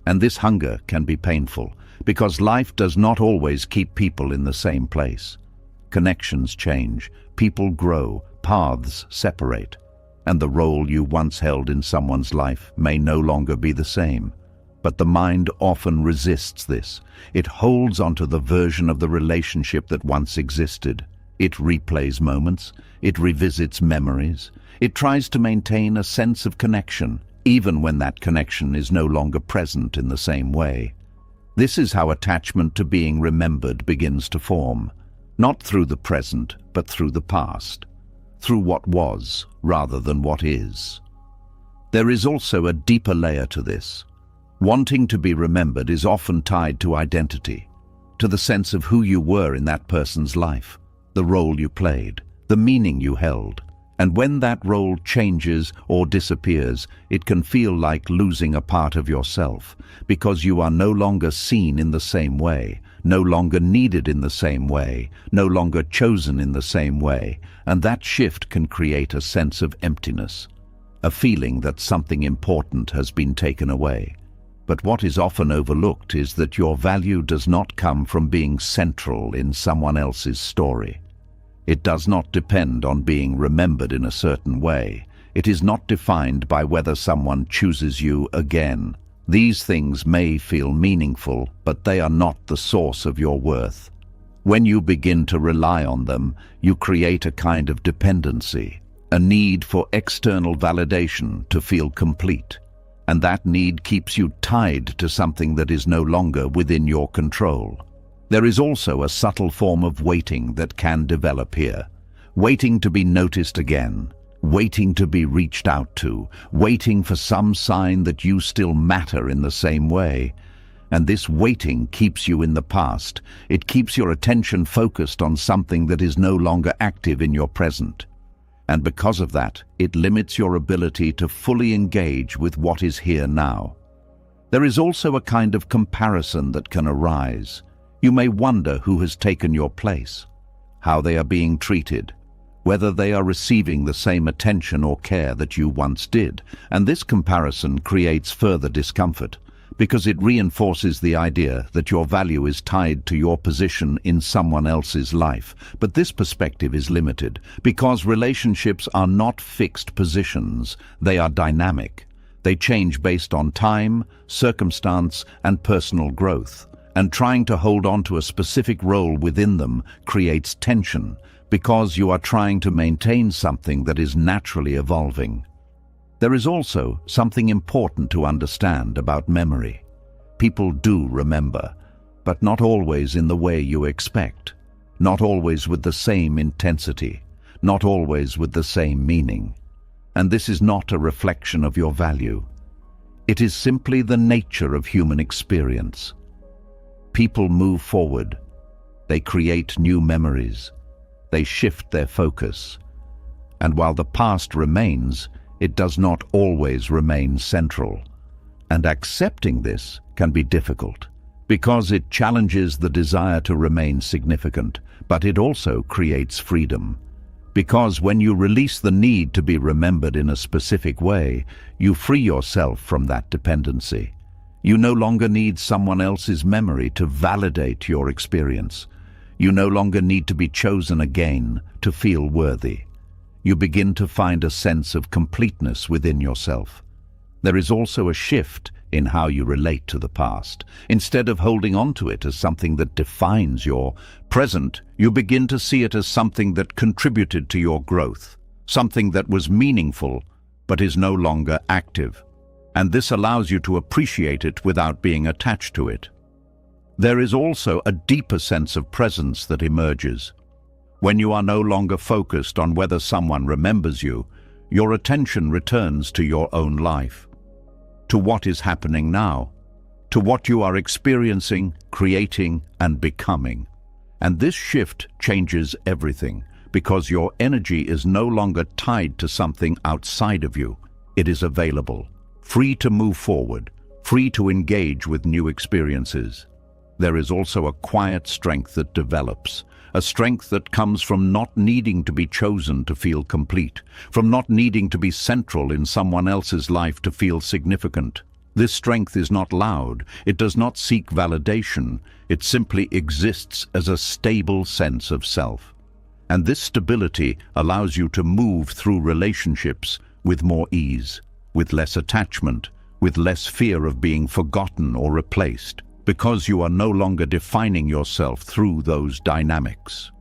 And this hunger can be painful, because life does not always keep people in the same place. Connections change, people grow, paths separate, and the role you once held in someone's life may no longer be the same. But the mind often resists this. It holds onto the version of the relationship that once existed. It replays moments, it revisits memories, it tries to maintain a sense of connection, even when that connection is no longer present in the same way. This is how attachment to being remembered begins to form, not through the present, but through the past, through what was rather than what is. There is also a deeper layer to this. Wanting to be remembered is often tied to identity, to the sense of who you were in that person's life, the role you played, the meaning you held. And when that role changes or disappears, it can feel like losing a part of yourself, because you are no longer seen in the same way, no longer needed in the same way, no longer chosen in the same way, and that shift can create a sense of emptiness, a feeling that something important has been taken away. But what is often overlooked is that your value does not come from being central in someone else's story. It does not depend on being remembered in a certain way. It is not defined by whether someone chooses you again. These things may feel meaningful, but they are not the source of your worth. When you begin to rely on them, you create a kind of dependency, a need for external validation to feel complete. And that need keeps you tied to something that is no longer within your control. There is also a subtle form of waiting that can develop here. Waiting to be noticed again, waiting to be reached out to, waiting for some sign that you still matter in the same way. And this waiting keeps you in the past. It keeps your attention focused on something that is no longer active in your present. And because of that, it limits your ability to fully engage with what is here now. There is also a kind of comparison that can arise. You may wonder who has taken your place, how they are being treated, whether they are receiving the same attention or care that you once did. And this comparison creates further discomfort, because it reinforces the idea that your value is tied to your position in someone else's life. But this perspective is limited, because relationships are not fixed positions, they are dynamic. They change based on time, circumstance, and personal growth. And trying to hold on to a specific role within them creates tension, because you are trying to maintain something that is naturally evolving. There is also something important to understand about memory. People do remember, but not always in the way you expect, not always with the same intensity, not always with the same meaning. And this is not a reflection of your value. It is simply the nature of human experience. People move forward. They create new memories. They shift their focus. And while the past remains, it does not always remain central. And accepting this can be difficult, because it challenges the desire to remain significant, but it also creates freedom. Because when you release the need to be remembered in a specific way, you free yourself from that dependency. You no longer need someone else's memory to validate your experience. You no longer need to be chosen again to feel worthy. You begin to find a sense of completeness within yourself. There is also a shift in how you relate to the past. Instead of holding on to it as something that defines your present, you begin to see it as something that contributed to your growth, something that was meaningful but is no longer active. And this allows you to appreciate it without being attached to it. There is also a deeper sense of presence that emerges. When you are no longer focused on whether someone remembers you, your attention returns to your own life, to what is happening now, to what you are experiencing, creating, and becoming. And this shift changes everything, because your energy is no longer tied to something outside of you. It is available, free to move forward, free to engage with new experiences. There is also a quiet strength that develops, a strength that comes from not needing to be chosen to feel complete, from not needing to be central in someone else's life to feel significant. This strength is not loud, it does not seek validation, it simply exists as a stable sense of self. And this stability allows you to move through relationships with more ease, with less attachment, with less fear of being forgotten or replaced, because you are no longer defining yourself through those dynamics.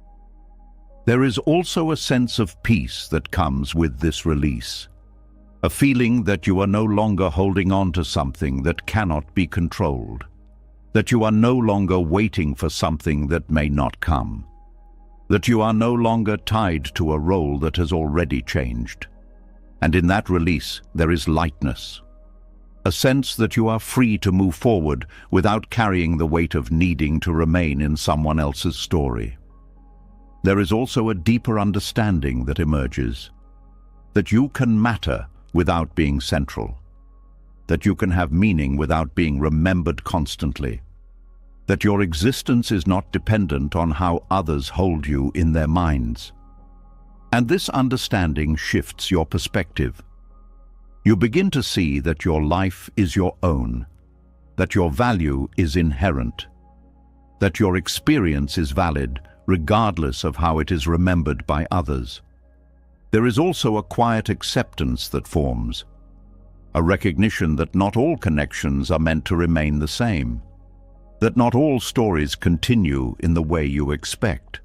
There is also a sense of peace that comes with this release, a feeling that you are no longer holding on to something that cannot be controlled. that you are no longer waiting for something that may not come, that you are no longer tied to a role that has already changed. And in that release, there is lightness, a sense that you are free to move forward without carrying the weight of needing to remain in someone else's story. There is also a deeper understanding that emerges, that you can matter without being central, that you can have meaning without being remembered constantly, that your existence is not dependent on how others hold you in their minds. And this understanding shifts your perspective. You begin to see that your life is your own, that your value is inherent, that your experience is valid regardless of how it is remembered by others. There is also a quiet acceptance that forms, a recognition that not all connections are meant to remain the same, that not all stories continue in the way you expect,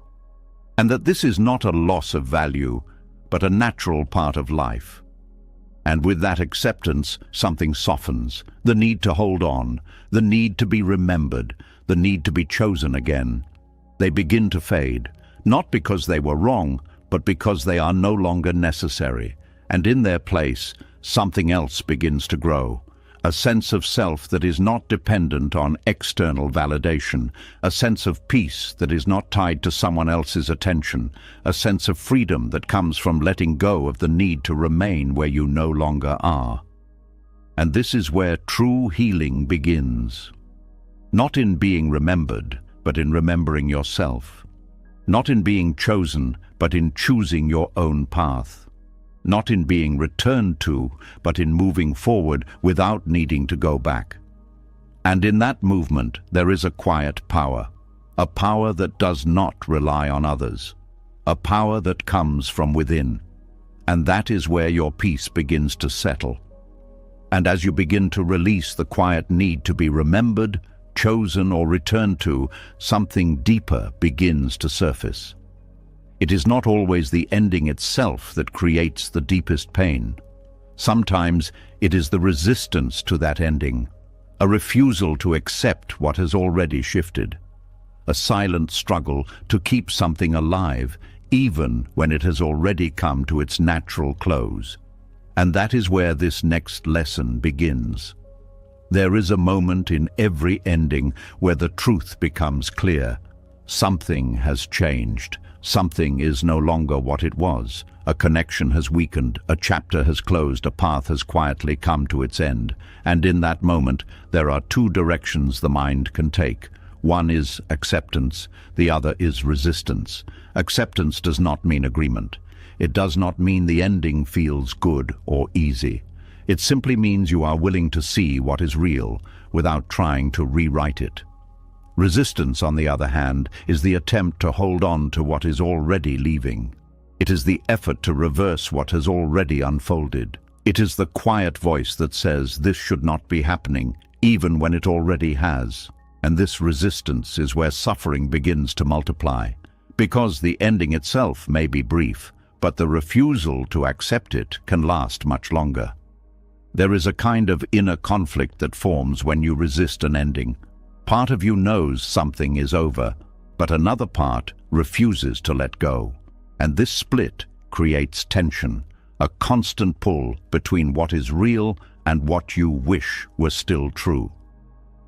and that this is not a loss of value, but a natural part of life. And with that acceptance, something softens, the need to hold on, the need to be remembered, the need to be chosen again. They begin to fade, not because they were wrong, but because they are no longer necessary, and in their place, something else begins to grow. A sense of self that is not dependent on external validation, a sense of peace that is not tied to someone else's attention, a sense of freedom that comes from letting go of the need to remain where you no longer are. And this is where true healing begins. Not in being remembered, but in remembering yourself. Not in being chosen, but in choosing your own path. Not in being returned to, but in moving forward without needing to go back. And in that movement, there is a quiet power, a power that does not rely on others, a power that comes from within. And that is where your peace begins to settle. And as you begin to release the quiet need to be remembered, chosen, or returned to, something deeper begins to surface. It is not always the ending itself that creates the deepest pain. Sometimes it is the resistance to that ending, a refusal to accept what has already shifted, a silent struggle to keep something alive, even when it has already come to its natural close. And that is where this next lesson begins. There is a moment in every ending where the truth becomes clear. Something has changed. Something is no longer what it was. A connection has weakened, a chapter has closed, a path has quietly come to its end. And in that moment, there are two directions the mind can take. One is acceptance, the other is resistance. Acceptance does not mean agreement. It does not mean the ending feels good or easy. It simply means you are willing to see what is real without trying to rewrite it. Resistance, on the other hand, is the attempt to hold on to what is already leaving. It is the effort to reverse what has already unfolded. It is the quiet voice that says this should not be happening, even when it already has. And this resistance is where suffering begins to multiply, because the ending itself may be brief, but the refusal to accept it can last much longer. There is a kind of inner conflict that forms when you resist an ending. Part of you knows something is over, but another part refuses to let go. And this split creates tension, a constant pull between what is real and what you wish was still true.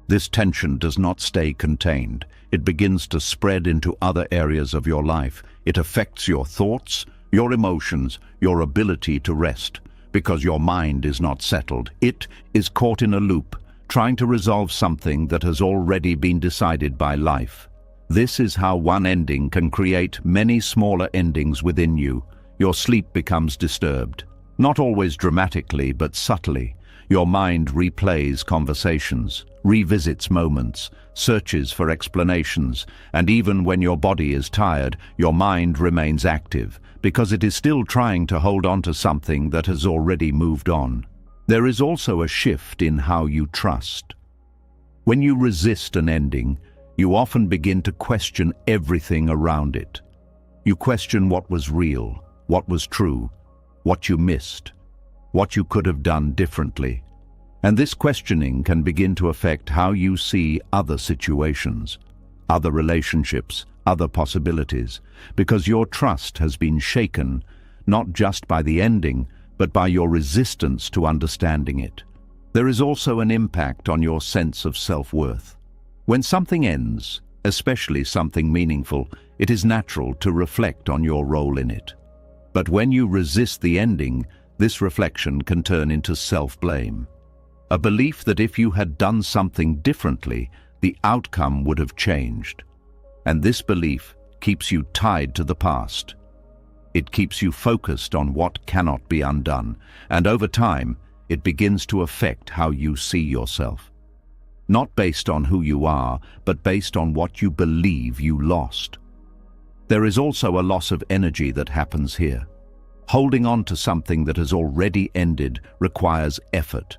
This tension does not stay contained. It begins to spread into other areas of your life. It affects your thoughts, your emotions, your ability to rest, because your mind is not settled. It is caught in a loop, trying to resolve something that has already been decided by life. This is how one ending can create many smaller endings within you. Your sleep becomes disturbed, not always dramatically, but subtly. Your mind replays conversations, revisits moments, searches for explanations, and even when your body is tired, your mind remains active, because it is still trying to hold on to something that has already moved on. There is also a shift in how you trust. When you resist an ending, you often begin to question everything around it. You question what was real, what was true, what you missed, what you could have done differently. And this questioning can begin to affect how you see other situations, other relationships, other possibilities, because your trust has been shaken, not just by the ending, but by your resistance to understanding it. There is also an impact on your sense of self-worth. When something ends, especially something meaningful, it is natural to reflect on your role in it. But when you resist the ending, this reflection can turn into self-blame. A belief that if you had done something differently, the outcome would have changed. And this belief keeps you tied to the past. It keeps you focused on what cannot be undone, and over time, it begins to affect how you see yourself. Not based on who you are, but based on what you believe you lost. There is also a loss of energy that happens here. Holding on to something that has already ended requires effort.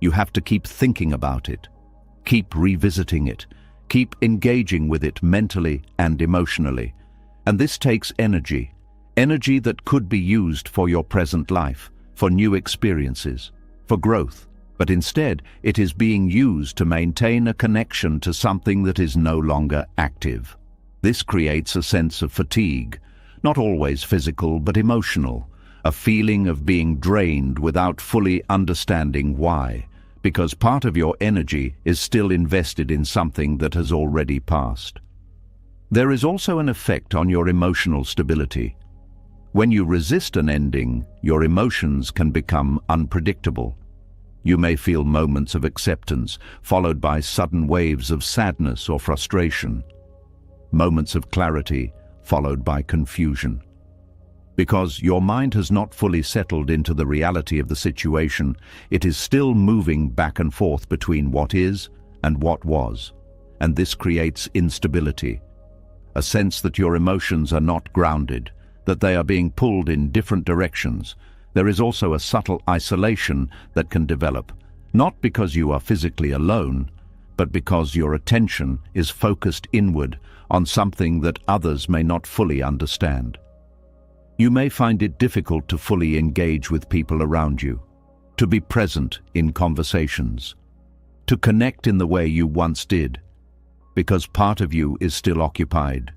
You have to keep thinking about it, keep revisiting it, keep engaging with it mentally and emotionally. And this takes energy that could be used for your present life, for new experiences, for growth. But instead, it is being used to maintain a connection to something that is no longer active. This creates a sense of fatigue, not always physical but emotional, a feeling of being drained without fully understanding why, because part of your energy is still invested in something that has already passed. There is also an effect on your emotional stability. When you resist an ending, your emotions can become unpredictable. You may feel moments of acceptance, followed by sudden waves of sadness or frustration. Moments of clarity, followed by confusion. Because your mind has not fully settled into the reality of the situation, it is still moving back and forth between what is and what was. And this creates instability, a sense that your emotions are not grounded, that they are being pulled in different directions. There is also a subtle isolation that can develop, not because you are physically alone, but because your attention is focused inward on something that others may not fully understand. You may find it difficult to fully engage with people around you, to be present in conversations, to connect in the way you once did, because part of you is still occupied,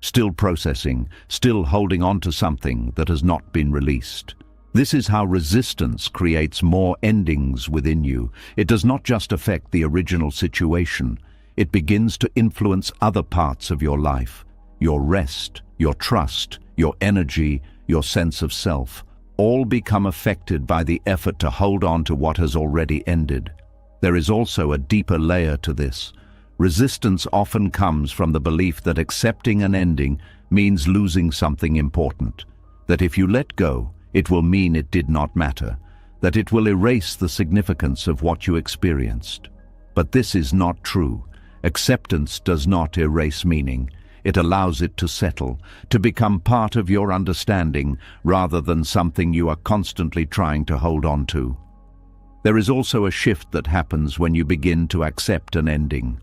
still processing, still holding on to something that has not been released. This is how resistance creates more endings within you. It does not just affect the original situation. It begins to influence other parts of your life. Your rest, your trust, your energy, your sense of self, all become affected by the effort to hold on to what has already ended. There is also a deeper layer to this. Resistance often comes from the belief that accepting an ending means losing something important, that if you let go, it will mean it did not matter, that it will erase the significance of what you experienced. But this is not true. Acceptance does not erase meaning. It allows it to settle, to become part of your understanding rather than something you are constantly trying to hold on to. There is also a shift that happens when you begin to accept an ending.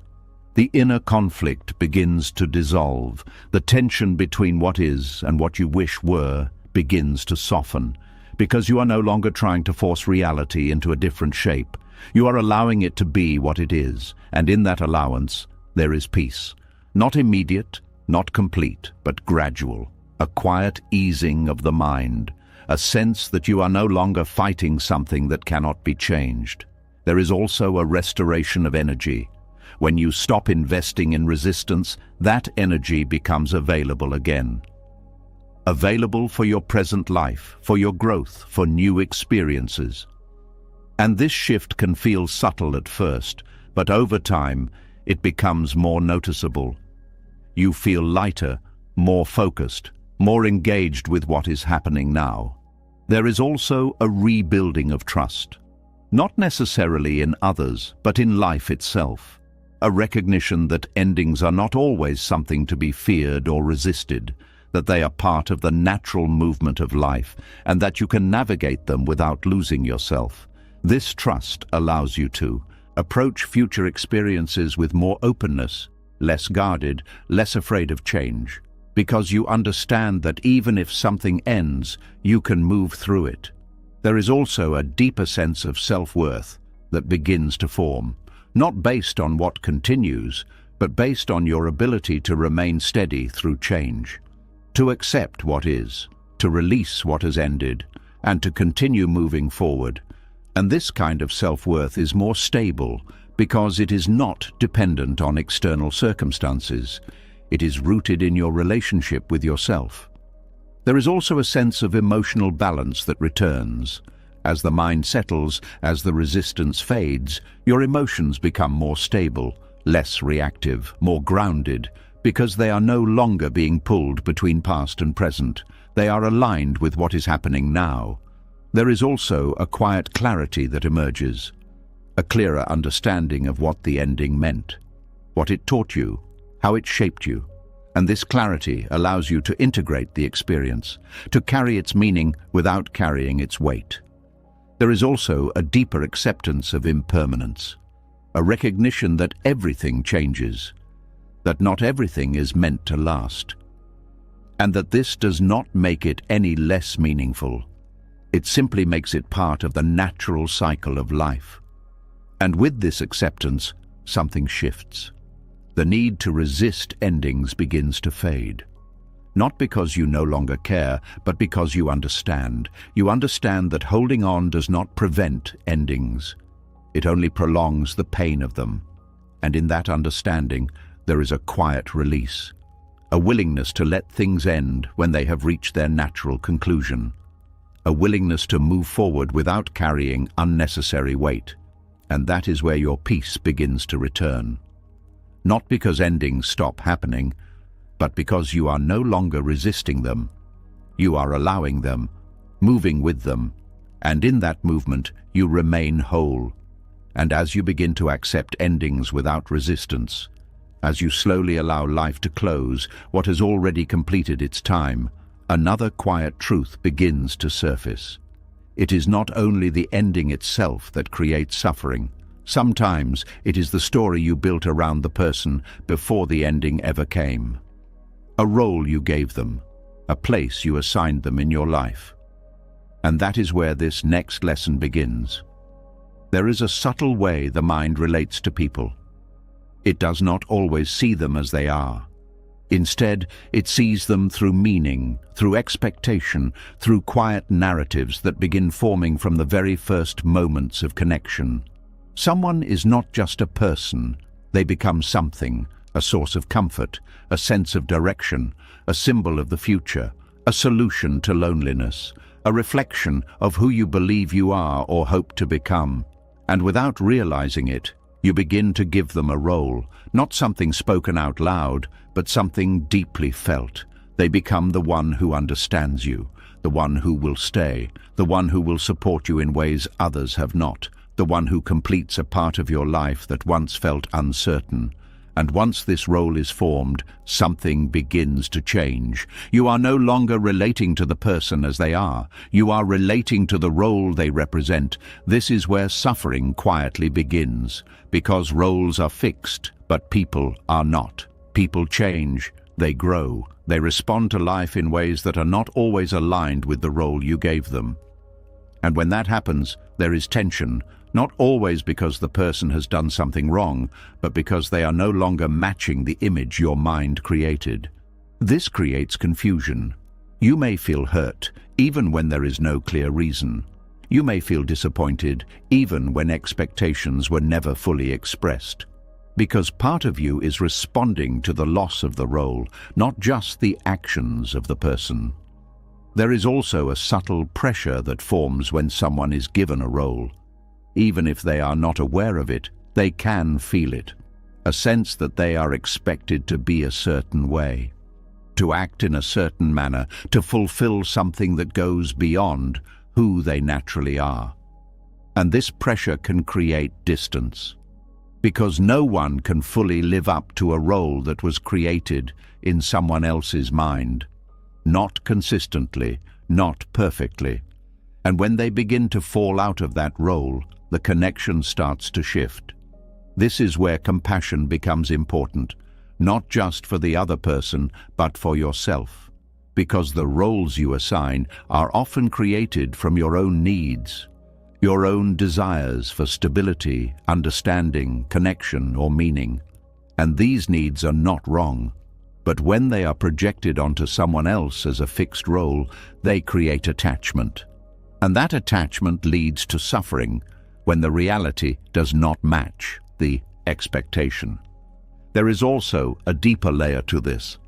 The inner conflict begins to dissolve. The tension between what is and what you wish were begins to soften, because you are no longer trying to force reality into a different shape. You are allowing it to be what it is, and in that allowance, there is peace. Not immediate, not complete, but gradual. A quiet easing of the mind, a sense that you are no longer fighting something that cannot be changed. There is also a restoration of energy. When you stop investing in resistance, that energy becomes available again. Available for your present life, for your growth, for new experiences. And this shift can feel subtle at first, but over time, it becomes more noticeable. You feel lighter, more focused, more engaged with what is happening now. There is also a rebuilding of trust. Not necessarily in others, but in life itself. A recognition that endings are not always something to be feared or resisted, that they are part of the natural movement of life, and that you can navigate them without losing yourself. This trust allows you to approach future experiences with more openness, less guarded, less afraid of change, because you understand that even if something ends, you can move through it. There is also a deeper sense of self-worth, that begins to form, not based on what continues, but based on your ability to remain steady through change, to accept what is, to release what has ended, and to continue moving forward. And this kind of self-worth is more stable because it is not dependent on external circumstances. It is rooted in your relationship with yourself. There is also a sense of emotional balance that returns. As the mind settles, as the resistance fades, your emotions become more stable, less reactive, more grounded, because they are no longer being pulled between past and present. They are aligned with what is happening now. There is also a quiet clarity that emerges, a clearer understanding of what the ending meant, what it taught you, how it shaped you. And this clarity allows you to integrate the experience, to carry its meaning without carrying its weight. There is also a deeper acceptance of impermanence, a recognition that everything changes, that not everything is meant to last, and that this does not make it any less meaningful. It simply makes it part of the natural cycle of life. And with this acceptance, something shifts. The need to resist endings begins to fade. Not because you no longer care, but because you understand. You understand that holding on does not prevent endings. It only prolongs the pain of them. And in that understanding, there is a quiet release, a willingness to let things end when they have reached their natural conclusion, a willingness to move forward without carrying unnecessary weight. And that is where your peace begins to return. Not because endings stop happening, but because you are no longer resisting them. You are allowing them, moving with them, and in that movement you remain whole. And as you begin to accept endings without resistance, as you slowly allow life to close what has already completed its time, another quiet truth begins to surface. It is not only the ending itself that creates suffering. Sometimes it is the story you built around the person before the ending ever came. A role you gave them, a place you assigned them in your life. And that is where this next lesson begins. There is a subtle way the mind relates to people. It does not always see them as they are. Instead, it sees them through meaning, through expectation, through quiet narratives that begin forming from the very first moments of connection. Someone is not just a person. They become something, a source of comfort, a sense of direction, a symbol of the future, a solution to loneliness, a reflection of who you believe you are or hope to become. And without realizing it, you begin to give them a role, not something spoken out loud, but something deeply felt. They become the one who understands you, the one who will stay, the one who will support you in ways others have not, the one who completes a part of your life that once felt uncertain. And once this role is formed, something begins to change. You are no longer relating to the person as they are. You are relating to the role they represent. This is where suffering quietly begins, because roles are fixed, but people are not. People change, they grow, they respond to life in ways that are not always aligned with the role you gave them. And when that happens, there is tension, not always because the person has done something wrong, but because they are no longer matching the image your mind created. This creates confusion. You may feel hurt, even when there is no clear reason. You may feel disappointed, even when expectations were never fully expressed. Because part of you is responding to the loss of the role, not just the actions of the person. There is also a subtle pressure that forms when someone is given a role. Even if they are not aware of it, they can feel it. A sense that they are expected to be a certain way, to act in a certain manner, to fulfill something that goes beyond who they naturally are. And this pressure can create distance, because no one can fully live up to a role that was created in someone else's mind. Not consistently, not perfectly. And when they begin to fall out of that role, the connection starts to shift. This is where compassion becomes important, not just for the other person, but for yourself. Because the roles you assign are often created from your own needs. your own desires for stability, understanding, connection, or meaning. And these needs are not wrong, but when they are projected onto someone else as a fixed role, they create attachment. And that attachment leads to suffering when the reality does not match the expectation. There is also a deeper layer to this.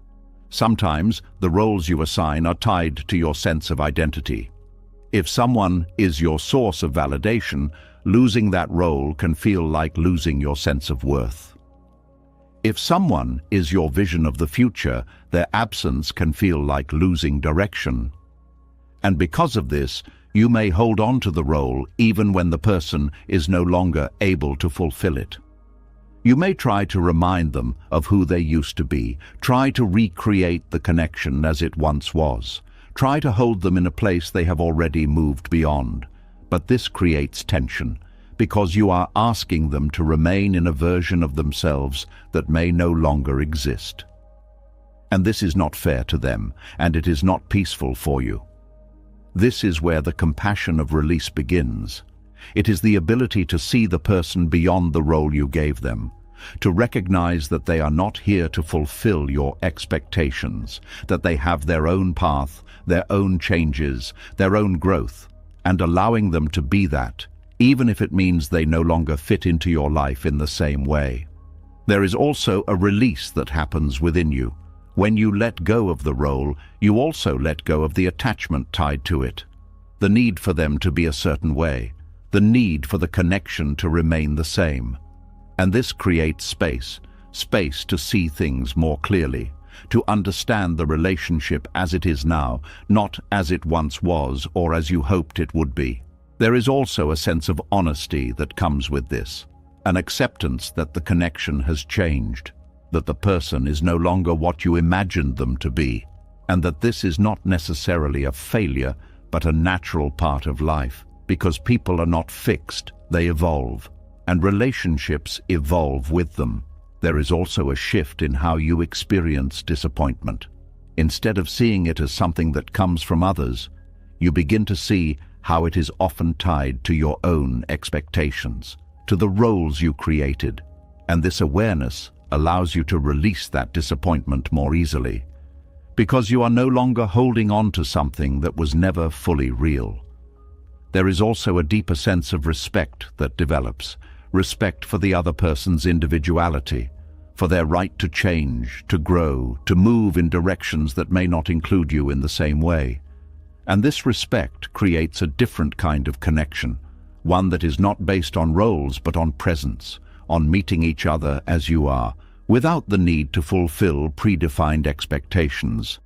Sometimes the roles you assign are tied to your sense of identity. If someone is your source of validation, losing that role can feel like losing your sense of worth. If someone is your vision of the future, their absence can feel like losing direction. And because of this, you may hold on to the role even when the person is no longer able to fulfill it. You may try to remind them of who they used to be, try to recreate the connection as it once was, try to hold them in a place they have already moved beyond. But this creates tension, because you are asking them to remain in a version of themselves that may no longer exist. And this is not fair to them, and it is not peaceful for you. This is where the compassion of release begins. It is the ability to see the person beyond the role you gave them, to recognize that they are not here to fulfill your expectations, that they have their own path, their own changes, their own growth, and allowing them to be that, even if it means they no longer fit into your life in the same way. There is also a release that happens within you. When you let go of the role, you also let go of the attachment tied to it, the need for them to be a certain way, the need for the connection to remain the same. And this creates space to see things more clearly, to understand the relationship as it is now, not as it once was or as you hoped it would be. There is also a sense of honesty that comes with this, an acceptance that the connection has changed, that the person is no longer what you imagined them to be, and that this is not necessarily a failure, but a natural part of life, because people are not fixed, they evolve, and relationships evolve with them. There is also a shift in how you experience disappointment. Instead of seeing it as something that comes from others, you begin to see how it is often tied to your own expectations, to the roles you created, and this awareness allows you to release that disappointment more easily, because you are no longer holding on to something that was never fully real. There is also a deeper sense of respect that develops, respect for the other person's individuality, for their right to change, to grow, to move in directions that may not include you in the same way. And this respect creates a different kind of connection, one that is not based on roles but on presence, on meeting each other as you are, without the need to fulfill predefined expectations.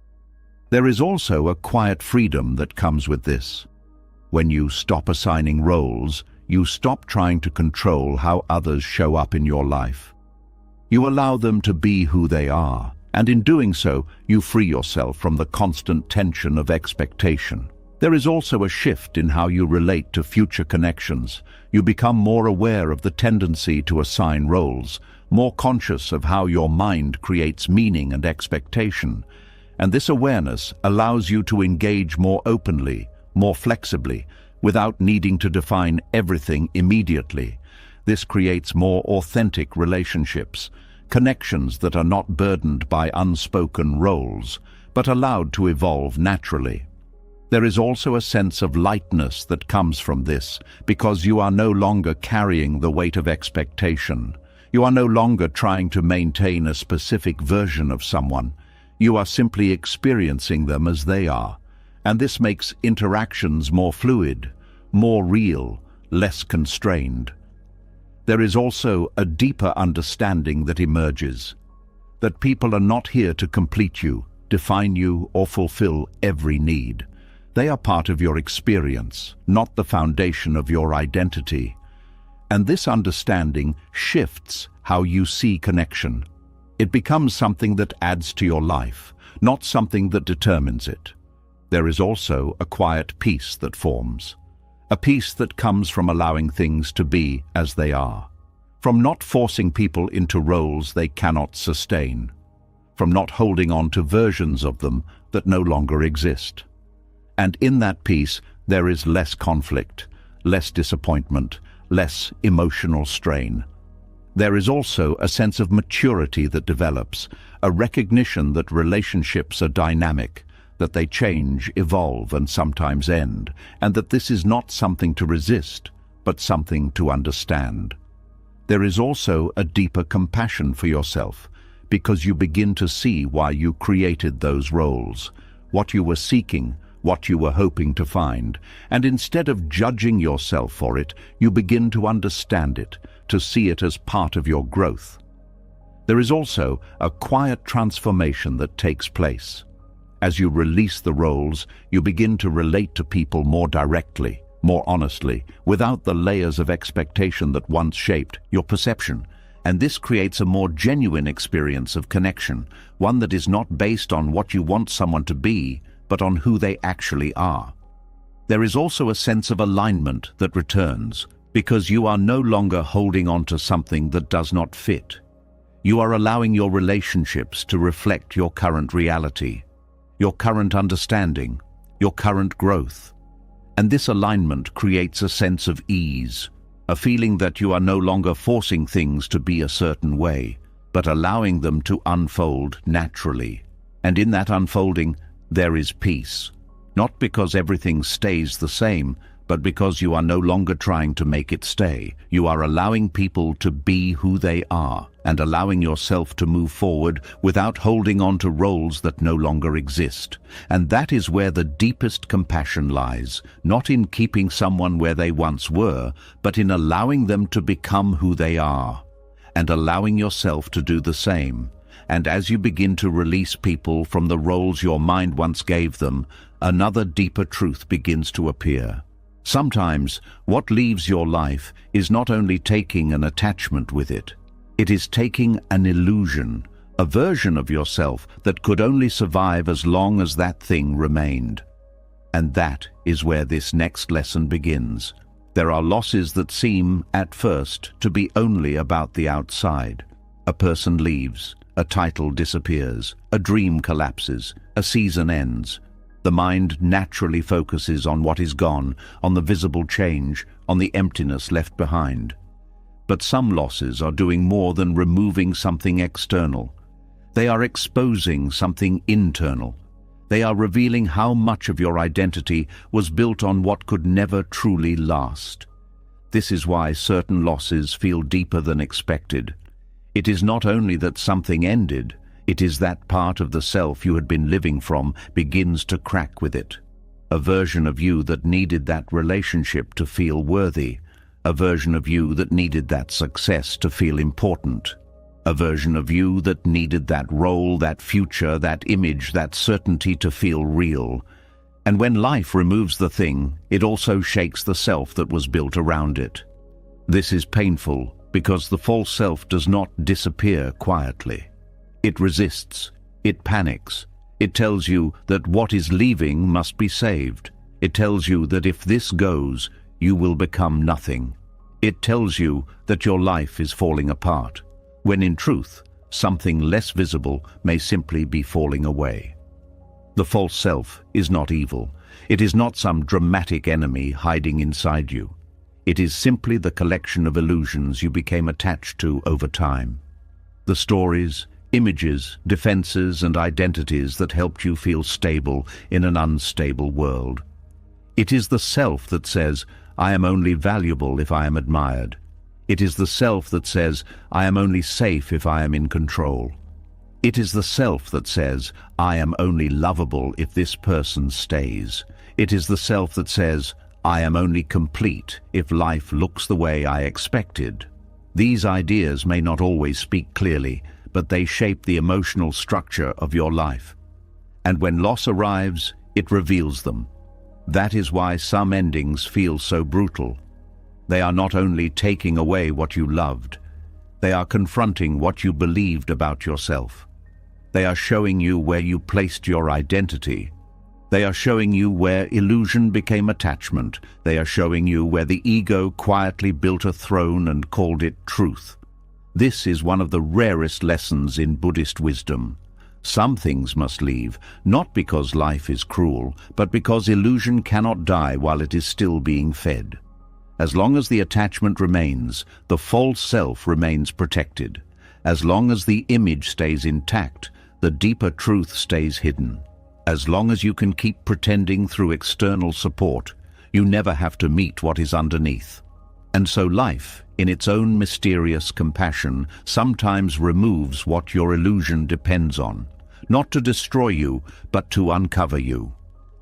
There is also a quiet freedom that comes with this. When you stop assigning roles, you stop trying to control how others show up in your life. You allow them to be who they are, and in doing so, you free yourself from the constant tension of expectation. There is also a shift in how you relate to future connections. You become more aware of the tendency to assign roles, more conscious of how your mind creates meaning and expectation. And this awareness allows you to engage more openly, more flexibly, without needing to define everything immediately. This creates more authentic relationships, connections that are not burdened by unspoken roles, but allowed to evolve naturally. There is also a sense of lightness that comes from this, because you are no longer carrying the weight of expectation. You are no longer trying to maintain a specific version of someone. You are simply experiencing them as they are, and this makes interactions more fluid, more real, less constrained. There is also a deeper understanding that emerges, that people are not here to complete you, define you, or fulfill every need. They are part of your experience, not the foundation of your identity. And this understanding shifts how you see connection. It becomes something that adds to your life, not something that determines it. There is also a quiet peace that forms, a peace that comes from allowing things to be as they are, from not forcing people into roles they cannot sustain, from not holding on to versions of them that no longer exist. And in that peace, there is less conflict, less disappointment, less emotional strain. There is also a sense of maturity that develops, a recognition that relationships are dynamic, that they change, evolve, and sometimes end, and that this is not something to resist, but something to understand. There is also a deeper compassion for yourself, because you begin to see why you created those roles, what you were seeking, what you were hoping to find, and instead of judging yourself for it, you begin to understand it, to see it as part of your growth. There is also a quiet transformation that takes place. As you release the roles, you begin to relate to people more directly, more honestly, without the layers of expectation that once shaped your perception. And this creates a more genuine experience of connection, one that is not based on what you want someone to be, but on who they actually are. There is also a sense of alignment that returns, because you are no longer holding on to something that does not fit. You are allowing your relationships to reflect your current reality, your current understanding, your current growth. And this alignment creates a sense of ease, a feeling that you are no longer forcing things to be a certain way, but allowing them to unfold naturally. And in that unfolding, there is peace. Not because everything stays the same, but because you are no longer trying to make it stay. You are allowing people to be who they are, and allowing yourself to move forward without holding on to roles that no longer exist. And that is where the deepest compassion lies, not in keeping someone where they once were, but in allowing them to become who they are, and allowing yourself to do the same. And as you begin to release people from the roles your mind once gave them, another deeper truth begins to appear. Sometimes, what leaves your life is not only taking an attachment with it. It is taking an illusion, a version of yourself that could only survive as long as that thing remained. And that is where this next lesson begins. There are losses that seem, at first, to be only about the outside. A person leaves, a title disappears, a dream collapses, a season ends. The mind naturally focuses on what is gone, on the visible change, on the emptiness left behind. But some losses are doing more than removing something external. They are exposing something internal. They are revealing how much of your identity was built on what could never truly last. This is why certain losses feel deeper than expected. It is not only that something ended, it is that part of the self you had been living from begins to crack with it. A version of you that needed that relationship to feel worthy. A version of you that needed that success to feel important. A version of you that needed that role, that future, that image, that certainty to feel real. And when life removes the thing, it also shakes the self that was built around it. This is painful because the false self does not disappear quietly. It resists, it panics, it tells you that what is leaving must be saved. It tells you that if this goes, you will become nothing. It tells you that your life is falling apart, when in truth, something less visible may simply be falling away. The false self is not evil. It is not some dramatic enemy hiding inside you. It is simply the collection of illusions you became attached to over time. The stories, images, defenses, and identities that helped you feel stable in an unstable world. It is the self that says, I am only valuable if I am admired. It is the self that says, I am only safe if I am in control. It is the self that says, I am only lovable if this person stays. It is the self that says, I am only complete if life looks the way I expected. These ideas may not always speak clearly, but they shape the emotional structure of your life. And when loss arrives, it reveals them. That is why some endings feel so brutal. They are not only taking away what you loved, they are confronting what you believed about yourself. They are showing you where you placed your identity. They are showing you where illusion became attachment. They are showing you where the ego quietly built a throne and called it truth. This is one of the rarest lessons in Buddhist wisdom. Some things must leave, not because life is cruel, but because illusion cannot die while it is still being fed. As long as the attachment remains, the false self remains protected. As long as the image stays intact, the deeper truth stays hidden. As long as you can keep pretending through external support, you never have to meet what is underneath. And so life, in its own mysterious compassion, sometimes removes what your illusion depends on, not to destroy you, but to uncover you.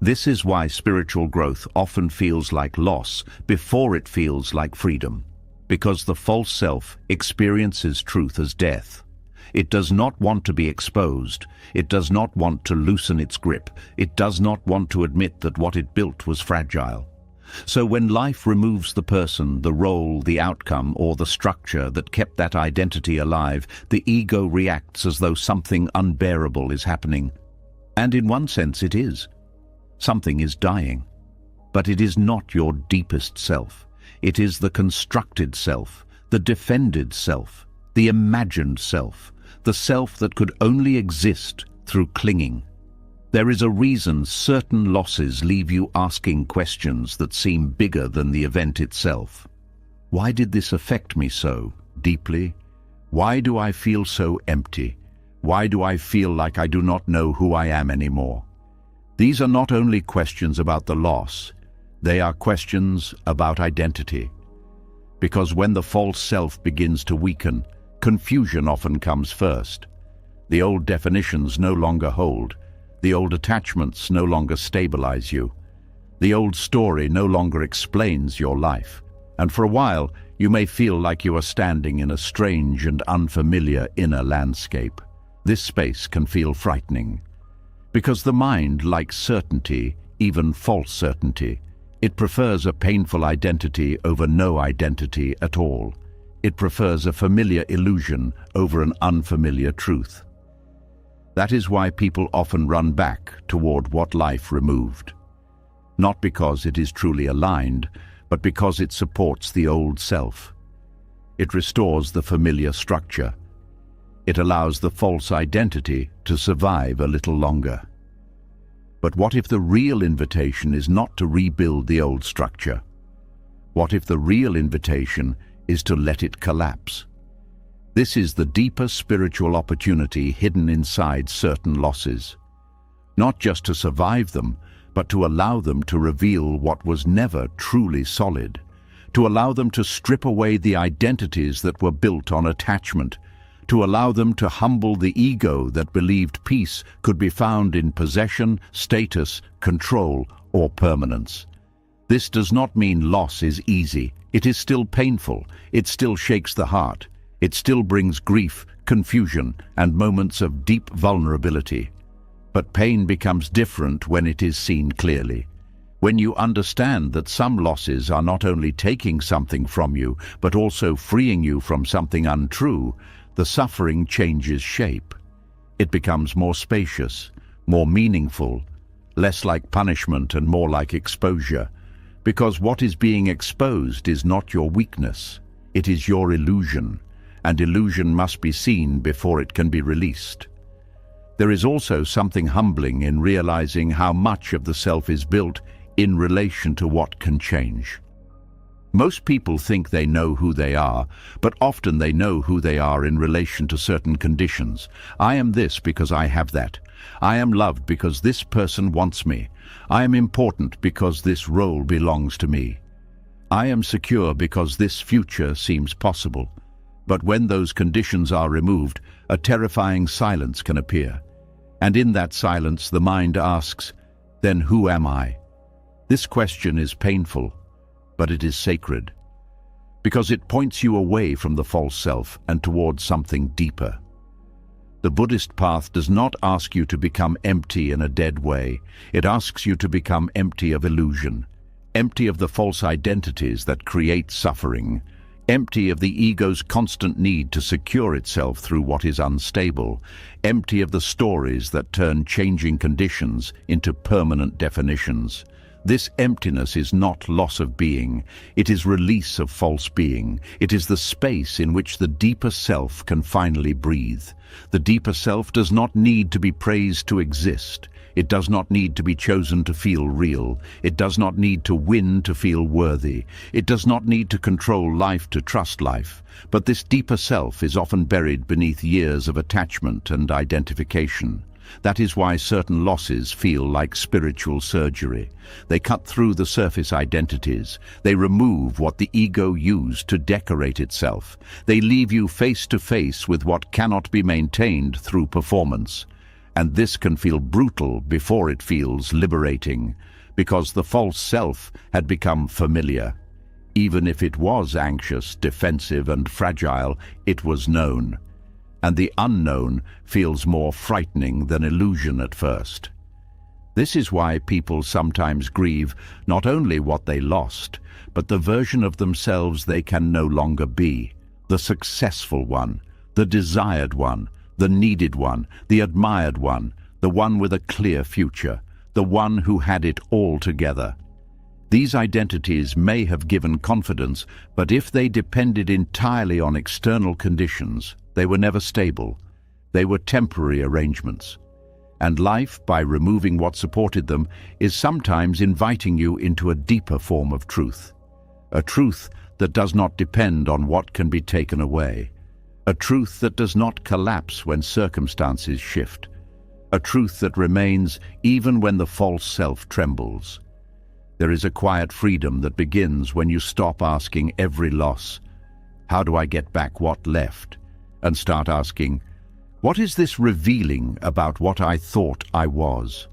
This is why spiritual growth often feels like loss before it feels like freedom, because the false self experiences truth as death. It does not want to be exposed. It does not want to loosen its grip. It does not want to admit that what it built was fragile. So when life removes the person, the role, the outcome, or the structure that kept that identity alive, the ego reacts as though something unbearable is happening. And in one sense it is. Something is dying. But it is not your deepest self. It is the constructed self, the defended self, the imagined self, the self that could only exist through clinging. There is a reason certain losses leave you asking questions that seem bigger than the event itself. Why did this affect me so deeply? Why do I feel so empty? Why do I feel like I do not know who I am anymore? These are not only questions about the loss, they are questions about identity. Because when the false self begins to weaken, confusion often comes first. The old definitions no longer hold. The old attachments no longer stabilize you. The old story no longer explains your life. And for a while, you may feel like you are standing in a strange and unfamiliar inner landscape. This space can feel frightening. Because the mind likes certainty, even false certainty. It prefers a painful identity over no identity at all. It prefers a familiar illusion over an unfamiliar truth. That is why people often run back toward what life removed. Not because it is truly aligned, but because it supports the old self. It restores the familiar structure. It allows the false identity to survive a little longer. But what if the real invitation is not to rebuild the old structure? What if the real invitation is to let it collapse? This is the deeper spiritual opportunity hidden inside certain losses. Not just to survive them, but to allow them to reveal what was never truly solid. To allow them to strip away the identities that were built on attachment. To allow them to humble the ego that believed peace could be found in possession, status, control, or permanence. This does not mean loss is easy. It is still painful. It still shakes the heart. It still brings grief, confusion, and moments of deep vulnerability. But pain becomes different when it is seen clearly. When you understand that some losses are not only taking something from you, but also freeing you from something untrue, the suffering changes shape. It becomes more spacious, more meaningful, less like punishment and more like exposure. Because what is being exposed is not your weakness, it is your illusion, and illusion must be seen before it can be released. There is also something humbling in realizing how much of the self is built in relation to what can change. Most people think they know who they are, but often they know who they are in relation to certain conditions. I am this because I have that. I am loved because this person wants me. I am important because this role belongs to me. I am secure because this future seems possible. But when those conditions are removed, a terrifying silence can appear. And in that silence, the mind asks, then who am I? This question is painful, but it is sacred, because it points you away from the false self and towards something deeper. The Buddhist path does not ask you to become empty in a dead way. It asks you to become empty of illusion, empty of the false identities that create suffering, empty of the ego's constant need to secure itself through what is unstable, empty of the stories that turn changing conditions into permanent definitions. This emptiness is not loss of being, it is release of false being. It is the space in which the deeper self can finally breathe. The deeper self does not need to be praised to exist. It does not need to be chosen to feel real. It does not need to win to feel worthy. It does not need to control life to trust life. But this deeper self is often buried beneath years of attachment and identification. That is why certain losses feel like spiritual surgery. They cut through the surface identities. They remove what the ego used to decorate itself. They leave you face to face with what cannot be maintained through performance. And this can feel brutal before it feels liberating, because the false self had become familiar. Even if it was anxious, defensive, and fragile, it was known. And the unknown feels more frightening than illusion at first. This is why people sometimes grieve not only what they lost, but the version of themselves they can no longer be, the successful one, the desired one, the needed one, the admired one, the one with a clear future, the one who had it all together. These identities may have given confidence, but if they depended entirely on external conditions, they were never stable. They were temporary arrangements. And life, by removing what supported them, is sometimes inviting you into a deeper form of truth. A truth that does not depend on what can be taken away. A truth that does not collapse when circumstances shift. A truth that remains even when the false self trembles. There is a quiet freedom that begins when you stop asking every loss, "How do I get back what left?" and start asking, "What is this revealing about what I thought I was?"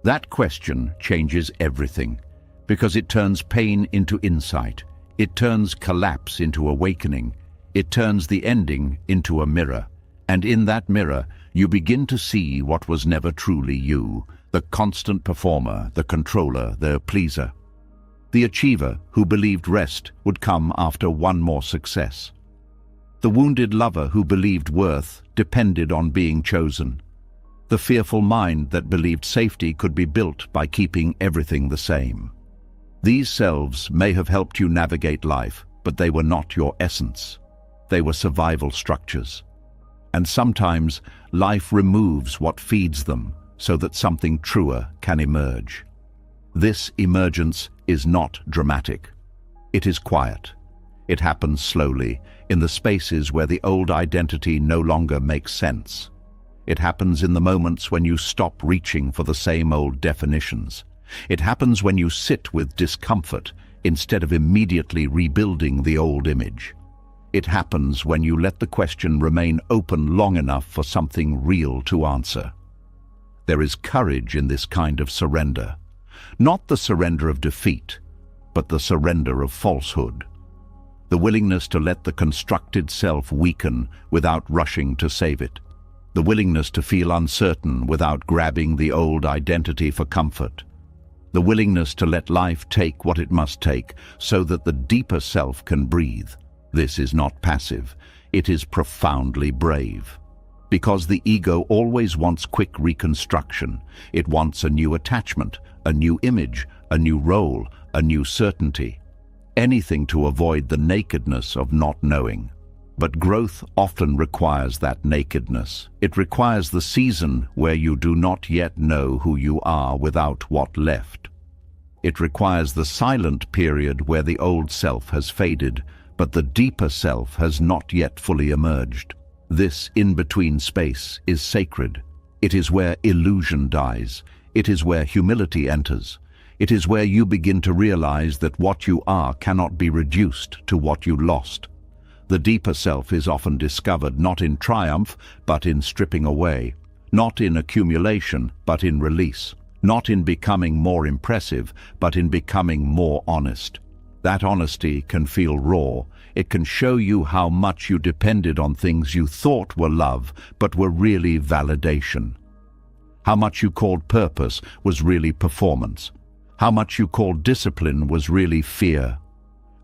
That question changes everything, because it turns pain into insight. It turns collapse into awakening. It turns the ending into a mirror. And in that mirror, you begin to see what was never truly you, the constant performer, the controller, the pleaser. The achiever who believed rest would come after one more success. The wounded lover who believed worth depended on being chosen. The fearful mind that believed safety could be built by keeping everything the same. These selves may have helped you navigate life, but they were not your essence. They were survival structures. And sometimes life removes what feeds them so that something truer can emerge. This emergence is not dramatic. It is quiet. It happens slowly, in the spaces where the old identity no longer makes sense. It happens in the moments when you stop reaching for the same old definitions. It happens when you sit with discomfort instead of immediately rebuilding the old image. It happens when you let the question remain open long enough for something real to answer. There is courage in this kind of surrender. Not the surrender of defeat, but the surrender of falsehood. The willingness to let the constructed self weaken without rushing to save it. The willingness to feel uncertain without grabbing the old identity for comfort. The willingness to let life take what it must take so that the deeper self can breathe. This is not passive. It is profoundly brave. Because the ego always wants quick reconstruction. It wants a new attachment, a new image, a new role, a new certainty. Anything to avoid the nakedness of not knowing. But growth often requires that nakedness. It requires the season where you do not yet know who you are without what left. It requires the silent period where the old self has faded, but the deeper self has not yet fully emerged. This in-between space is sacred. It is where illusion dies. It is where humility enters. It is where you begin to realize that what you are cannot be reduced to what you lost. The deeper self is often discovered not in triumph, but in stripping away. Not in accumulation, but in release. Not in becoming more impressive, but in becoming more honest. That honesty can feel raw. It can show you how much you depended on things you thought were love, but were really validation. How much you called purpose was really performance. How much you called discipline was really fear.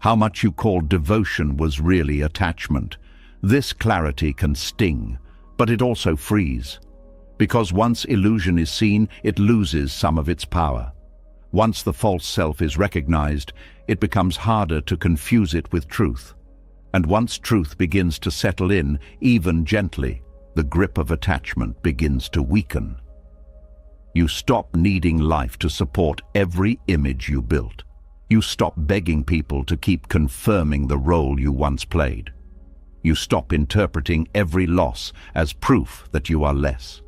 How much you called devotion was really attachment. This clarity can sting, but it also frees. Because once illusion is seen, it loses some of its power. Once the false self is recognized, it becomes harder to confuse it with truth. And once truth begins to settle in, even gently, the grip of attachment begins to weaken. You stop needing life to support every image you built. You stop begging people to keep confirming the role you once played. You stop interpreting every loss as proof that you are less.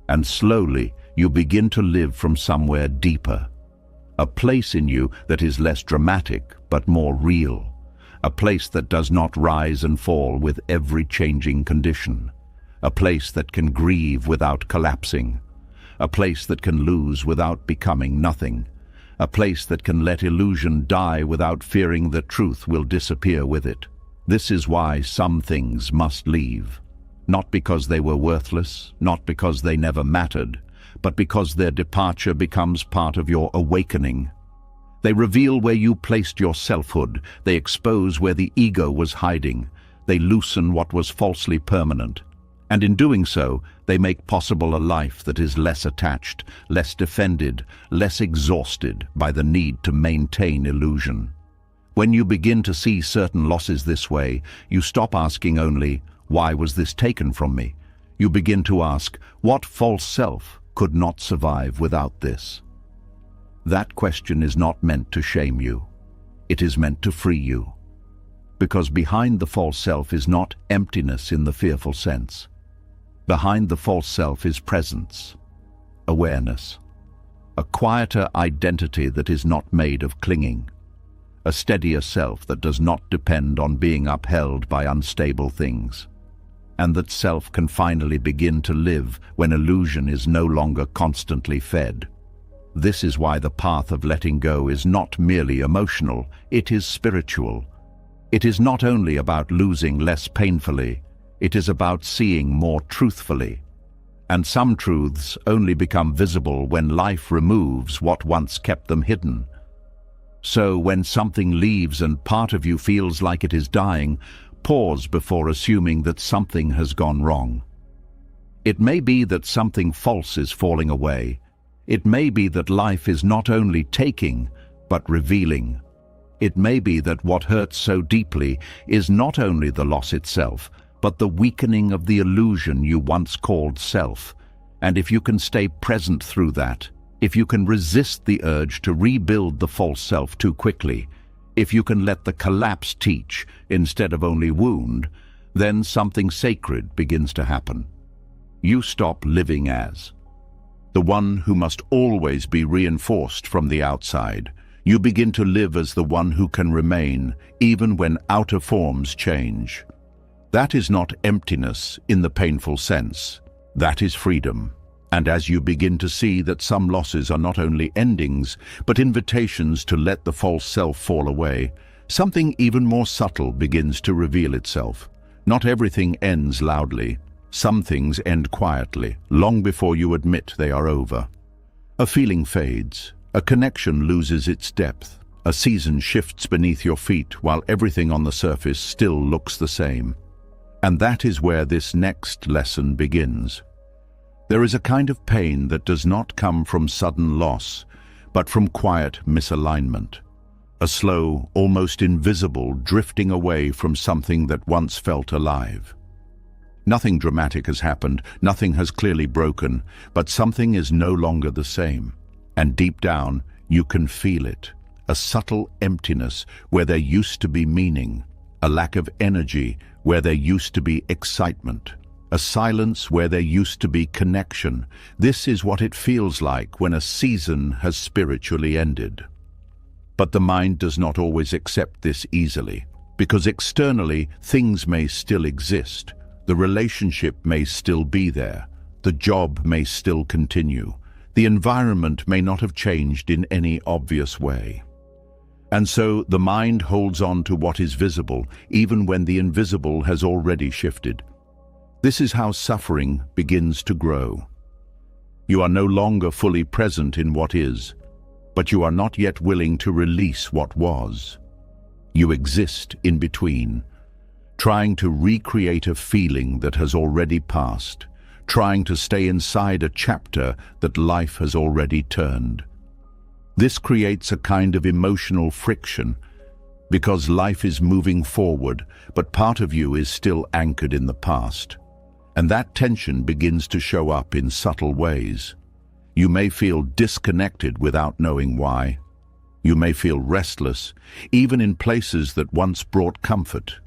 And slowly, you begin to live from somewhere deeper. A place in you that is less dramatic but more real. A place that does not rise and fall with every changing condition. A place that can grieve without collapsing. A place that can lose without becoming nothing. A place that can let illusion die without fearing that truth will disappear with it. This is why some things must leave. Not because they were worthless, not because they never mattered, but because their departure becomes part of your awakening. They reveal where you placed your selfhood. They expose where the ego was hiding. They loosen what was falsely permanent. And in doing so, they make possible a life that is less attached, less defended, less exhausted by the need to maintain illusion. When you begin to see certain losses this way, you stop asking only, "Why was this taken from me?" You begin to ask, "What false self could not survive without this?" That question is not meant to shame you. It is meant to free you. Because behind the false self is not emptiness in the fearful sense. Behind the false self is presence, awareness, a quieter identity that is not made of clinging, a steadier self that does not depend on being upheld by unstable things, and that self can finally begin to live when illusion is no longer constantly fed. This is why the path of letting go is not merely emotional, it is spiritual. It is not only about losing less painfully, it is about seeing more truthfully. And some truths only become visible when life removes what once kept them hidden. So when something leaves and part of you feels like it is dying, pause before assuming that something has gone wrong. It may be that something false is falling away. It may be that life is not only taking, but revealing. It may be that what hurts so deeply is not only the loss itself, but the weakening of the illusion you once called self. And if you can stay present through that, if you can resist the urge to rebuild the false self too quickly, if you can let the collapse teach instead of only wound, then something sacred begins to happen. You stop living as the one who must always be reinforced from the outside. You begin to live as the one who can remain, even when outer forms change. That is not emptiness in the painful sense. That is freedom. And as you begin to see that some losses are not only endings, but invitations to let the false self fall away, something even more subtle begins to reveal itself. Not everything ends loudly. Some things end quietly, long before you admit they are over. A feeling fades. A connection loses its depth. A season shifts beneath your feet while everything on the surface still looks the same. And that is where this next lesson begins. There is a kind of pain that does not come from sudden loss, but from quiet misalignment. A slow, almost invisible drifting away from something that once felt alive. Nothing dramatic has happened, nothing has clearly broken, but something is no longer the same. And deep down, you can feel it. A subtle emptiness where there used to be meaning. A lack of energy where there used to be excitement. A silence where there used to be connection. This is what it feels like when a season has spiritually ended. But the mind does not always accept this easily, because externally things may still exist. The relationship may still be there. The job may still continue. The environment may not have changed in any obvious way. And so the mind holds on to what is visible, even when the invisible has already shifted. This is how suffering begins to grow. You are no longer fully present in what is, but you are not yet willing to release what was. You exist in between, trying to recreate a feeling that has already passed, trying to stay inside a chapter that life has already turned. This creates a kind of emotional friction, because life is moving forward, but part of you is still anchored in the past. And that tension begins to show up in subtle ways. You may feel disconnected without knowing why. You may feel restless, even in places that once brought comfort.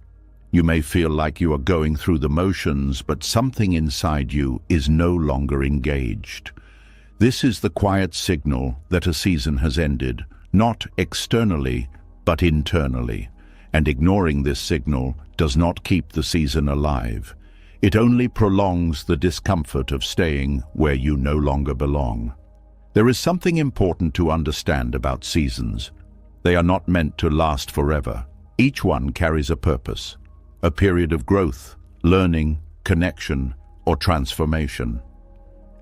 You may feel like you are going through the motions, but something inside you is no longer engaged. This is the quiet signal that a season has ended, not externally, but internally. And ignoring this signal does not keep the season alive. It only prolongs the discomfort of staying where you no longer belong. There is something important to understand about seasons. They are not meant to last forever. Each one carries a purpose, a period of growth, learning, connection, or transformation.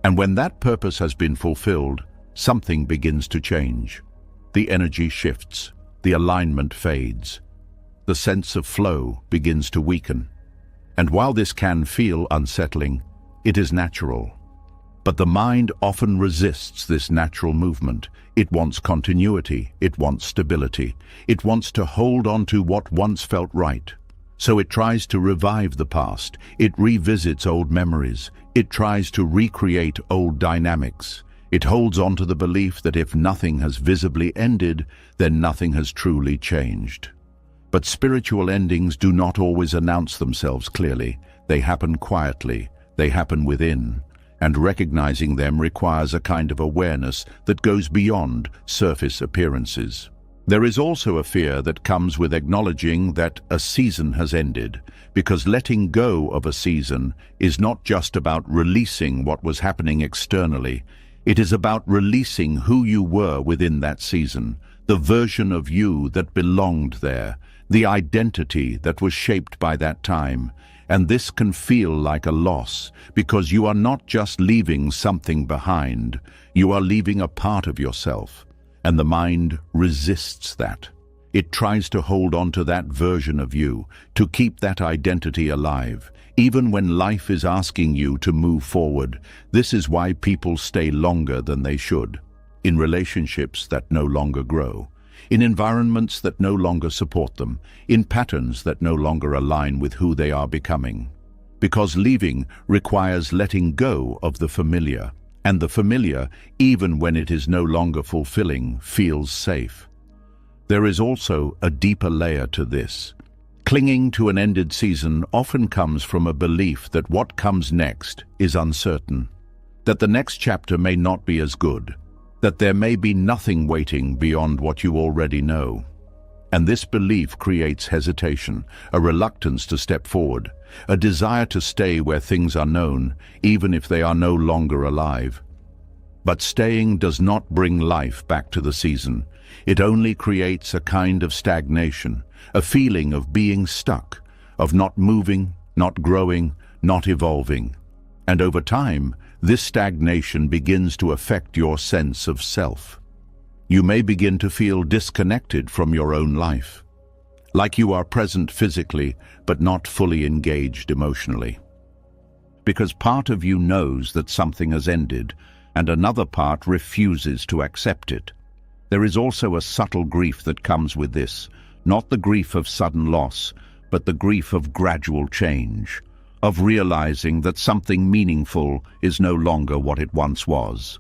And when that purpose has been fulfilled, something begins to change. The energy shifts, the alignment fades, the sense of flow begins to weaken. And while this can feel unsettling, it is natural. But the mind often resists this natural movement. It wants continuity, it wants stability, it wants to hold on to what once felt right. So it tries to revive the past, it revisits old memories, it tries to recreate old dynamics. It holds on to the belief that if nothing has visibly ended, then nothing has truly changed. But spiritual endings do not always announce themselves clearly. They happen quietly, they happen within, and recognizing them requires a kind of awareness that goes beyond surface appearances. There is also a fear that comes with acknowledging that a season has ended, because letting go of a season is not just about releasing what was happening externally. It is about releasing who you were within that season, the version of you that belonged there, the identity that was shaped by that time. And this can feel like a loss, because you are not just leaving something behind, you are leaving a part of yourself. And the mind resists that. It tries to hold on to that version of you, to keep that identity alive, even when life is asking you to move forward. This is why people stay longer than they should, in relationships that no longer grow, in environments that no longer support them, in patterns that no longer align with who they are becoming. Because leaving requires letting go of the familiar, and the familiar, even when it is no longer fulfilling, feels safe. There is also a deeper layer to this. Clinging to an ended season often comes from a belief that what comes next is uncertain, that the next chapter may not be as good, that there may be nothing waiting beyond what you already know. And this belief creates hesitation, a reluctance to step forward, a desire to stay where things are known, even if they are no longer alive. But staying does not bring life back to the season. It only creates a kind of stagnation, a feeling of being stuck, of not moving, not growing, not evolving. And over time, this stagnation begins to affect your sense of self. You may begin to feel disconnected from your own life, like you are present physically, but not fully engaged emotionally. Because part of you knows that something has ended, and another part refuses to accept it. There is also a subtle grief that comes with this, not the grief of sudden loss, but the grief of gradual change, of realizing that something meaningful is no longer what it once was,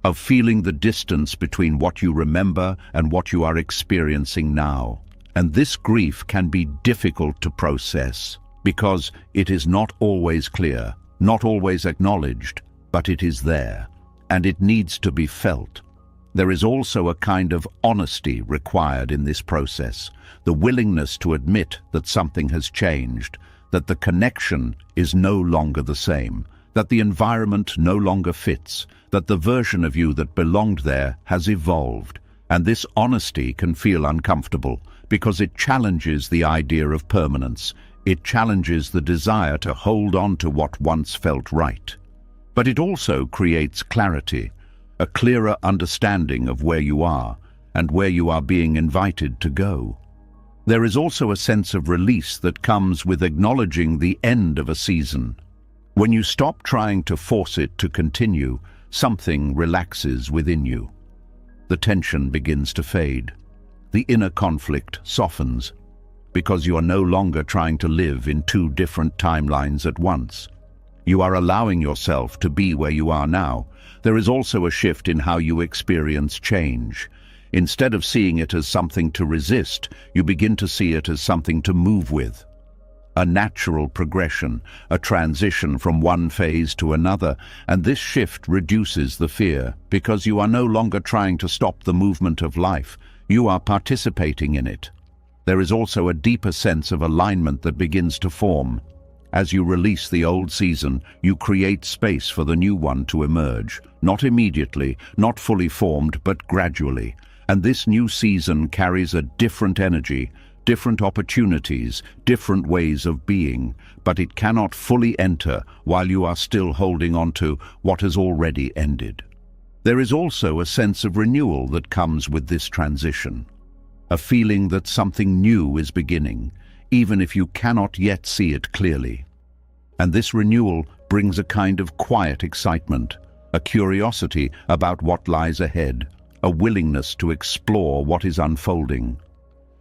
of feeling the distance between what you remember and what you are experiencing now. And this grief can be difficult to process, because it is not always clear, not always acknowledged, but it is there, and it needs to be felt. There is also a kind of honesty required in this process, the willingness to admit that something has changed, that the connection is no longer the same, that the environment no longer fits, that the version of you that belonged there has evolved. And this honesty can feel uncomfortable because it challenges the idea of permanence. It challenges the desire to hold on to what once felt right. But it also creates clarity, a clearer understanding of where you are and where you are being invited to go. There is also a sense of release that comes with acknowledging the end of a season. When you stop trying to force it to continue, something relaxes within you. The tension begins to fade. The inner conflict softens, because you are no longer trying to live in two different timelines at once. You are allowing yourself to be where you are now. There is also a shift in how you experience change. Instead of seeing it as something to resist, you begin to see it as something to move with. A natural progression, a transition from one phase to another, and this shift reduces the fear, because you are no longer trying to stop the movement of life. You are participating in it. There is also a deeper sense of alignment that begins to form. As you release the old season, you create space for the new one to emerge, not immediately, not fully formed, but gradually. And this new season carries a different energy, different opportunities, different ways of being, but it cannot fully enter while you are still holding on to what has already ended. There is also a sense of renewal that comes with this transition, a feeling that something new is beginning, even if you cannot yet see it clearly. And this renewal brings a kind of quiet excitement, a curiosity about what lies ahead, a willingness to explore what is unfolding.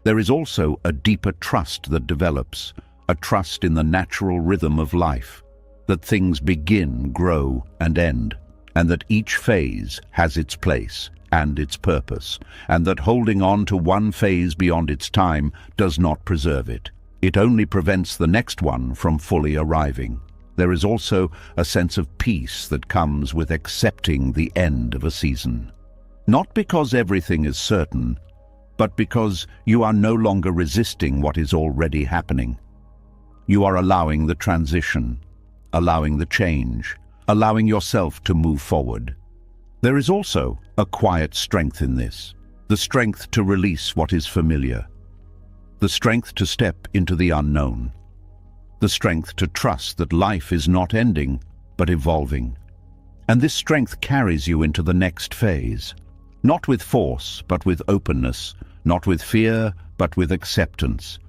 There is also a deeper trust that develops, a trust in the natural rhythm of life, that things begin, grow, and end, and that each phase has its place and its purpose, and that holding on to one phase beyond its time does not preserve it. It only prevents the next one from fully arriving. There is also a sense of peace that comes with accepting the end of a season. Not because everything is certain, but because you are no longer resisting what is already happening. You are allowing the transition, allowing the change, allowing yourself to move forward. There is also a quiet strength in this, the strength to release what is familiar, the strength to step into the unknown, the strength to trust that life is not ending, but evolving. And this strength carries you into the next phase, not with force, but with openness, not with fear, but with acceptance.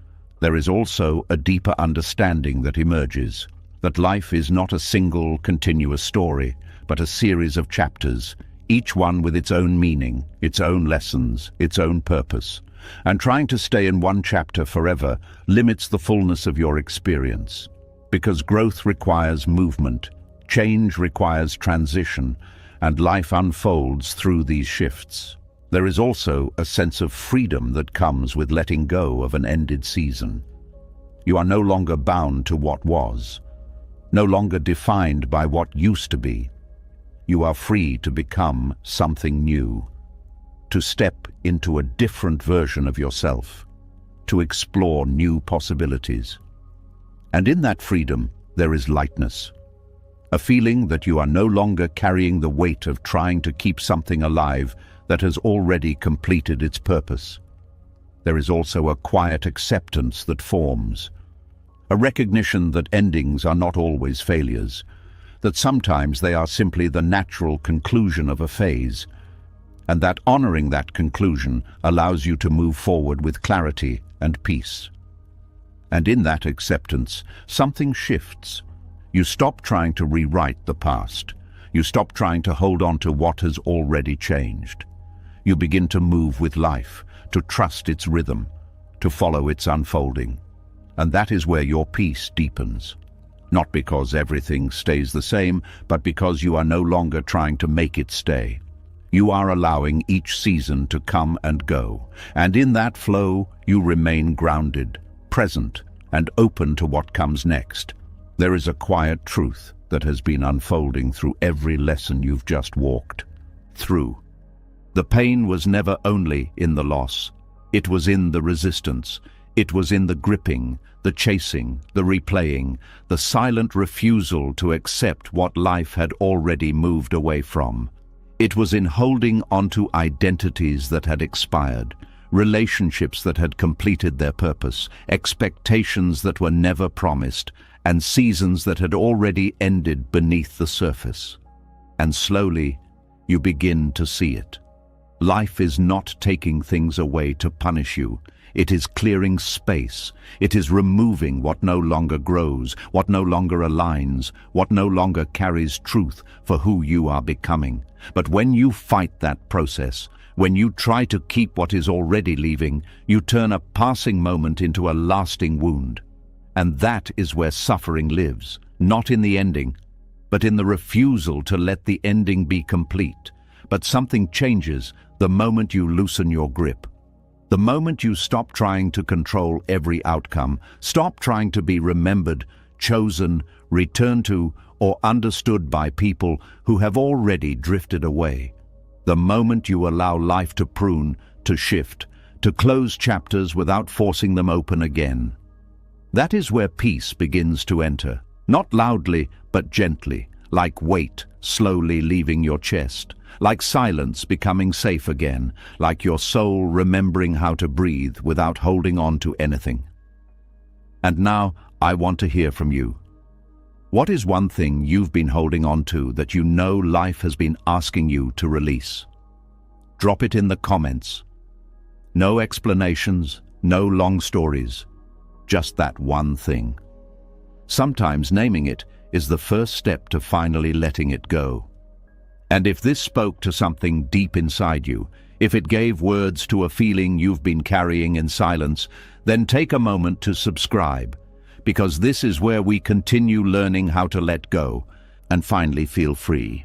There is also a deeper understanding that emerges, that life is not a single, continuous story, but a series of chapters, each one with its own meaning, its own lessons, its own purpose. And trying to stay in one chapter forever limits the fullness of your experience, because growth requires movement, change requires transition, and life unfolds through these shifts. There is also a sense of freedom that comes with letting go of an ended season. You are no longer bound to what was, no longer defined by what used to be. You are free to become something new, to step into a different version of yourself, to explore new possibilities. And in that freedom, there is lightness, a feeling that you are no longer carrying the weight of trying to keep something alive that has already completed its purpose. There is also a quiet acceptance that forms, a recognition that endings are not always failures, that sometimes they are simply the natural conclusion of a phase, and that honoring that conclusion allows you to move forward with clarity and peace. And in that acceptance, something shifts. You stop trying to rewrite the past. You stop trying to hold on to what has already changed. You begin to move with life, to trust its rhythm, to follow its unfolding. And that is where your peace deepens. Not because everything stays the same, but because you are no longer trying to make it stay. You are allowing each season to come and go, and in that flow you remain grounded, present, and open to what comes next. There is a quiet truth that has been unfolding through every lesson you've just walked through. The pain was never only in the loss. It was in the resistance. It was in the gripping, the chasing, the replaying, the silent refusal to accept what life had already moved away from. It was in holding onto identities that had expired, relationships that had completed their purpose, expectations that were never promised, and seasons that had already ended beneath the surface. And slowly, you begin to see it. Life is not taking things away to punish you. It is clearing space. It is removing what no longer grows, what no longer aligns, what no longer carries truth for who you are becoming. But when you fight that process, when you try to keep what is already leaving, you turn a passing moment into a lasting wound. And that is where suffering lives, not in the ending, but in the refusal to let the ending be complete. But something changes the moment you loosen your grip. The moment you stop trying to control every outcome, stop trying to be remembered, chosen, returned to, or understood by people who have already drifted away. The moment you allow life to prune, to shift, to close chapters without forcing them open again. That is where peace begins to enter, not loudly but gently, like weight slowly leaving your chest, like silence becoming safe again, like your soul remembering how to breathe without holding on to anything. And now, I want to hear from you. What is one thing you've been holding on to that you know life has been asking you to release? Drop it in the comments. No explanations, no long stories, just that one thing. Sometimes naming it is the first step to finally letting it go. And if this spoke to something deep inside you, if it gave words to a feeling you've been carrying in silence, then take a moment to subscribe, because this is where we continue learning how to let go and finally feel free.